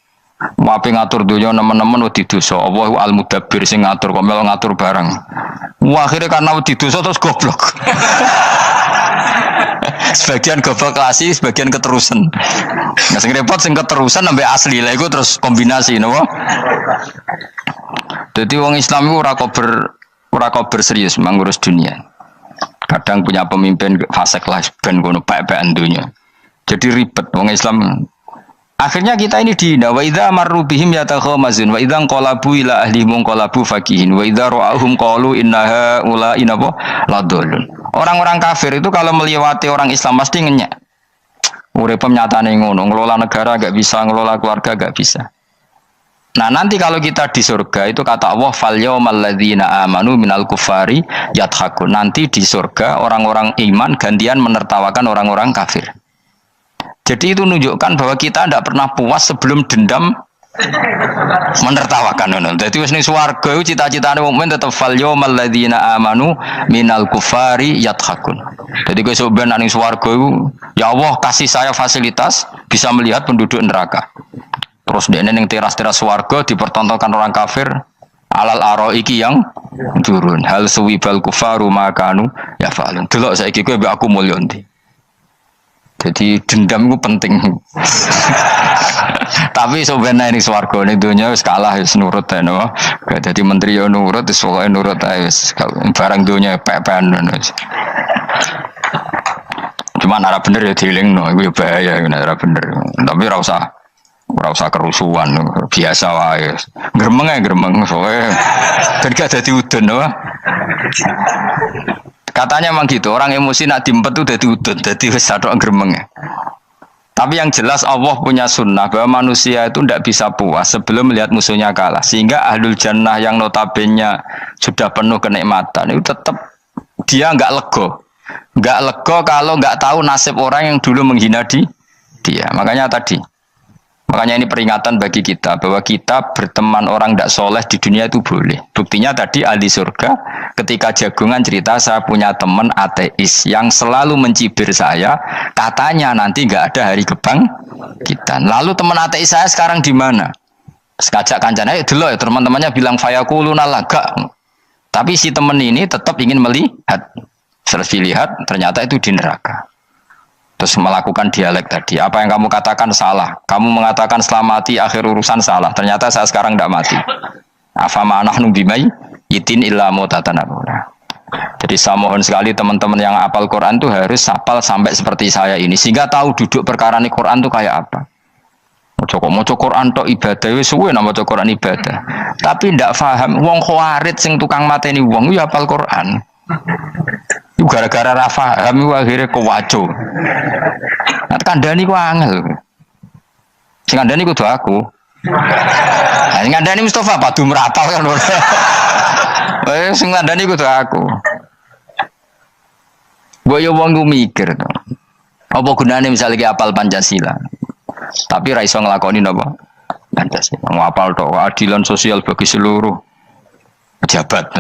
Wape ngatur dunia nemen-nemen wedi dosa. Allahu al-mudabbir sing ngatur kok melu ngatur barang. Wah, akhirnya karena wedi dosa terus goblok. Sebagian goblok klasik, sebagian keterusan. Nah, sing repot sing keterusan sampai asli lah iku terus kombinasi napa? Jadi wong Islam itu ora kober serius mengurus dunia. Kadang punya pemimpin fasik lah ben ngono pek-pekan dunia. Jadi ribet wong Islam. Akhirnya kita ini dihina wa idza marru bihim yatakhamazun wa idza qalabu ila ahlihim qalabu fakihin wa idza ra'ahum qalu innaha ula inapa ladallun. Orang-orang kafir itu kalau melewati orang Islam pasti ngenyek. Urip nyatane ngono, ngelola negara enggak bisa, ngelola keluarga enggak bisa. Nah, nanti kalau kita di surga itu kata Allah fal yaumal ladzina amanu minal kufari yadhakun. Nanti di surga orang-orang iman gantian menertawakan orang-orang kafir. Jadi itu menunjukkan bahwa kita tidak pernah puas sebelum dendam menertawakan. Jadi wis ning swarga iku cita-citane mukmin tetep fal yaumal ladzina amanu minal kufari yadhakun. Jadi kowe sok ben ning swarga iku ya Allah kasih saya fasilitas bisa melihat penduduk neraka. Terus dene ning teras-teras swarga dipertontonkan orang kafir alal araiki yang turun. Hal suwibal kufaru makanu ya fa'alun. Delok saiki kowe mbek aku mulya ndi. Jadi dendam itu penting. Tapi sebenarnya ini swarga ini dunia wis kalah wis nurut ae no. Jadi menteri yo nurut wis pokoke nurut ae wis barang dunia pepen. Cuman arah bener ya dielingno iku ya bahaya ora bener. Tapi ora usah kerusuhan biasa wae. Gremeng soalnya ben gak dadi udun no. Katanya memang gitu, orang emosi nak dimpet itu jadi udut, jadi wis sadok gremeng. Tapi yang jelas Allah punya sunnah bahwa manusia itu tidak bisa puas sebelum melihat musuhnya kalah. Sehingga ahlul jannah yang notabene sudah penuh kenikmatan itu tetap dia nggak lego. Nggak lego kalau nggak tahu nasib orang yang dulu menghina dia. Makanya ini peringatan bagi kita bahwa kita berteman orang tidak soleh di dunia itu boleh. Buktinya tadi ahli surga ketika jagungan cerita saya punya teman ateis yang selalu mencibir saya, katanya nanti nggak ada hari kebangkitan. Lalu teman ateis saya sekarang di mana? Sekajak kancana ya dulu ya teman-temannya bilang fayakuluna laga. Tapi si teman ini tetap ingin melihat. Setelah dilihat ternyata itu di neraka. Terus melakukan dialek tadi. Apa yang kamu katakan salah. Kamu mengatakan setelah mati akhir urusan salah. Ternyata saya sekarang tidak mati. Afama nahnu bimai yitin illa mutatanabuna. Jadi saya mohon sekali teman-teman yang hafal Quran itu harus hafal sampai seperti saya ini. Sehingga tahu duduk perkara ini Quran itu kayak apa. Moco Quran tok ibadah wis suwe nang maca Quran ibadah. Tapi ndak paham wong khawarit sing tukang mateni wong ya hafal Quran. Itu gara-gara ra paham iku akhire kewaco. Nek kandhani ku angel. Sing kandhani kudu aku. Nah, sing kandhani Mustafa padu merapal kan. Sing kandhani kudu aku. Mbok yo wong ku mikir to. Apa gunane misalnya ki apal Pancasila. Tapi ra iso nglakoni napa? Pancasila. Ngapal tok keadilan sosial bagi seluruh pejabat.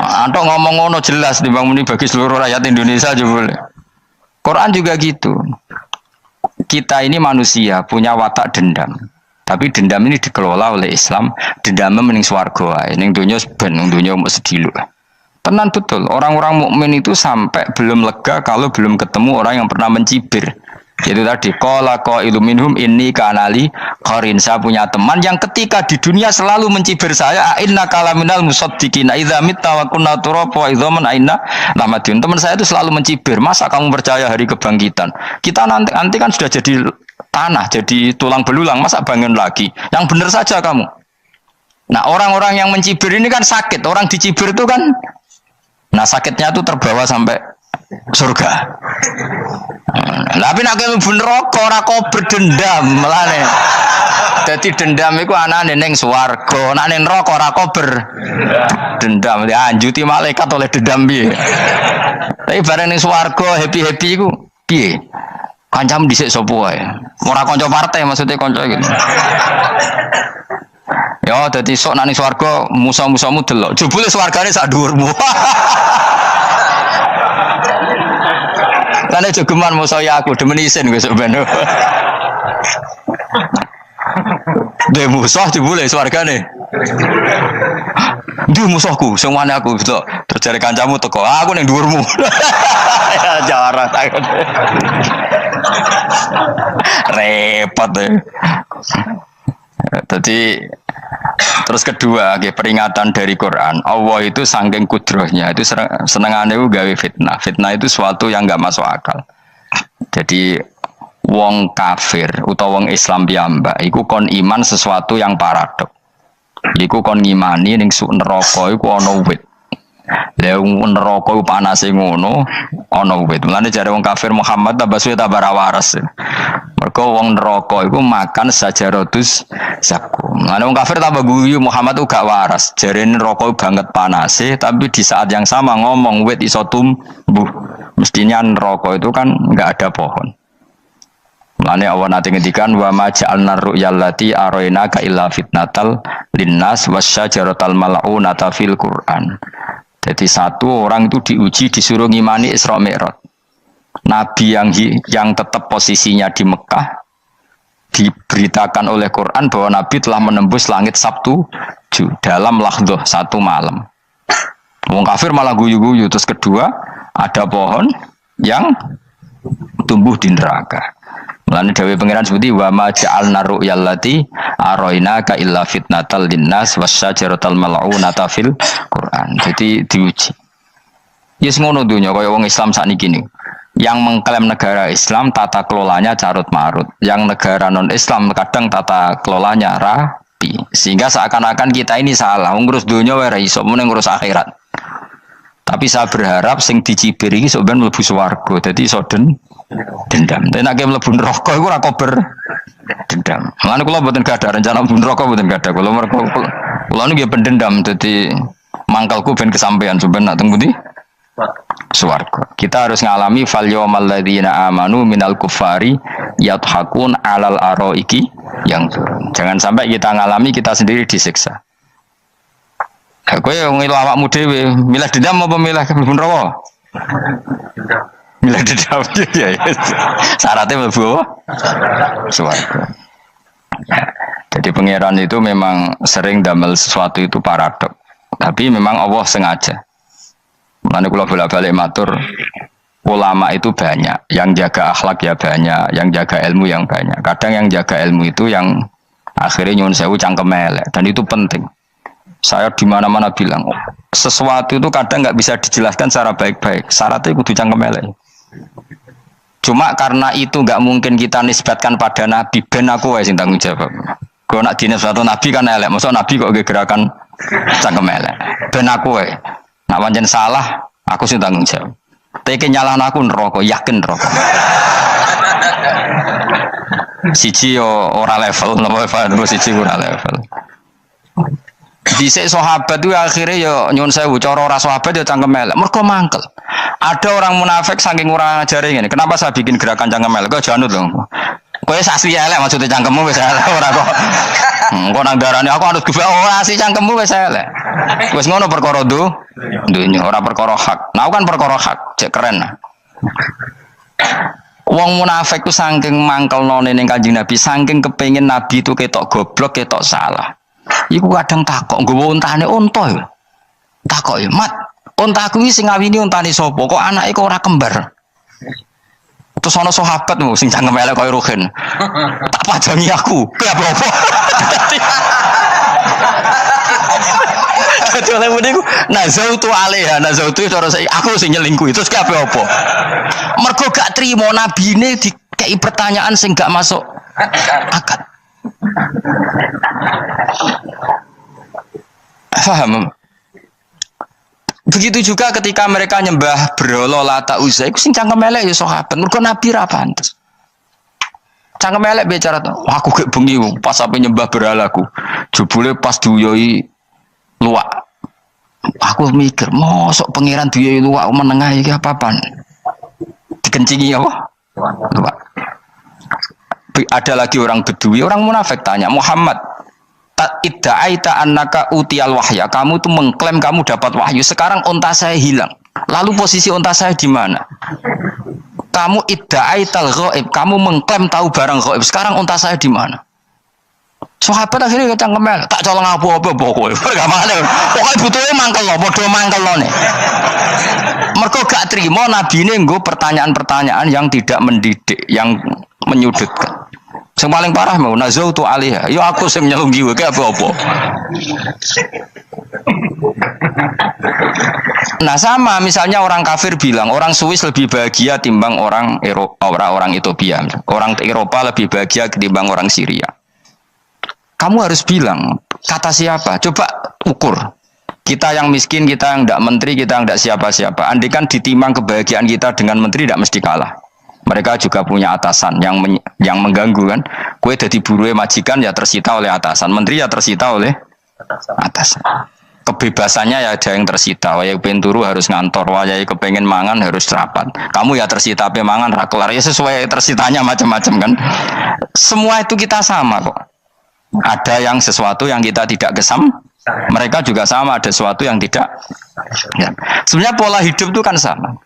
Antok ngomong ngono jelas timbang muni bagi seluruh rakyat Indonesia juga boleh. Quran juga gitu. Kita ini manusia punya watak dendam. Tapi dendam ini dikelola oleh Islam. Dendamnya mending swarga wae. Ning donya ben ning donya mesti dilu. Tenan betul. Orang-orang mukmin itu sampai belum lega kalau belum ketemu orang yang pernah mencibir. Itu tadi qala qailum minhum inni kanali qarin. Saya punya teman yang ketika di dunia selalu mencibir saya inna kalaminal musaddiqina idza mitta wa kunna turaba wa idzaman aina lamadun. Teman saya itu selalu mencibir, masa kamu percaya hari kebangkitan? Kita nanti kan sudah jadi tanah, jadi tulang belulang, masa bangun lagi? Yang benar saja kamu. Nah, orang-orang yang mencibir ini kan sakit. Orang dicibir itu kan nah sakitnya itu terbawa sampai surga. Tapi nek mlebu neraka ora kok berdendam melane. Dadi dendam iku anane ning swarga, nek ning neraka ora kok berdendam. Dianjuti malaikat oleh dendam piye. Tapi bareng ning swarga happy-happy iku piye? Kancam dhisik sapa wae. Ora kanca partai maksudnya kanca gitu. Ya dadi sok nang swarga musa-musamu delok. Jebule swargane sak dhuwurmu. Karena jogeman musuh ya aku demen isin besok ben. Dia musuh jebule swargane. Dia musuhku, semuanya aku betul. Terjadi kancamu teko, aku ning dhuwurmu. Ya jarang takut. Repot deh. Jadi terus kedua, peringatan dari Quran. Allah itu saking kudrohnya itu senengane gawe fitnah. Fitnah itu suatu yang enggak masuk akal. Jadi wong kafir utawa wong Islam piyambak iku kon iman sesuatu yang paradok. Iku kon ngimani ning neraka iku ana wit. Lah neraka iku panase ngono, ana wit. Mulane jare wong kafir Muhammad tambah suwe tambah ra waras. Mergo wong neraka iku makan sajaratus zakum. Mulane wong kafir tambah guyu Muhammad tuh gak waras. Jare neraka banget panase, tapi di saat yang sama ngomong wit iso tumbuh. Mestinya neraka itu kan enggak ada pohon. Mulane Allah nanti ngendikan wa ma ja'alna ru'yallati arainaka illa fitnatal linnas wasyajaratal mal'unata fil Qur'an. Jadi satu orang itu diuji disuruh ngimani Isra Mi'raj. Nabi yang tetap posisinya di Mekah diberitakan oleh Quran bahwa Nabi telah menembus langit Sabtu dalam lahdoh satu malam. Wong kafir malah guyu-guyu. Terus kedua ada pohon yang tumbuh di neraka. Mulane dawuh pangeran seperti wa ma ja'alna ru'yallati arainaka illa fitnatal linnas wasyajaratal mal'unata fil Quran. Jadi diuji. Yes ngono dunya kaya wong Islam sakniki niku. Yang mengklaim negara Islam tata kelolanya carut marut. Yang negara non Islam kadang tata kelolanya rapi. Sehingga seakan-akan kita ini salah. Ngurus dunya wae ra iso, mung ngurus akhirat. Tapi saya berharap sing dicibir iki sok ben mlebu swarga. Dadi iso dendam. Tapi nek mlebu neraka iku ora kober dendam. Mulane kula mboten gadah rencana mlebu neraka mboten gadah. Kula niku nggih pendendam dadi mangkalku ben kesampean sampeyan nak teng pundi? Swarga. Kita harus ngalami fal yawmal ladzina amanu minal kuffari yadhakun alal araiki yang jangan sampai kita ngalami kita sendiri disiksa. Kowe ngilu awakmu dhewe, milih dendam apa milih mlebu neraka? Milih dendam ya. Syaratnya mlebu apa? Swarga. Jadi pangeran itu memang sering damel sesuatu itu paradok. Tapi memang Allah sengaja. Mulane kula bolak-balik matur, ulama itu banyak, yang jaga akhlak ya banyak, yang jaga ilmu yang banyak. Kadang yang jaga ilmu itu yang akhirnya nyuwun sewu cangkem elek dan itu penting. Saya di mana-mana bilang, sesuatu itu kadang nggak bisa dijelaskan secara baik-baik. Syaratnya kudu cangkem elek. Cuma karena itu nggak mungkin kita nisbatkan pada Nabi, ben aku wae sing tanggung jawab. Kalau nak dinisbatkan Nabi kan elek, maksud Nabi kok gerakan cangkem elek. Ben aku wae. Nak pancen salah, aku sing tanggung jawab. Tapi nyalahno aku neraka, yakin neraka. Siji yo ora level, napa terus siji ora level. Dhisik sahabat itu akhirnya yo nyun sewu cara ora sahabat yo cangkem elek. Mergo mangkel. Ada orang munafik saking ora ngajari ngene. Kenapa saya bikin gerakan cangkem elek? Kok janut lho. Kowe asli elek maksudnya cangkemmu wis elek ora kok. Engko nang darane aku harus gebak ora asli cangkemmu wis elek. Wis ngono perkara dunya ora perkara hak. Nah kan perkara hak, cek keren. Wong munafik ku saking mangkelno ning Kanjeng Nabi, saking kepengin Nabi itu ketok goblok, ketok salah. Iku kadang takok nggowo untane unta ya. Takok ya, "Mat, untaku iki sing ngawini untane sapa? Kok anake kok ora kembar?" Terus ana sahabat sing cangkem elek koyo Ruhin. Tak pajangi aku. Ki apa-apa. Dadi oleh muni ku nazautu alaiha, nazautu cara aku sing nyelingkuhi. Terus ki apa-apa. Mergo gak trimo nabine dikei pertanyaan sing gak masuk akal. Paham? Begitu juga ketika mereka nyembah berhala Lata Uzza, iku sing cangkem elek ya sahabat. Mergo Nabi ra pantes. Cangkem elek bicara tuh, aku gak bengi pas sampe nyembah berhalaku. Jebule pas duyoi luwak. Aku mikir, mosok pangeran duyoi luwak menengah iki apa-apaan? Dikencingi apa? Luwak. Ada lagi orang Bedui, orang munafik tanya, Muhammad, idda'aita annaka utiyal wahya, kamu tuh mengklaim kamu dapat wahyu, sekarang unta saya hilang. Lalu posisi unta saya di mana? Kamu idda'aital ghaib, kamu mengklaim tahu barang ghaib, sekarang unta saya di mana? Sahabat akhirnya kecangkemel, tak colong apa-apa pokoknya. Pergamane, pokoknya butuhnya mangkel lo, bodoh mangkel lo nih. Mereka gak terima Nabi ini nggo pertanyaan-pertanyaan yang tidak mendidik, yang menyudutkan. Yang paling parah mau nazautu alaiha. Yo aku sing nyelunggi wae apa-apa. Nah sama misalnya orang kafir bilang orang Swiss lebih bahagia timbang orang Eropa, orang Ethiopia. Orang Eropa lebih bahagia ketimbang orang Syria. Kamu harus bilang kata siapa? Coba ukur. Kita yang miskin, kita yang tidak menteri, kita yang tidak siapa-siapa. Andaikan ditimang kebahagiaan kita dengan menteri tidak mesti kalah. Mereka juga punya atasan yang mengganggu kan. Kue jadi buruh majikan ya tersita oleh atasan, menteri ya tersita oleh atasan. Kebebasannya ya ada yang tersita. Wayai pengen turu harus ngantor, wayai kepengen mangan harus rapat. Kamu ya tersita pe mangan rakelar ya sesuai tersitanya macam-macam kan. Semua itu kita sama kok. Ada yang sesuatu yang kita tidak gesam, mereka juga sama ada sesuatu yang tidak. Ya. Sebenarnya pola hidup itu kan sama.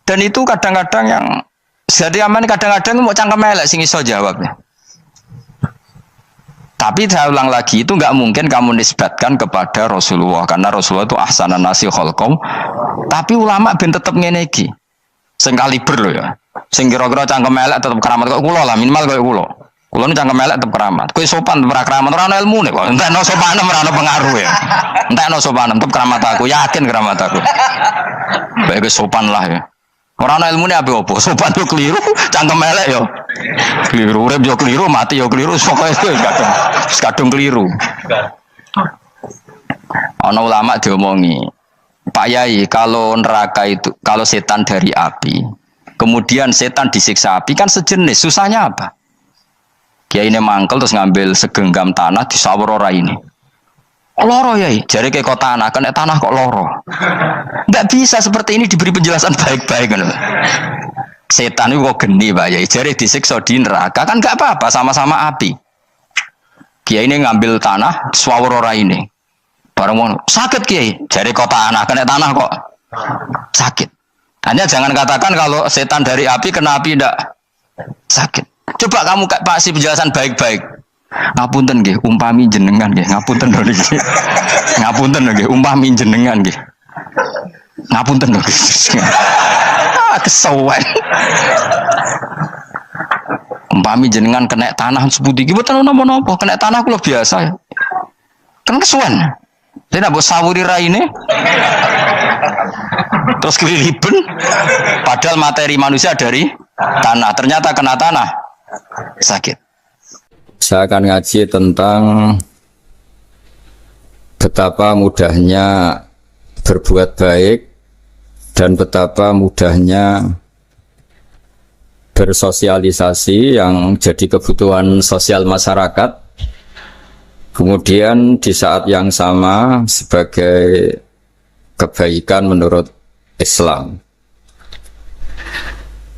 Dan itu kadang-kadang yang jadi aman kadang-kadang mau cangkem elek sing iso jawabnya. Tapi saya ulang lagi itu nggak mungkin kamu nisbatkan kepada Rasulullah karena Rasulullah itu ahsanan nasi khalqum. Tapi ulama ben tetep ngene iki. Sing kaliber lho ya. Sing kira-kira cangkem elek tetep keramat kok kula lah minimal kaya kula. Kula nu cangkem elek tetep keramat. Kowe sopan tetep keramat ora ono ilmune kok. Entekno sopan ora ono pengaruh ya. Entekno sopan tetep keramat aku, yakin keramat aku. Baik sopan lah ya. Ora ana ilmune apa-apa, sopan yo keliru, cangkem elek yo. Keliru, urip yo keliru, mati yo keliru, pokoke kadung keliru. Ana ulama diomongi, Pak Yai, kalau neraka itu, kalau setan dari api, kemudian setan disiksa api kan sejenis, susahnya apa? Kiai ini mangkel terus ngambil segenggam tanah disawur ora ini. Loro ya, jari kayak kok tanah, kena tanah kok loro. Nggak bisa seperti ini diberi penjelasan baik-baik kan. Setan itu kok geni Pak ya, jari disiksa di neraka kan nggak apa-apa, sama-sama api. Kiai ini ngambil tanah, swawur ora ini. Barang mau sakit Kiai, jari kok tanah, kena tanah kok sakit. Hanya jangan katakan kalau setan dari api kena api tidak sakit. Coba kamu kasih penjelasan baik-baik. Ngapunten nggih, umpami jenengan nggih, ngapunten lho nggih. Ngapunten lho nggih, umpami jenengan nggih. Ngapunten lho nggih. Kesuwen. Umpami jenengan kena tanah sepundi iki mboten napa-napa, kena tanah kula biasa ya. Kan kesuwen. Saya nak buat sawuri raine. Terus keliliben. Padahal materi manusia dari tanah, ternyata kena tanah sakit. Saya akan ngaji tentang betapa mudahnya berbuat baik dan betapa mudahnya bersosialisasi yang jadi kebutuhan sosial masyarakat. Kemudian di saat yang sama sebagai kebaikan menurut Islam.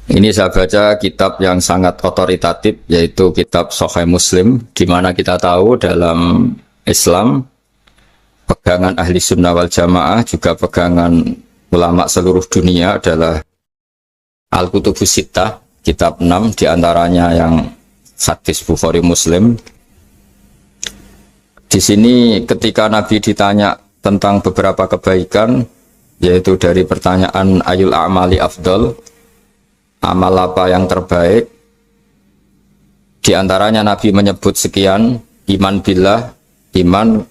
Ini saya baca kitab yang sangat otoritatif, yaitu kitab Sahih Muslim, di mana kita tahu dalam Islam pegangan ahli sunnah wal jamaah juga pegangan ulama seluruh dunia adalah Al-Kutubus Sittah, kitab 6 diantaranya yang hadis Bukhari Muslim. Di sini ketika Nabi ditanya tentang beberapa kebaikan, yaitu dari pertanyaan ayul a'mali afdol, amal apa yang terbaik, di antaranya Nabi menyebut sekian, iman billah, iman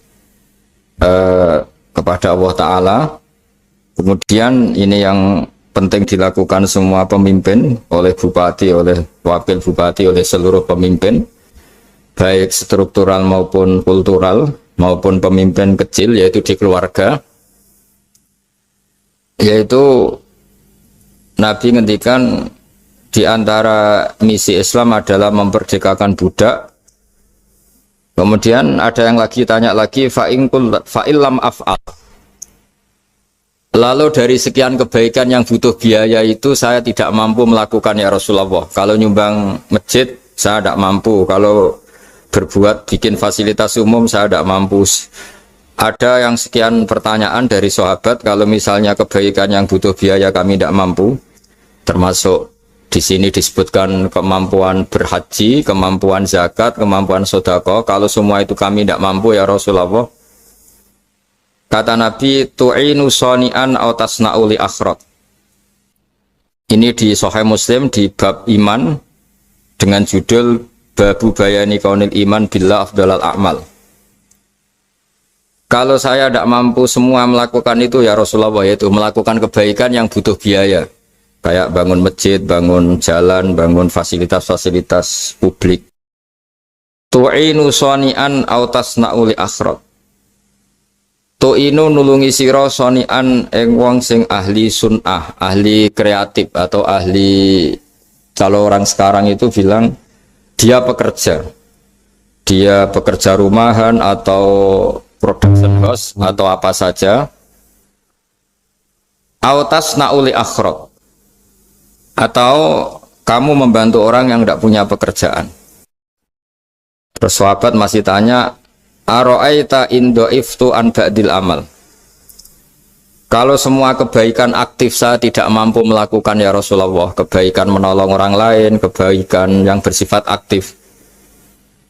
kepada Allah Ta'ala. Kemudian ini yang penting dilakukan semua pemimpin, oleh bupati, oleh wakil bupati, oleh seluruh pemimpin, baik struktural maupun kultural, maupun pemimpin kecil, yaitu di keluarga. yaitu Nabi ngendikan di antara misi Islam adalah memperdekakan budak. Kemudian ada yang lagi tanya lagi fa'illam af'al. Lalu dari sekian kebaikan yang butuh biaya itu saya tidak mampu melakukan ya Rasulullah. Kalau nyumbang masjid saya tidak mampu. Kalau berbuat bikin fasilitas umum saya tidak mampu. Ada yang sekian pertanyaan dari sahabat, kalau misalnya kebaikan yang butuh biaya kami tidak mampu, termasuk di sini disebutkan kemampuan berhaji, kemampuan zakat, kemampuan sedekah. Kalau semua itu kami tidak mampu ya Rasulullah. Kata Nabi, tu'inu soni'an aw tasna'u li akhraq. Ini di Sahih Muslim di bab iman dengan judul Babu Bayani Kaunil Iman Billah Afdalal A'mal. Kalau saya tidak mampu semua melakukan itu ya Rasulullah, yaitu melakukan kebaikan yang butuh biaya. Kayak bangun masjid, bangun jalan, bangun fasilitas-fasilitas publik. Tu'inu soni'an aw tasna'u li akhraq. Tu'inu nulungi sira soni'an ing wong sing ahli sun'ah, ahli kreatif atau ahli, kalau orang sekarang itu bilang dia pekerja. Dia pekerja rumahan atau production house atau apa saja. Aw tasna'u li akhraq. Atau kamu membantu orang yang tidak punya pekerjaan. Terus sahabat masih tanya, aro'aita indo'iftu an ba'dil amal. Kalau semua kebaikan aktif saya tidak mampu melakukan ya Rasulullah, kebaikan menolong orang lain, kebaikan yang bersifat aktif.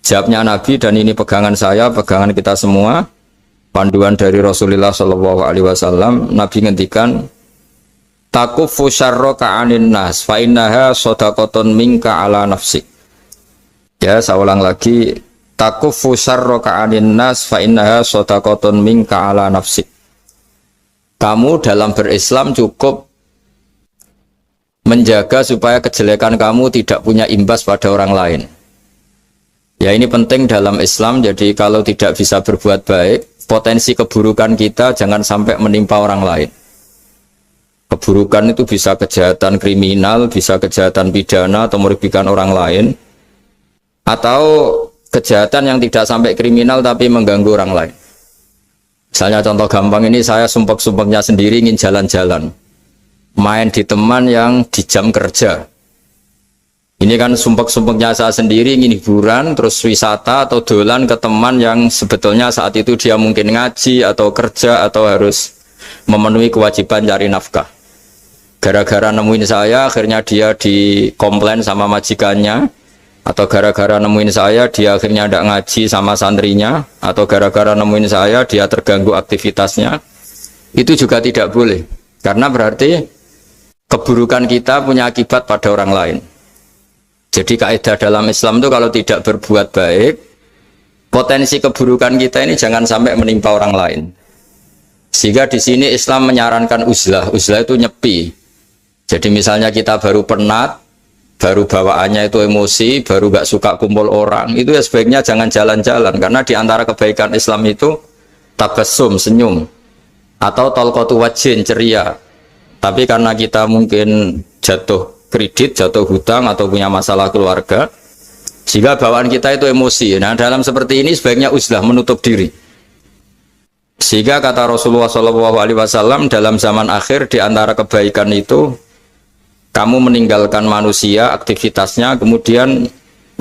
Jawabnya Nabi, dan ini pegangan saya, pegangan kita semua, panduan dari Rasulullah SAW, Nabi ngendikan, takufu syarroka anin nas fa innaha shadaqatun minka ala nafsik. Ya, saya ulang lagi, takufu syarroka anin nas fa innaha shadaqatun minka ala nafsik. Kamu dalam berislam cukup menjaga supaya kejelekan kamu tidak punya imbas pada orang lain. Ya, ini penting dalam Islam. Jadi kalau tidak bisa berbuat baik, potensi keburukan kita jangan sampai menimpa orang lain. Keburukan itu bisa kejahatan kriminal, bisa kejahatan pidana atau merugikan orang lain, atau kejahatan yang tidak sampai kriminal tapi mengganggu orang lain. Misalnya contoh gampang ini, saya sumpek-sumpeknya sendiri ingin jalan-jalan, main di teman yang di jam kerja. Ini kan sumpek-sumpeknya saya sendiri ingin hiburan, terus wisata atau dolan ke teman yang sebetulnya saat itu dia mungkin ngaji atau kerja atau harus memenuhi kewajiban cari nafkah. Gara-gara nemuin saya, akhirnya dia dikomplain sama majikannya, atau gara-gara nemuin saya, dia akhirnya tidak ngaji sama santrinya, atau gara-gara nemuin saya, dia terganggu aktivitasnya. Itu juga tidak boleh, karena berarti keburukan kita punya akibat pada orang lain. Jadi kaidah dalam Islam itu kalau tidak berbuat baik, potensi keburukan kita ini jangan sampai menimpa orang lain. Sehingga di sini Islam menyarankan uzlah. Uzlah itu nyepi. Jadi misalnya kita baru penat, baru bawaannya itu emosi, baru gak suka kumpul orang, itu ya sebaiknya jangan jalan-jalan. Karena di antara kebaikan Islam itu tabassum, senyum, atau talqatu wajhin, ceria. Tapi karena kita mungkin jatuh kredit, jatuh hutang, atau punya masalah keluarga, sehingga bawaan kita itu emosi. Nah, dalam seperti ini sebaiknya uzlah, menutup diri. Sehingga kata Rasulullah SAW, dalam zaman akhir di antara kebaikan itu kamu meninggalkan manusia aktivitasnya, kemudian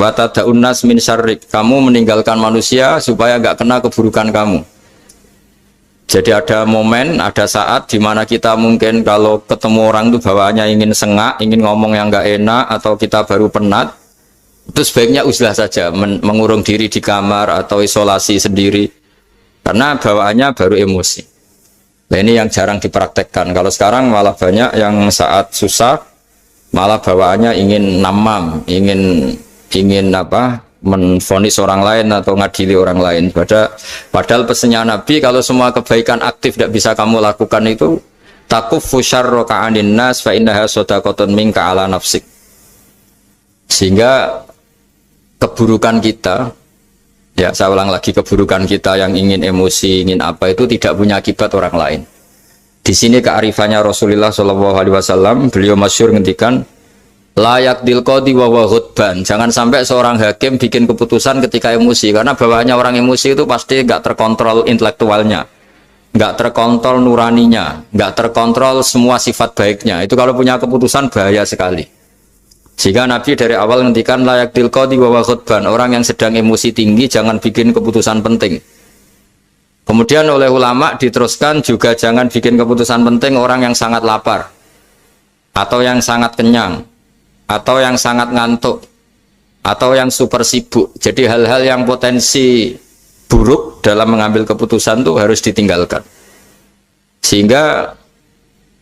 watadaun nas min syarrik, kamu meninggalkan manusia supaya nggak kena keburukan kamu. Jadi ada momen, ada saat di mana kita mungkin kalau ketemu orang itu bawaannya ingin sengak, ingin ngomong yang nggak enak, atau kita baru penat, itu sebaiknya uzlah saja, mengurung diri di kamar atau isolasi sendiri. Karena bawaannya baru emosi. Nah, ini yang jarang dipraktekkan. Kalau sekarang malah banyak yang saat susah, malah bawaannya ingin namam, ingin menvonis orang lain atau ngadili orang lain. Padahal pesannya Nabi, kalau semua kebaikan aktif tidak bisa kamu lakukan itu, takuffu syarroka anin nas fa innaha shadaqatun minka ala nafsik. Sehingga keburukan kita, ya saya ulang lagi, keburukan kita yang ingin emosi, ingin apa, itu tidak punya akibat orang lain. Di sini kearifannya Rasulullah Shallallahu Alaihi Wasallam, beliau masyhur ngendikan layak dilqodi wa ghadban. Jangan sampai seorang hakim bikin keputusan ketika emosi, karena bawaannya orang emosi itu pasti nggak terkontrol intelektualnya, nggak terkontrol nuraninya, nggak terkontrol semua sifat baiknya. Itu kalau punya keputusan bahaya sekali. Sehingga Nabi dari awal ngendikan layak dilqodi wa ghadban. Orang yang sedang emosi tinggi jangan bikin keputusan penting. Kemudian oleh ulama diteruskan juga jangan bikin keputusan penting orang yang sangat lapar, atau yang sangat kenyang, atau yang sangat ngantuk, atau yang super sibuk. Jadi hal-hal yang potensi buruk dalam mengambil keputusan itu harus ditinggalkan. Sehingga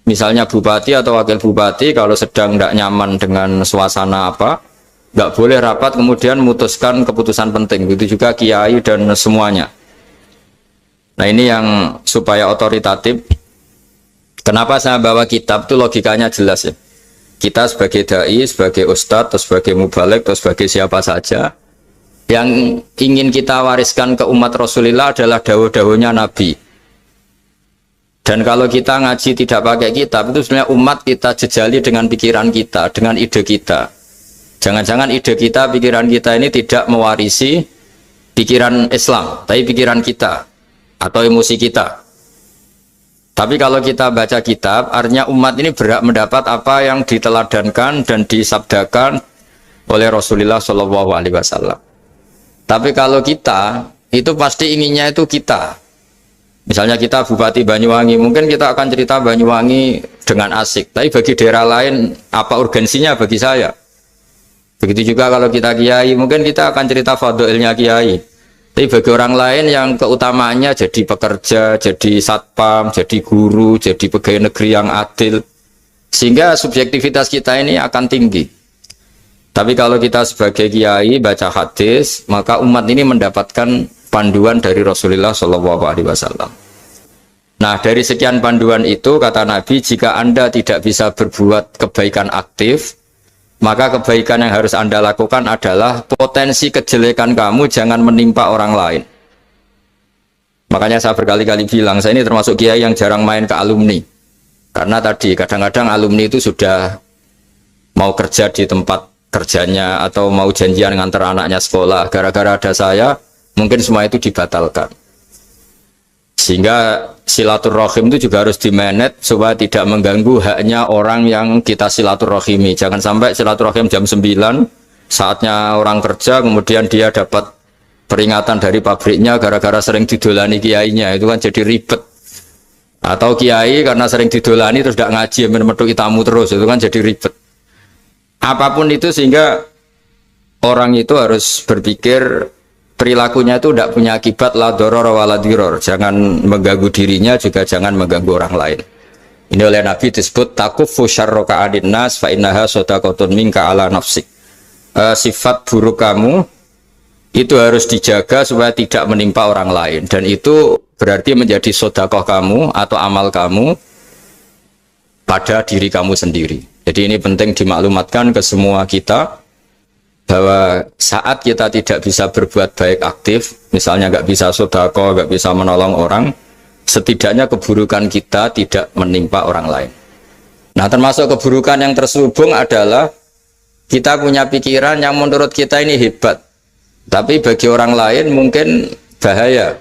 misalnya bupati atau wakil bupati kalau sedang tidak nyaman dengan suasana apa, nggak boleh rapat kemudian memutuskan keputusan penting. Begitu juga kiai dan semuanya. Nah ini yang supaya otoritatif. Kenapa saya bawa kitab itu logikanya jelas ya. Kita sebagai dai, sebagai ustadz, atau sebagai mubalik, atau sebagai siapa saja, yang ingin kita wariskan ke umat Rasulullah adalah dawuh-dawuhnya Nabi. Dan kalau kita ngaji tidak pakai kitab, itu sebenarnya umat kita jejali dengan pikiran kita, dengan ide kita. Jangan-jangan ide kita, pikiran kita ini tidak mewarisi pikiran Islam, tapi pikiran kita atau emosi kita. Tapi kalau kita baca kitab, artinya umat ini berhak mendapat apa yang diteladankan dan disabdakan oleh Rasulullah Shallallahu Alaihi Wasallam. Tapi kalau kita itu pasti inginnya itu kita. Misalnya kita Bupati Banyuwangi, mungkin kita akan cerita Banyuwangi dengan asik. Tapi bagi daerah lain, apa urgensinya bagi saya? Begitu juga kalau kita kiai, mungkin kita akan cerita fadilnya kiai. Tapi bagi orang lain yang keutamaannya jadi pekerja, jadi satpam, jadi guru, jadi pegawai negeri yang adil. Sehingga subjektivitas kita ini akan tinggi. Tapi kalau kita sebagai kiai baca hadis, maka umat ini mendapatkan panduan dari Rasulullah Shallallahu Alaihi Wasallam. Nah dari sekian panduan itu kata Nabi, jika Anda tidak bisa berbuat kebaikan aktif, maka kebaikan yang harus Anda lakukan adalah potensi kejelekan kamu jangan menimpa orang lain. Makanya saya berkali-kali bilang, saya ini termasuk kiai yang jarang main ke alumni. Karena tadi kadang-kadang alumni itu sudah mau kerja di tempat kerjanya atau mau janjian ngantar anaknya sekolah. Gara-gara ada saya, mungkin semua itu dibatalkan. Sehingga silaturahim itu juga harus dimanage supaya tidak mengganggu haknya orang yang kita silaturahimi. Jangan sampai silaturahim jam 9, saatnya orang kerja, kemudian dia dapat peringatan dari pabriknya gara-gara sering didolani kiainya. Itu kan jadi ribet. Atau kiai karena sering didolani terus tidak ngaji, memetuki tamu terus. Itu kan jadi ribet. Apapun itu sehingga orang itu harus berpikir perilakunya itu tidak punya akibat la doror wa la diror. Jangan mengganggu dirinya, juga jangan mengganggu orang lain. Ini oleh Nabi disebut takuffu syarroka adin nas fa innaha sodakotun minka ala nafsik. Sifat buruk kamu itu harus dijaga supaya tidak menimpa orang lain. Dan itu berarti menjadi sodakoh kamu atau amal kamu pada diri kamu sendiri. Jadi ini penting dimaklumatkan ke semua kita, bahwa saat kita tidak bisa berbuat baik aktif, misalnya nggak bisa sodako, nggak bisa menolong orang, setidaknya keburukan kita tidak menimpa orang lain. Nah termasuk keburukan yang terselubung adalah kita punya pikiran yang menurut kita ini hebat, tapi bagi orang lain mungkin bahaya.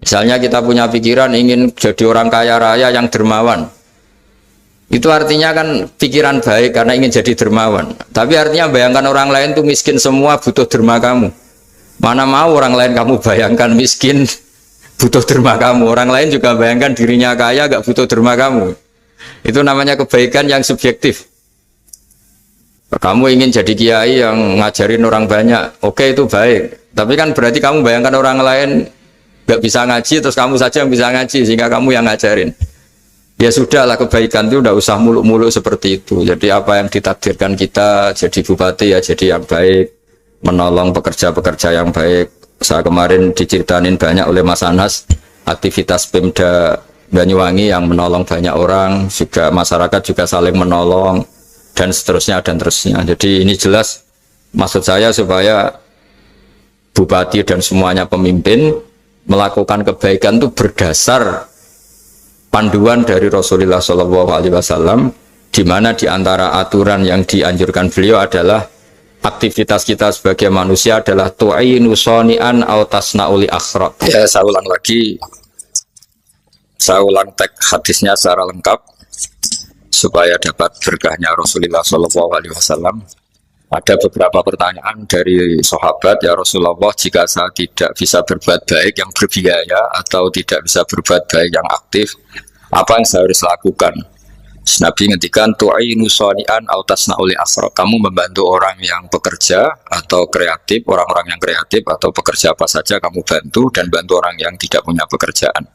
Misalnya kita punya pikiran ingin jadi orang kaya raya yang dermawan. Itu artinya kan pikiran baik karena ingin jadi dermawan. Tapi artinya bayangkan orang lain tuh miskin semua butuh derma kamu. Mana mau orang lain kamu bayangkan miskin butuh derma kamu. Orang lain juga bayangkan dirinya kaya gak butuh derma kamu. Itu namanya kebaikan yang subjektif. Kamu ingin jadi kiai yang ngajarin orang banyak, oke itu baik. Tapi kan berarti kamu bayangkan orang lain gak bisa ngaji terus kamu saja yang bisa ngaji sehingga kamu yang ngajarin. Ya sudahlah, kebaikan itu udah usah muluk-muluk seperti itu. Jadi apa yang ditakdirkan kita jadi bupati ya jadi yang baik, menolong pekerja-pekerja yang baik. Saya kemarin diceritain banyak oleh Mas Anas aktivitas Pemda Banyuwangi yang menolong banyak orang, juga masyarakat juga saling menolong dan seterusnya dan terusnya. Jadi ini jelas maksud saya supaya bupati dan semuanya pemimpin melakukan kebaikan itu berdasar panduan dari Rasulullah Shallallahu Alaihi Wasallam, di mana di antara aturan yang dianjurkan beliau adalah aktivitas kita sebagai manusia adalah tu'inu soni'an au tasna'uli akhrat. Ya, saya ulang lagi, saya ulang teks hadisnya secara lengkap supaya dapat berkahnya Rasulullah Shallallahu Alaihi Wasallam. Ada beberapa pertanyaan dari sahabat, ya Rasulullah, jika saya tidak bisa berbuat baik yang berbiaya atau tidak bisa berbuat baik yang aktif, apa yang saya harus lakukan? Nabi ngendikan tu'inu shani'an aw tasna'u li asra. Kamu membantu orang yang bekerja atau kreatif, orang-orang yang kreatif atau pekerja apa saja kamu bantu, dan bantu orang yang tidak punya pekerjaan.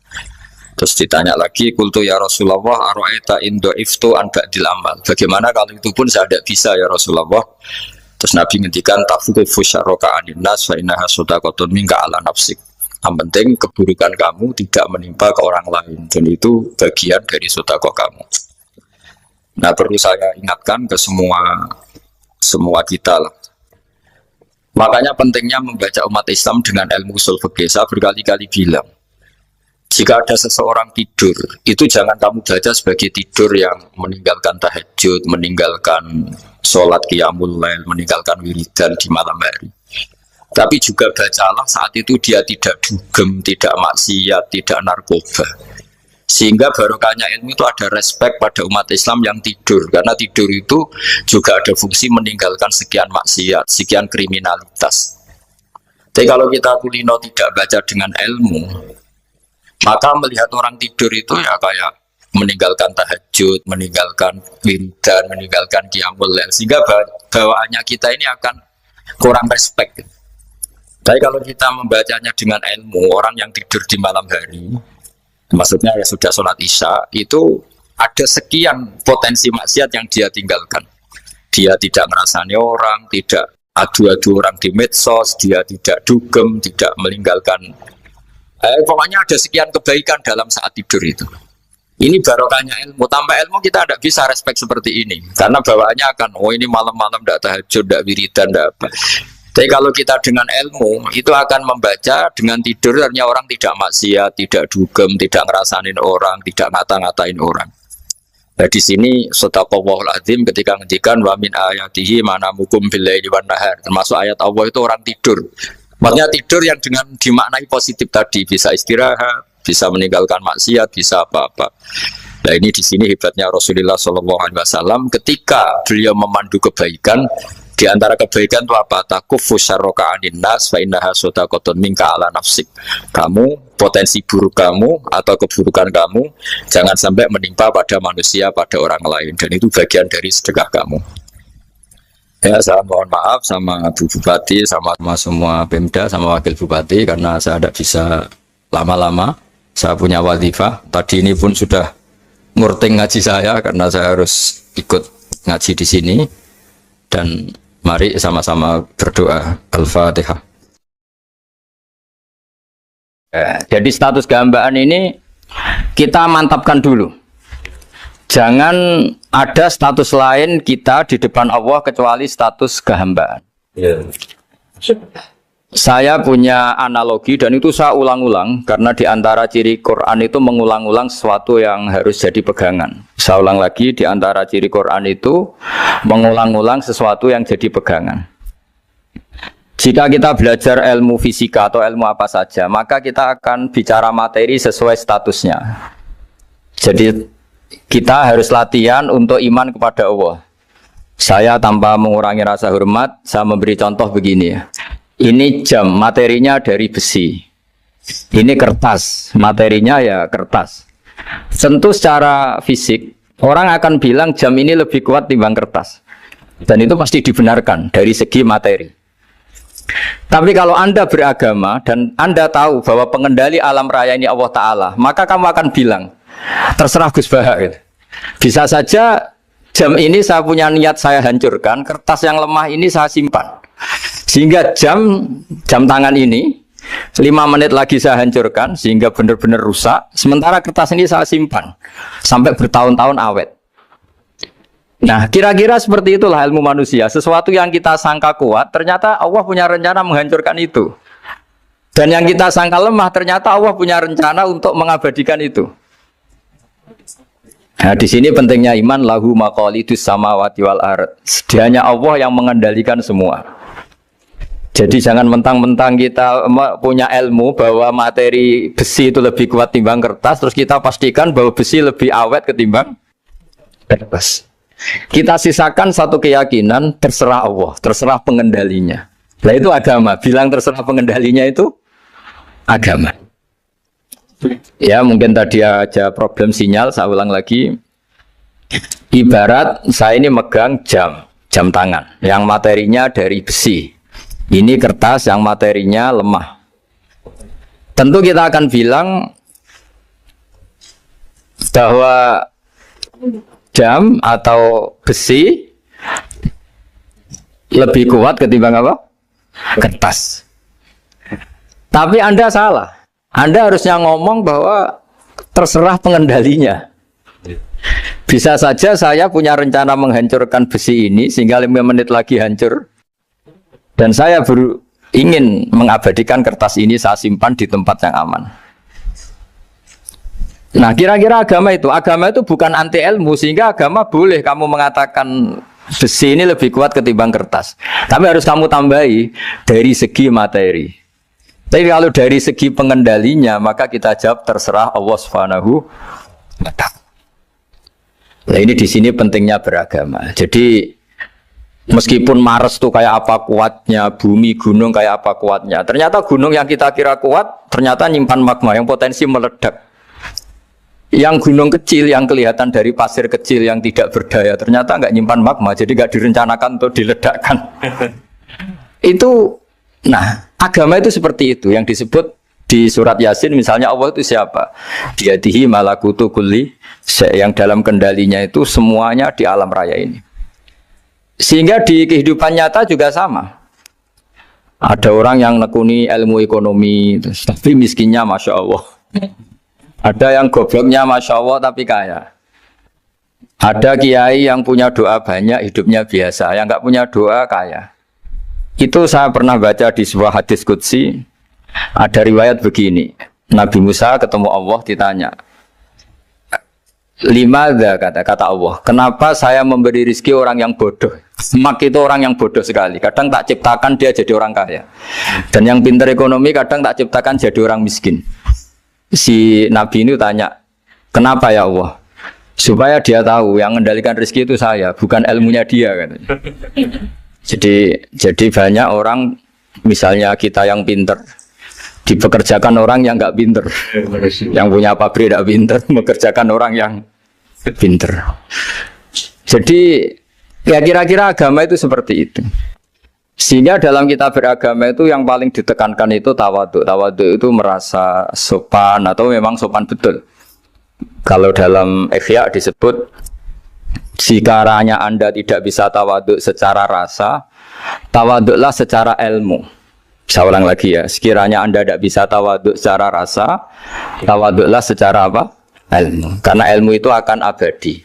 Terus ditanya lagi, qultu ya Rasulullah ara'aita in dha'iftu an ba'dil amal. Bagaimana kalau itu pun saya tidak bisa ya Rasulullah? Terus Nabi ngendikan tafuqifu syarraka 'anin nas fa innaha shadaqatun minka 'ala nafsik. Yang penting keburukan kamu tidak menimpa ke orang lain, dan itu bagian dari sedekah kamu. Nah, perlu saya ingatkan ke semua kita lah. Makanya pentingnya membaca umat Islam dengan ilmu usul fikih. Saya berkali-kali bilang, jika ada seseorang tidur, itu jangan kamu baca sebagai tidur yang meninggalkan tahajud, meninggalkan sholat qiyamul lail, meninggalkan wiridan di malam hari. Tapi juga bacalah saat itu dia tidak dugem, tidak maksiat, tidak narkoba. Sehingga barokahnya ilmu itu ada respek pada umat Islam yang tidur. Karena tidur itu juga ada fungsi meninggalkan sekian maksiat, sekian kriminalitas. Tapi kalau kita kulino tidak baca dengan ilmu, maka melihat orang tidur itu ya kayak meninggalkan tahajud, meninggalkan wiridan, meninggalkan qiyamul lail, sehingga bawaannya kita ini akan kurang respect. Tapi kalau kita membacanya dengan ilmu, orang yang tidur di malam hari, maksudnya ya sudah sholat isya, itu ada sekian potensi maksiat yang dia tinggalkan. Dia tidak ngerasani orang, tidak adu-adu orang di medsos, dia tidak dugem, tidak meninggalkan. Pokoknya ada sekian kebaikan dalam saat tidur itu. Ini barokahnya ilmu. Tanpa ilmu kita tidak bisa respect seperti ini. Karena bawaannya akan, oh ini malam-malam tidak tahajud, tidak wiridan, tidak apa. Tapi kalau kita dengan ilmu, itu akan membaca dengan tidur, ternyata orang tidak maksiat, tidak dugem, tidak ngerasain orang, tidak ngata-ngatain orang. Nah di sini Sadaqallahul Azim ketika ngendikan wa min ayatihi manamukum billaili wan nahar. Termasuk ayat Allah itu orang tidur. Maksudnya tidur yang dengan dimaknai positif tadi, bisa istirahat, bisa meninggalkan maksiat, bisa apa-apa. Nah ini di sini hebatnya Rasulullah SAW ketika beliau memandu kebaikan. Di antara kebaikan itu apa? Takufu syarroka anin nas fa innaha shadaqatun minka 'ala nafsik. Kamu, potensi buruk kamu atau keburukan kamu jangan sampai menimpa pada manusia, pada orang lain, dan itu bagian dari sedekah kamu. Ya, saya mohon maaf sama Bu Bupati, sama semua Pemda, sama Wakil Bupati, karena saya tidak bisa lama-lama. Saya punya wadifah. Tadi ini pun sudah ngurting ngaji saya, karena saya harus ikut ngaji di sini. Dan mari sama-sama berdoa. Al-Fatihah. Jadi status kehambaan ini kita mantapkan dulu. Jangan ada status lain kita di depan Allah kecuali status kehambaan. Saya punya analogi dan itu saya ulang-ulang karena di antara ciri Quran itu mengulang-ulang sesuatu yang harus jadi pegangan. Saya ulang lagi, di antara ciri Quran itu mengulang-ulang sesuatu yang jadi pegangan. Jika kita belajar ilmu fisika atau ilmu apa saja, maka kita akan bicara materi sesuai statusnya. Jadi kita harus latihan untuk iman kepada Allah. Saya tanpa mengurangi rasa hormat, saya memberi contoh begini ya. Ini jam, materinya dari besi. Ini kertas, materinya ya kertas. Tentu secara fisik, orang akan bilang jam ini lebih kuat timbang kertas. Dan itu pasti dibenarkan dari segi materi. Tapi kalau Anda beragama dan Anda tahu bahwa pengendali alam raya ini Allah Ta'ala, maka kamu akan bilang, terserah Gus Baha gitu. Bisa saja jam ini saya punya niat saya hancurkan, kertas yang lemah ini saya simpan. Sehingga jam tangan ini 5 menit lagi saya hancurkan sehingga benar-benar rusak. Sementara kertas ini saya simpan sampai bertahun-tahun awet. Nah, kira-kira seperti itulah ilmu manusia. Sesuatu yang kita sangka kuat, ternyata Allah punya rencana menghancurkan itu. Dan yang kita sangka lemah, ternyata Allah punya rencana untuk mengabadikan itu. Nah, di sini pentingnya iman lahu maqalidus samawati wal ard. Sedianya Allah yang mengendalikan semua. Jadi jangan mentang-mentang kita punya ilmu bahwa materi besi itu lebih kuat timbang kertas, terus kita pastikan bahwa besi lebih awet ketimbang kertas. Kita sisakan satu keyakinan, terserah Allah, terserah pengendalinya. Nah itu agama. Bilang terserah pengendalinya itu agama. Ya mungkin tadi aja problem sinyal, saya ulang lagi. Ibarat saya ini megang jam tangan yang materinya dari besi. Ini kertas yang materinya lemah. Tentu kita akan bilang bahwa jam atau besi lebih kuat ketimbang apa? Kertas. Tapi Anda salah. Anda harusnya ngomong bahwa terserah pengendalinya. Bisa saja saya punya rencana menghancurkan besi ini sehingga 5 menit lagi hancur. Dan saya ingin mengabadikan kertas ini saya simpan di tempat yang aman. Nah kira-kira agama itu bukan anti ilmu, sehingga agama boleh kamu mengatakan besi ini lebih kuat ketimbang kertas. Tapi harus kamu tambahi dari segi materi. Tapi kalau dari segi pengendalinya, maka kita jawab terserah Allah Subhanahu wa ta'ala. Nah ini di sini pentingnya beragama. Jadi meskipun Mars itu kayak apa kuatnya, bumi, gunung kayak apa kuatnya, ternyata gunung yang kita kira kuat, ternyata nyimpan magma yang potensi meledak. Yang gunung kecil yang kelihatan dari pasir kecil yang tidak berdaya, ternyata nggak nyimpan magma, jadi nggak direncanakan untuk diledakkan. Itu, nah agama itu seperti itu, yang disebut di surat Yasin misalnya Allah itu siapa? Biyadihi malakutu kulli, yang dalam kendalinya itu semuanya di alam raya ini. Sehingga di kehidupan nyata juga sama. Ada orang yang nekuni ilmu ekonomi, tapi miskinnya Masya Allah. Ada yang gobloknya Masya Allah tapi kaya. Ada kiai yang punya doa banyak, hidupnya biasa. Yang nggak punya doa kaya. Itu saya pernah baca di sebuah hadis qudsi. Ada riwayat begini. Nabi Musa ketemu Allah ditanya. Limadha kata Allah. Kenapa saya memberi rezeki orang yang bodoh? Semak itu orang yang bodoh sekali. Kadang tak ciptakan dia jadi orang kaya. Dan yang pintar ekonomi kadang tak ciptakan jadi orang miskin. Si Nabi ini tanya, kenapa ya Allah? Supaya dia tahu yang mengendalikan rezeki itu saya, bukan ilmunya dia. Katanya. Jadi banyak orang, misalnya kita yang pintar, dipekerjakan orang yang nggak pintar. Yang punya pabrik tidak pintar, mengerjakan orang yang pintar. Jadi ya kira-kira agama itu seperti itu. Sehingga dalam kita beragama itu yang paling ditekankan itu tawadhu. Tawadhu itu merasa sopan atau memang sopan betul. Kalau dalam Ihya disebut, sekiranya Anda tidak bisa tawadhu secara rasa, tawadhulah secara ilmu. Saya ulang lagi ya, sekiranya Anda tidak bisa tawadhu secara rasa, tawadhulah secara apa? Ilmu. Karena ilmu itu akan abadi.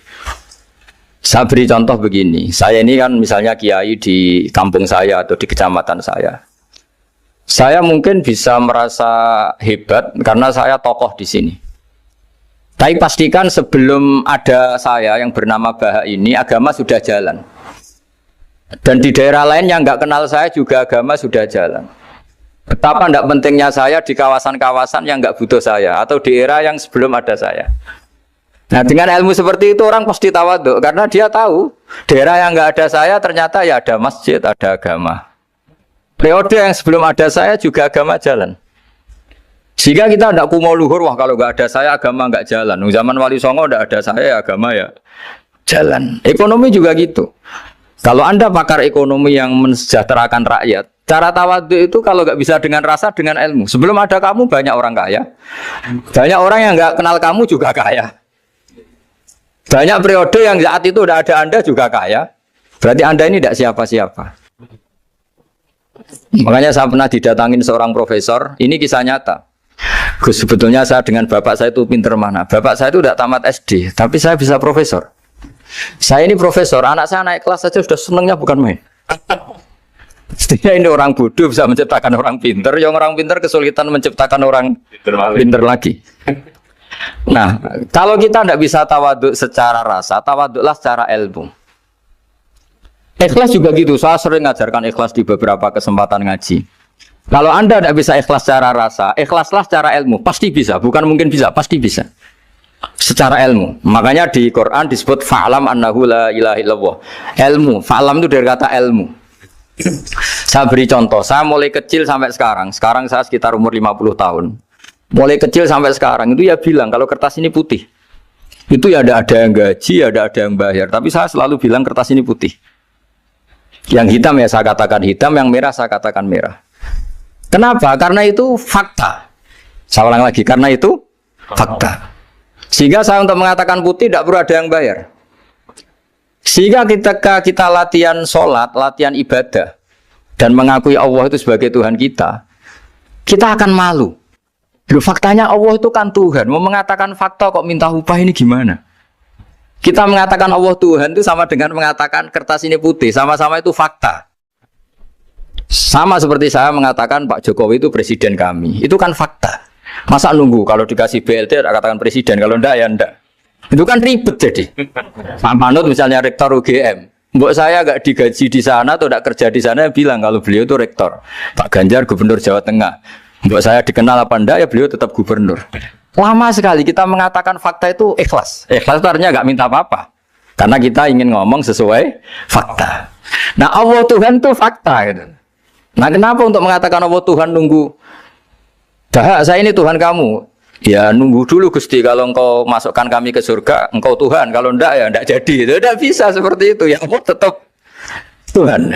Saya beri contoh begini, saya ini kan misalnya kiai di kampung saya atau di kecamatan saya. Saya mungkin bisa merasa hebat karena saya tokoh di sini. Tapi pastikan sebelum ada saya yang bernama Baha ini, agama sudah jalan. Dan di daerah lain yang nggak kenal saya juga agama sudah jalan. Betapa tidak pentingnya saya di kawasan-kawasan yang nggak butuh saya atau di era yang sebelum ada saya. Nah dengan ilmu seperti itu orang pasti tawadhu karena dia tahu daerah yang nggak ada saya ternyata ya ada masjid, ada agama. Periode yang sebelum ada saya juga agama jalan. Sehingga kita tidak kumo luhur, wah kalau nggak ada saya agama nggak jalan. Zaman Wali Songo tidak ada saya agama ya jalan. Ekonomi juga gitu. Kalau Anda pakar ekonomi yang mensejahterakan rakyat, cara tawadhu itu kalau nggak bisa dengan rasa, dengan ilmu. Sebelum ada kamu banyak orang kaya, banyak orang yang nggak kenal kamu juga kaya. Banyak periode yang saat itu udah ada Anda juga kaya. Berarti Anda ini tidak siapa-siapa. Makanya saya pernah didatangin seorang profesor. Ini kisah nyata. Gus, sebetulnya saya dengan bapak saya itu pinter mana. Bapak saya itu tidak tamat SD, tapi saya bisa profesor. Saya ini profesor, anak saya naik kelas saja sudah senangnya bukan main. Setidaknya ini orang bodoh bisa menciptakan orang pinter. Yang orang pinter kesulitan menciptakan orang pinter lagi. Nah, kalau kita tidak bisa tawaduk secara rasa, tawaduklah secara ilmu. Ikhlas juga gitu. Saya sering ngajarkan ikhlas di beberapa kesempatan ngaji. Kalau Anda tidak bisa ikhlas secara rasa, ikhlaslah secara ilmu. Pasti bisa. Bukan mungkin bisa, pasti bisa. Secara ilmu. Makanya di Quran disebut fa'lam annahu la ilaha illallah. Ilmu. Fa'lam itu dari kata ilmu. Saya beri contoh. Saya mulai kecil sampai sekarang. Sekarang saya sekitar umur 50 tahun. Mulai kecil sampai sekarang itu ya bilang kalau kertas ini putih. Itu ya ada yang gaji, ada yang bayar. Tapi saya selalu bilang kertas ini putih. Yang hitam ya saya katakan hitam, yang merah saya katakan merah. Kenapa? Karena itu fakta. Saya ulang lagi, karena itu fakta. Sehingga saya untuk mengatakan putih tidak perlu ada yang bayar. Sehingga ketika kita latihan sholat, latihan ibadah, dan mengakui Allah itu sebagai Tuhan kita akan malu. Loh, faktanya Allah itu kan Tuhan. Mau mengatakan fakta kok minta upah ini gimana? Kita mengatakan Allah Tuhan itu sama dengan mengatakan kertas ini putih. Sama-sama itu fakta. Sama seperti saya mengatakan Pak Jokowi itu presiden kami. Itu kan fakta. Masa nunggu kalau dikasih BLT katakan presiden, kalau enggak ya enggak. Itu kan ribet jadi. Pak Manut misalnya rektor UGM. Mbok saya enggak digaji di sana atau enggak kerja di sana bilang kalau beliau itu rektor. Pak Ganjar gubernur Jawa Tengah. Mbok saya dikenal apa enggak ya beliau tetap gubernur. Lama sekali kita mengatakan fakta itu ikhlas. Ikhlas itu artinya enggak minta apa-apa. Karena kita ingin ngomong sesuai fakta. Nah Allah Tuhan itu fakta gitu. Nah kenapa untuk mengatakan Allah Tuhan nunggu? Dah saya ini Tuhan kamu. Ya nunggu dulu Gusti, kalau engkau masukkan kami ke surga, engkau Tuhan. Kalau enggak ya enggak jadi. Tidak bisa seperti itu. Ya Allah tetap Tuhan.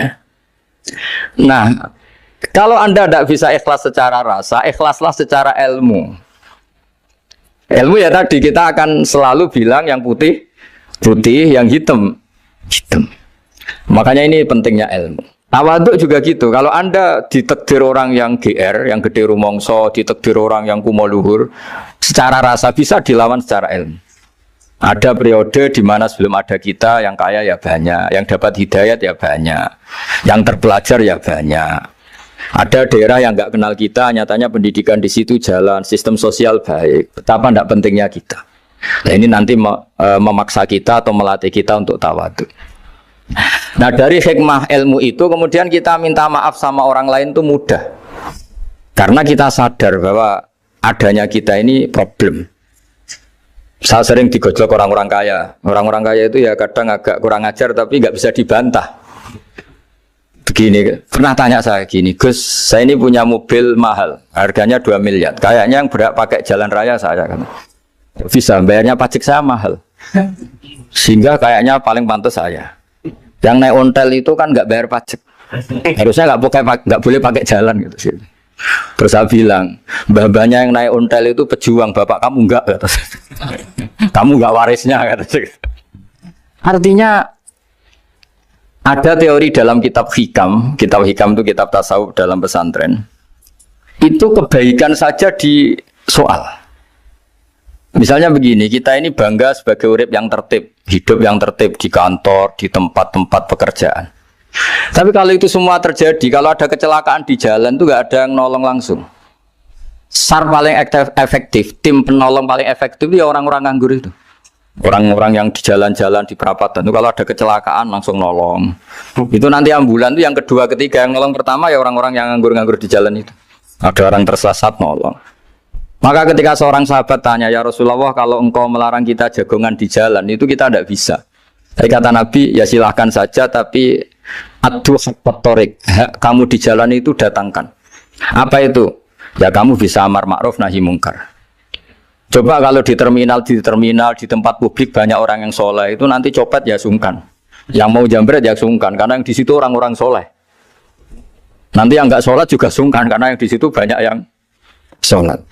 Nah, kalau Anda tidak bisa ikhlas secara rasa, ikhlaslah secara ilmu. Ilmu ya tadi kita akan selalu bilang yang putih, putih, yang hitam, hitam. Makanya ini pentingnya ilmu. Tawaduk juga gitu. Kalau Anda ditakdir orang yang GR, yang gede rumongso, ditakdir orang yang kumo luhur, secara rasa bisa dilawan secara ilmu. Ada periode di mana sebelum ada kita yang kaya ya banyak, yang dapat hidayat ya banyak, yang terpelajar ya banyak. Ada daerah yang nggak kenal kita, nyatanya pendidikan di situ jalan, sistem sosial baik. Betapa tidak pentingnya kita. Nah ini nanti memaksa kita atau melatih kita untuk tawaduk. Nah dari hikmah ilmu itu kemudian kita minta maaf sama orang lain itu mudah. Karena kita sadar bahwa adanya kita ini problem. Saya sering digojlok orang-orang kaya. Orang-orang kaya itu ya kadang agak kurang ajar tapi nggak bisa dibantah. Begini, pernah tanya saya gini, Gus, saya ini punya mobil mahal, harganya 2 miliar. Kayaknya yang berak pakai jalan raya saya kan. Bisa, bayarnya pajak saya mahal. Sehingga kayaknya paling pantas saya. Yang naik ontel itu kan nggak bayar pajak. Harusnya nggak boleh pakai jalan gitu sih. Terus saya bilang, mbah-mbahnya yang naik ontel itu pejuang, bapak kamu enggak kata. Kamu enggak warisnya kata. Artinya ada teori dalam kitab hikam itu kitab tasawuf dalam pesantren. Itu kebaikan saja di soal. Misalnya begini, kita ini bangga sebagai urip yang tertib, hidup yang tertib di kantor, di tempat-tempat pekerjaan. Tapi kalau itu semua terjadi, kalau ada kecelakaan di jalan itu nggak ada yang nolong langsung. SAR paling efektif, tim penolong paling efektif ya orang-orang nganggur itu. Orang-orang yang di jalan-jalan di perapatan itu kalau ada kecelakaan langsung nolong. Itu nanti ambulan itu yang kedua, ketiga, yang nolong pertama ya orang-orang yang nganggur-nganggur di jalan itu. Ada orang tersesat nolong. Maka ketika seorang sahabat tanya, ya Rasulullah kalau engkau melarang kita jagongan di jalan itu kita tidak bisa. Tapi kata Nabi, ya silahkan saja tapi adu hakot torik, kamu di jalan itu datangkan. Apa itu? Ya kamu bisa amar ma'ruf nahi mungkar. Coba kalau di terminal, di tempat publik banyak orang yang soleh itu nanti copet ya sungkan. Yang mau jambret ya sungkan karena yang di situ orang-orang soleh. Nanti yang nggak sholat juga sungkan karena yang di situ banyak yang sholat.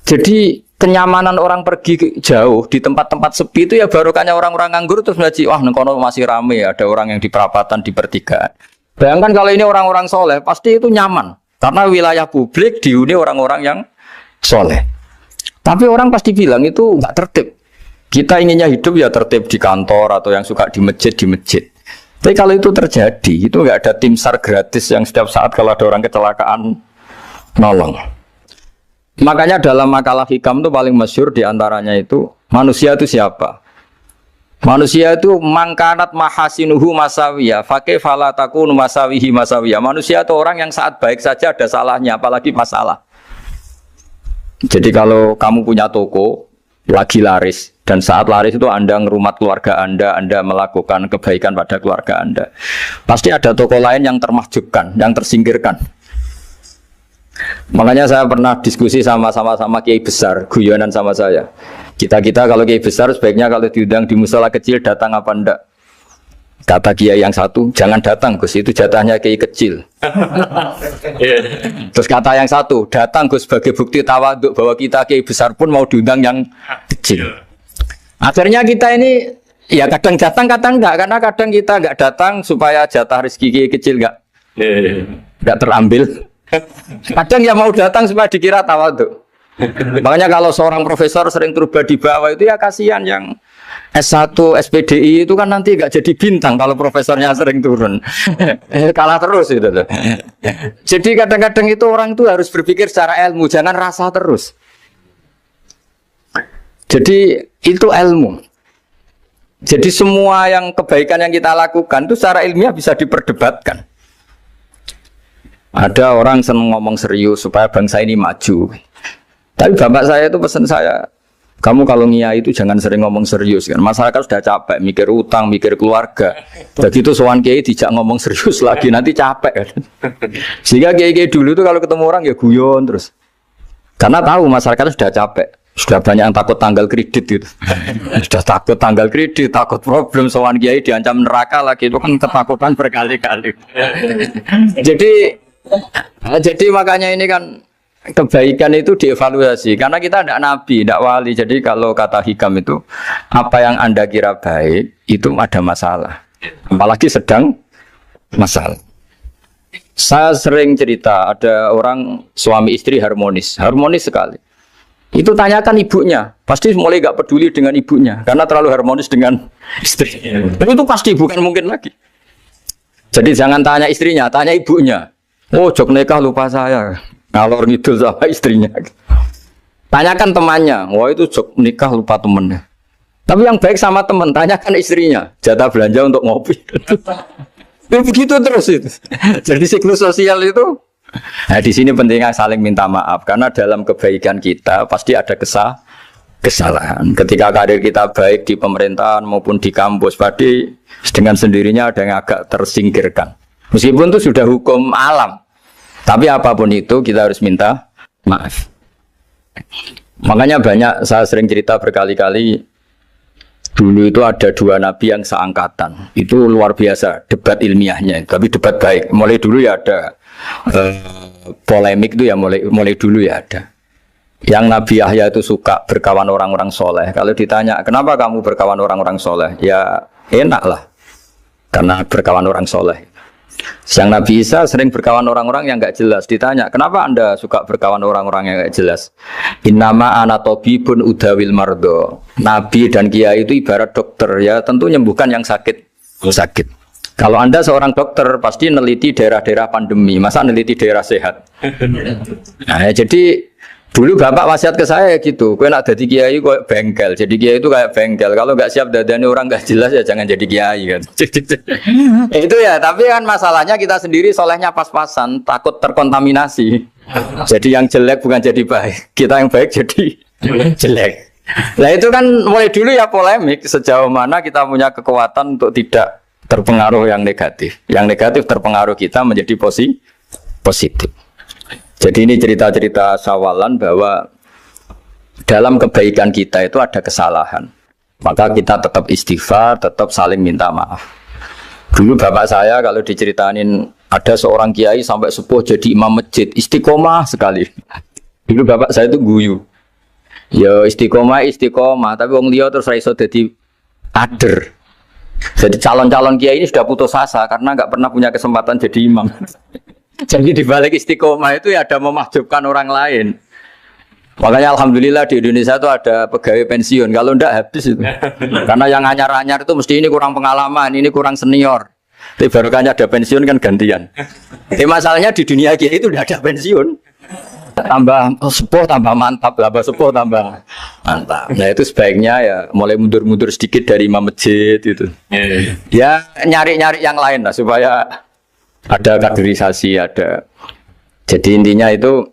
Jadi kenyamanan orang pergi jauh di tempat-tempat sepi itu ya barokahnya orang-orang nganggur terus ngaji, wah nengkono masih rame, ada orang yang di perapatan di pertigaan. Bayangkan kalau ini orang-orang soleh pasti itu nyaman karena wilayah publik dihuni orang-orang yang soleh. Tapi orang pasti bilang itu nggak tertib. Kita inginnya hidup ya tertib di kantor atau yang suka di masjid di masjid. Tapi kalau itu terjadi itu nggak ada tim SAR gratis yang setiap saat kalau ada orang kecelakaan nolong. Makanya dalam makalah hikam itu paling masyhur diantaranya itu manusia itu siapa? Manusia itu mangkanat mahasinuhu masawiya, fakih falataku masawihi masawiya. Manusia itu orang yang saat baik saja ada salahnya, apalagi masalah. Jadi kalau kamu punya toko lagi laris dan saat laris itu Anda ngerumat keluarga Anda melakukan kebaikan pada keluarga Anda, pasti ada toko lain yang termahjubkan, yang tersingkirkan. Makanya saya pernah diskusi sama kiai besar, guyonan sama saya. Kita kalau kiai besar sebaiknya kalau diundang di musola kecil datang apa enggak? Kata kiai yang satu, jangan datang Gus, itu jatahnya kiai kecil. Terus kata yang satu, datang Gus sebagai bukti tawaduk bahwa kita kiai besar pun mau diundang yang kecil. Akhirnya kita ini ya kadang datang kadang enggak, karena kadang kita enggak datang supaya jatah rezeki kiai kecil enggak terambil. Kadang ya mau datang supaya dikira tawaduk. Makanya kalau seorang profesor sering turba di bawah itu ya kasihan yang S1, SPDI itu kan nanti nggak jadi bintang kalau profesornya sering turun. Kalah terus gitu loh. Jadi kadang-kadang itu orang itu harus berpikir secara ilmu, jangan rasa terus. Jadi itu ilmu. Jadi semua yang kebaikan yang kita lakukan itu secara ilmiah bisa diperdebatkan. Ada orang senang ngomong serius supaya bangsa ini maju. Tapi bapak saya itu pesan saya, kamu kalau ngiyai itu jangan sering ngomong serius kan. Masyarakat sudah capek mikir utang, mikir keluarga. Begitu sowan kiai dijak ngomong serius lagi nanti capek kan. Sehingga kiai dulu itu kalau ketemu orang ya guyon terus. Karena tahu masyarakat sudah capek. Sudah banyak yang takut tanggal kredit gitu. Sudah takut tanggal kredit, takut problem sowan kiai diancam neraka lagi, itu kan ketakutan berkali-kali. Jadi makanya ini kan kebaikan itu dievaluasi karena kita tidak nabi, tidak wali. Jadi kalau kata hikam itu apa yang Anda kira baik itu ada masalah, apalagi sedang masalah. Saya sering cerita ada orang suami istri harmonis sekali. Itu tanyakan ibunya, pasti mulai gak peduli dengan ibunya karena terlalu harmonis dengan istri. Tapi itu pasti bukan mungkin lagi. Jadi jangan tanya istrinya, tanya ibunya. Oh, jok nikah lupa saya, ngalor ngidul sama istrinya. Tanyakan temannya, wah itu jok nikah lupa temennya. Tapi yang baik sama teman, tanyakan istrinya, jatah belanja untuk ngopi. Begitu terus itu. Jadi siklus sosial itu. Nah di sini pentingnya saling minta maaf karena dalam kebaikan kita pasti ada kesalahan. Ketika karir kita baik di pemerintahan maupun di kampus, pasti dengan sendirinya ada yang agak tersingkirkan. Meskipun itu sudah hukum alam, tapi apapun itu kita harus minta maaf. Makanya banyak, saya sering cerita berkali-kali, dulu itu ada dua nabi yang seangkatan. Itu luar biasa debat ilmiahnya, tapi debat baik. Mulai dulu ya ada polemik itu ya mulai dulu ya ada. Yang Nabi Yahya itu suka berkawan orang-orang soleh. Kalau ditanya kenapa kamu berkawan orang-orang soleh, ya enak lah, karena berkawan orang soleh. Yang Nabi Isa sering berkawan orang-orang yang enggak jelas. Ditanya, kenapa Anda suka berkawan orang-orang yang enggak jelas? Innama ana tabibun udawil mardo. Nabi dan kiai itu ibarat dokter, ya tentu menyembuhkan yang sakit. Kalau Anda seorang dokter pasti neliti daerah-daerah pandemi, masa neliti daerah sehat. Nah, jadi dulu bapak wasiat ke saya gitu, kowe nak dadi kiai kok bengkel. Jadi kiai itu kayak bengkel. Kalau nggak siap dadani orang nggak jelas ya jangan jadi kiai kan. Itu ya, tapi kan masalahnya kita sendiri solehnya pas-pasan, takut terkontaminasi. Jadi yang jelek bukan jadi baik, kita yang baik jadi jelek. Nah itu kan mulai dulu ya polemik sejauh mana kita punya kekuatan untuk tidak terpengaruh yang negatif. Yang negatif terpengaruh kita menjadi positif. Jadi ini cerita-cerita sawalan bahwa dalam kebaikan kita itu ada kesalahan. Maka kita tetap istighfar, tetap saling minta maaf. Dulu bapak saya kalau diceritain ada seorang kiai sampai sepuh jadi imam masjid, istiqomah sekali. Dulu bapak saya itu guyu. Ya istiqomah, tapi wong liya terus ra iso dadi kader. Jadi calon-calon kiai ini sudah putus asa karena nggak pernah punya kesempatan jadi imam. Jadi di balik istiqomah itu ya ada memahjubkan orang lain. Makanya alhamdulillah di Indonesia itu ada pegawai pensiun. Kalau enggak habis itu. Karena yang anyar-anyar itu mesti ini kurang pengalaman, ini kurang senior. Tapi baru kan ada pensiun kan gantian. Tapi masalahnya di dunia kiai itu udah ada pensiun. Tambah sepuh tambah mantap, tambah sepuh tambah mantap. Nah itu sebaiknya ya mulai mundur-mundur sedikit dari imam masjid itu. Ya nyari-nyari yang lain lah supaya ada kaderisasi, ada. Jadi intinya itu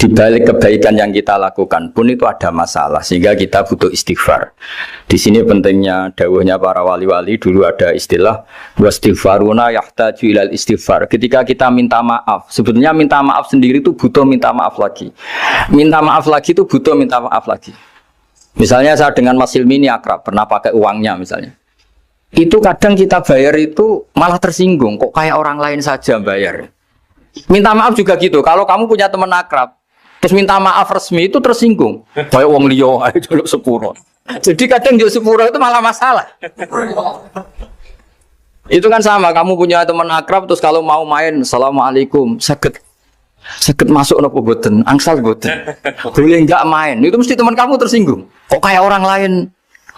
di balik kebaikan yang kita lakukan pun itu ada masalah sehingga kita butuh istighfar. Di sini pentingnya dawuhnya para wali-wali, dulu ada istilah wastighfaruna yahtaju ilal istighfar. Ketika kita minta maaf, sebetulnya minta maaf sendiri itu butuh minta maaf lagi. Minta maaf lagi itu butuh minta maaf lagi. Misalnya saya dengan Mas Hilmi ini akrab, pernah pakai uangnya misalnya. Itu kadang kita bayar itu malah tersinggung, kok kayak orang lain saja bayar. Minta maaf juga gitu. Kalau kamu punya teman akrab terus minta maaf resmi itu tersinggung. Kayak wong liya ae jaluk sepuro. Jadi kadang jaluk sepuro itu malah masalah. Itu kan sama, kamu punya teman akrab terus kalau mau main assalamualaikum, saged masuk napa boten? Angsal boten. Boleh enggak main? Itu mesti teman kamu tersinggung. Kok kayak orang lain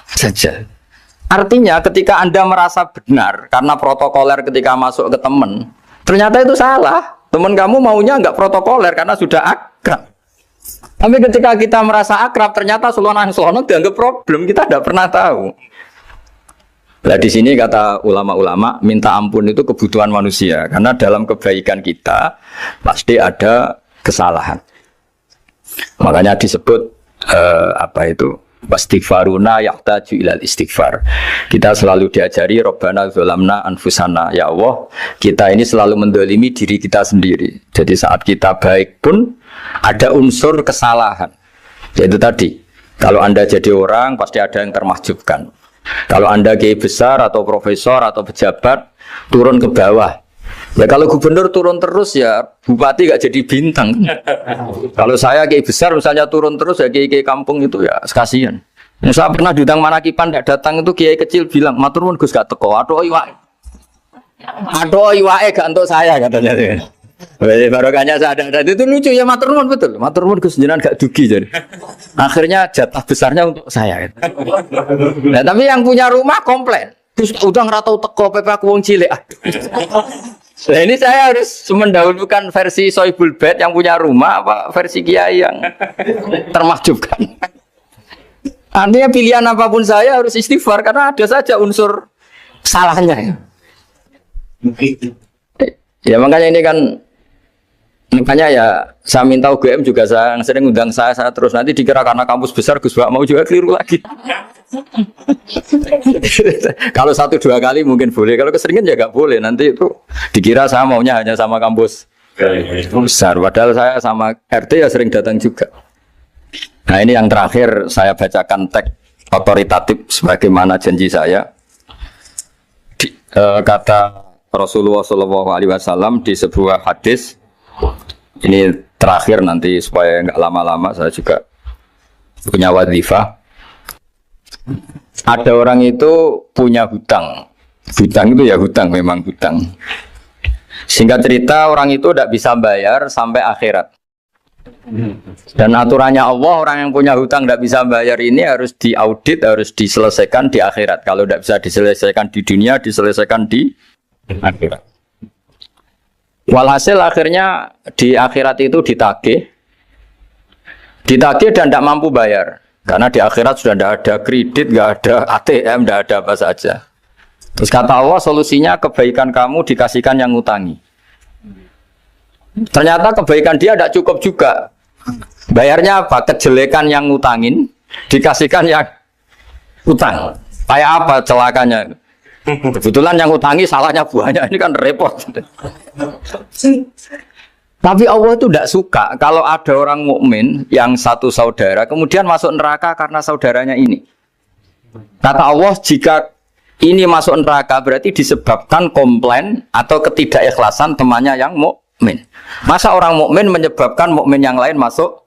saja. Artinya ketika Anda merasa benar karena protokoler ketika masuk ke teman, ternyata itu salah. Teman kamu maunya enggak protokoler karena sudah akrab. Tapi ketika kita merasa akrab, ternyata selonang-selonang dianggap problem, kita tidak pernah tahu. Nah di sini kata ulama-ulama, minta ampun itu kebutuhan manusia, karena dalam kebaikan kita pasti ada kesalahan. Makanya disebut wastighfaruna yahtaju ilal istighfar. Kita selalu diajari Rabbana dzalamna anfusana, ya Allah, kita ini selalu mendolimi diri kita sendiri. Jadi saat kita baik pun ada unsur kesalahan. Yaitu tadi, kalau Anda jadi orang pasti ada yang termahjubkan. Kalau Anda kiai besar atau profesor atau pejabat turun ke bawah, ya kalau gubernur turun terus ya bupati gak jadi bintang. Kalau saya kiai besar misalnya turun terus ya kiai kampung itu ya kasihan. Saya pernah diundang Manakipan tidak datang itu kiai kecil bilang matur nuwun Gus gak teko. Aduh iwake gak untuk saya katanya. Barokahnya saya ada itu lucu ya, matur nuwun betul. Matur nuwun Gus jenengan gak dugi jadi. Akhirnya jatah besarnya untuk saya. Nah, tapi yang punya rumah komplain. Gus udah ngeratau teko PP aku wong cilik. Nah, ini saya harus mendahulukan versi Sohibul Bait yang punya rumah apa versi Kiai yang termahjubkan. Artinya pilihan apapun saya harus istighfar karena ada saja unsur salahnya. Ya makanya ini kan makanya ya saya minta UGM juga saya sering undang saya terus nanti dikira karena kampus besar Gus Bak mau juga keliru lagi. Kalau 1-2 kali mungkin boleh, kalau keseringan ya nggak boleh, nanti itu dikira saya maunya hanya sama kampus besar, padahal saya sama RT ya sering datang juga. Nah ini yang terakhir saya bacakan teks otoritatif sebagaimana janji saya. Kata Rasulullah SAW di sebuah hadis. Ini terakhir nanti supaya nggak lama-lama saya juga punya wadhifah. Ada orang itu punya hutang. Hutang itu ya hutang, memang hutang. Singkat cerita orang itu tidak bisa bayar sampai akhirat. Dan aturannya Allah, orang yang punya hutang tidak bisa bayar ini harus diaudit, harus diselesaikan di akhirat. Kalau tidak bisa diselesaikan di dunia, diselesaikan di akhirat. Walhasil akhirnya di akhirat itu ditagih dan tidak mampu bayar. Karena di akhirat sudah tidak ada kredit, tidak ada ATM, tidak ada apa saja. Terus kata Allah, solusinya kebaikan kamu dikasihkan yang ngutangi. Ternyata kebaikan dia tidak cukup juga. Bayarnya apa? Kejelekan yang ngutangin dikasihkan yang utang. Kayak apa celakanya? Kebetulan yang ngutangi salahnya banyak, ini kan repot. Tapi Allah itu tidak suka kalau ada orang mukmin yang satu saudara kemudian masuk neraka karena saudaranya ini. Kata Allah, jika ini masuk neraka berarti disebabkan komplain atau ketidakikhlasan temannya yang mukmin. Masa orang mukmin menyebabkan mukmin yang lain masuk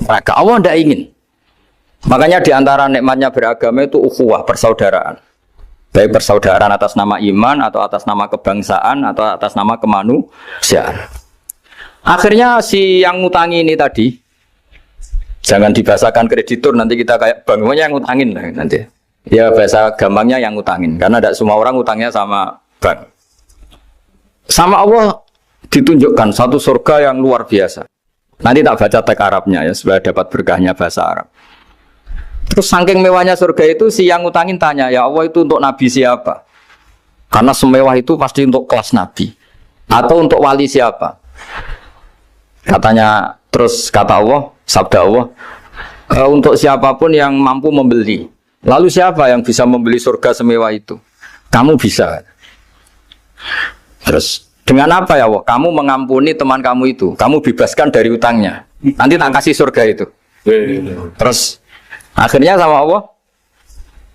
neraka? Allah tidak ingin. Makanya diantara nikmatnya beragama itu ukhuwah, persaudaraan. Baik persaudaraan atas nama iman atau atas nama kebangsaan atau atas nama kemanusiaan. Akhirnya si yang ngutangi ini tadi, jangan dibahasakan kreditur, nanti kita kayak bank, yang ngutangin lah nanti. Ya bahasa gampangnya yang ngutangin, karena tidak semua orang ngutangnya sama bank. Sama Allah ditunjukkan satu surga yang luar biasa. Nanti tak baca teks Arabnya ya supaya dapat berkahnya bahasa Arab. Terus saking mewahnya surga itu si yang ngutangin tanya, ya Allah itu untuk nabi siapa? Karena semewah itu pasti untuk kelas nabi. Atau untuk wali siapa? Katanya, terus kata Allah, sabda Allah, untuk siapapun yang mampu membeli. Lalu siapa yang bisa membeli surga semewah itu? Kamu bisa. Terus dengan apa ya Allah? Kamu mengampuni teman kamu itu. Kamu bebaskan dari utangnya. Nanti tak kasih surga itu. Terus akhirnya sama Allah,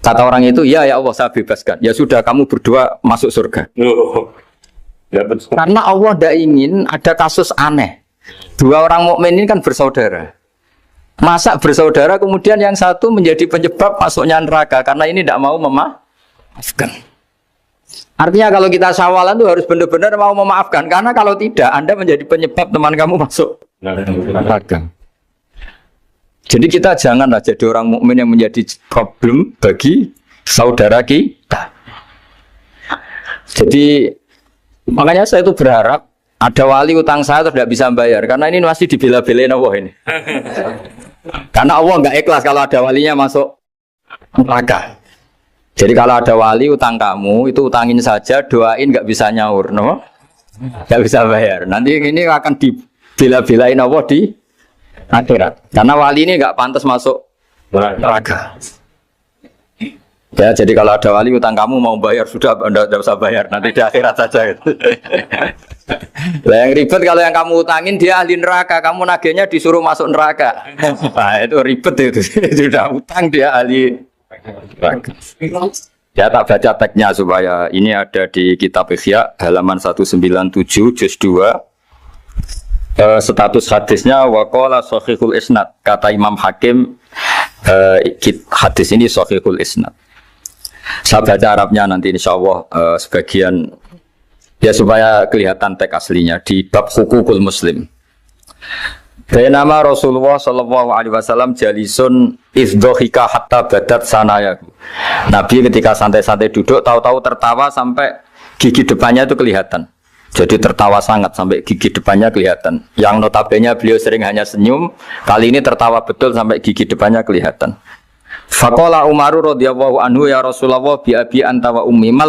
kata orang itu, ya Allah saya bebaskan. Ya sudah kamu berdua masuk surga. Karena Allah tidak ingin ada kasus aneh. Dua orang mukmin ini kan bersaudara. Masa bersaudara kemudian yang satu menjadi penyebab masuknya neraka karena ini tidak mau memaafkan. Artinya kalau kita syawalan itu harus benar-benar mau memaafkan. Karena kalau tidak, Anda menjadi penyebab teman kamu masuk neraka. Jadi kita janganlah jadi orang mukmin yang menjadi problem bagi saudara kita. Jadi makanya saya itu berharap ada wali utang saya terus tidak bisa bayar karena ini masih dibela-belain Allah ini. Karena Allah nggak ikhlas kalau ada walinya masuk neraka. Jadi kalau ada wali utang kamu itu utangin saja, doain nggak bisa nyaur, no? Nggak bisa bayar. Nanti ini akan dibela-belain Allah di akhirat. Karena wali ini nggak pantas masuk neraka. Ya, jadi kalau ada wali utang kamu mau bayar sudah tidak usah bayar, nanti di akhirat saja. Lah yang ribet kalau yang kamu utangin dia ahli neraka, kamu nagihnya disuruh masuk neraka. Nah itu ribet itu, sudah utang dia ahli neraka. Ya tak baca teksnya supaya ini ada di kitab Ihya halaman 197 juz 2. Status hadisnya waqala shahihul isnad, kata Imam Hakim hadis ini shahihul isnad. Saya baca Arabnya nanti insya Allah sebagian ya supaya kelihatan teks aslinya di bab hukukul muslim. Nama Rasulullah Shallallahu Alaihi Wasallam jalisun izdohika hatta badat sanayaku. Nabi ketika santai-santai duduk tahu-tahu tertawa sampai gigi depannya itu kelihatan. Jadi tertawa sangat sampai gigi depannya kelihatan. Yang notabene beliau sering hanya senyum, kali ini tertawa betul sampai gigi depannya kelihatan. Faqala Umaru radhiyallahu anhu ya Rasulullah bi abi anta wa ummi mal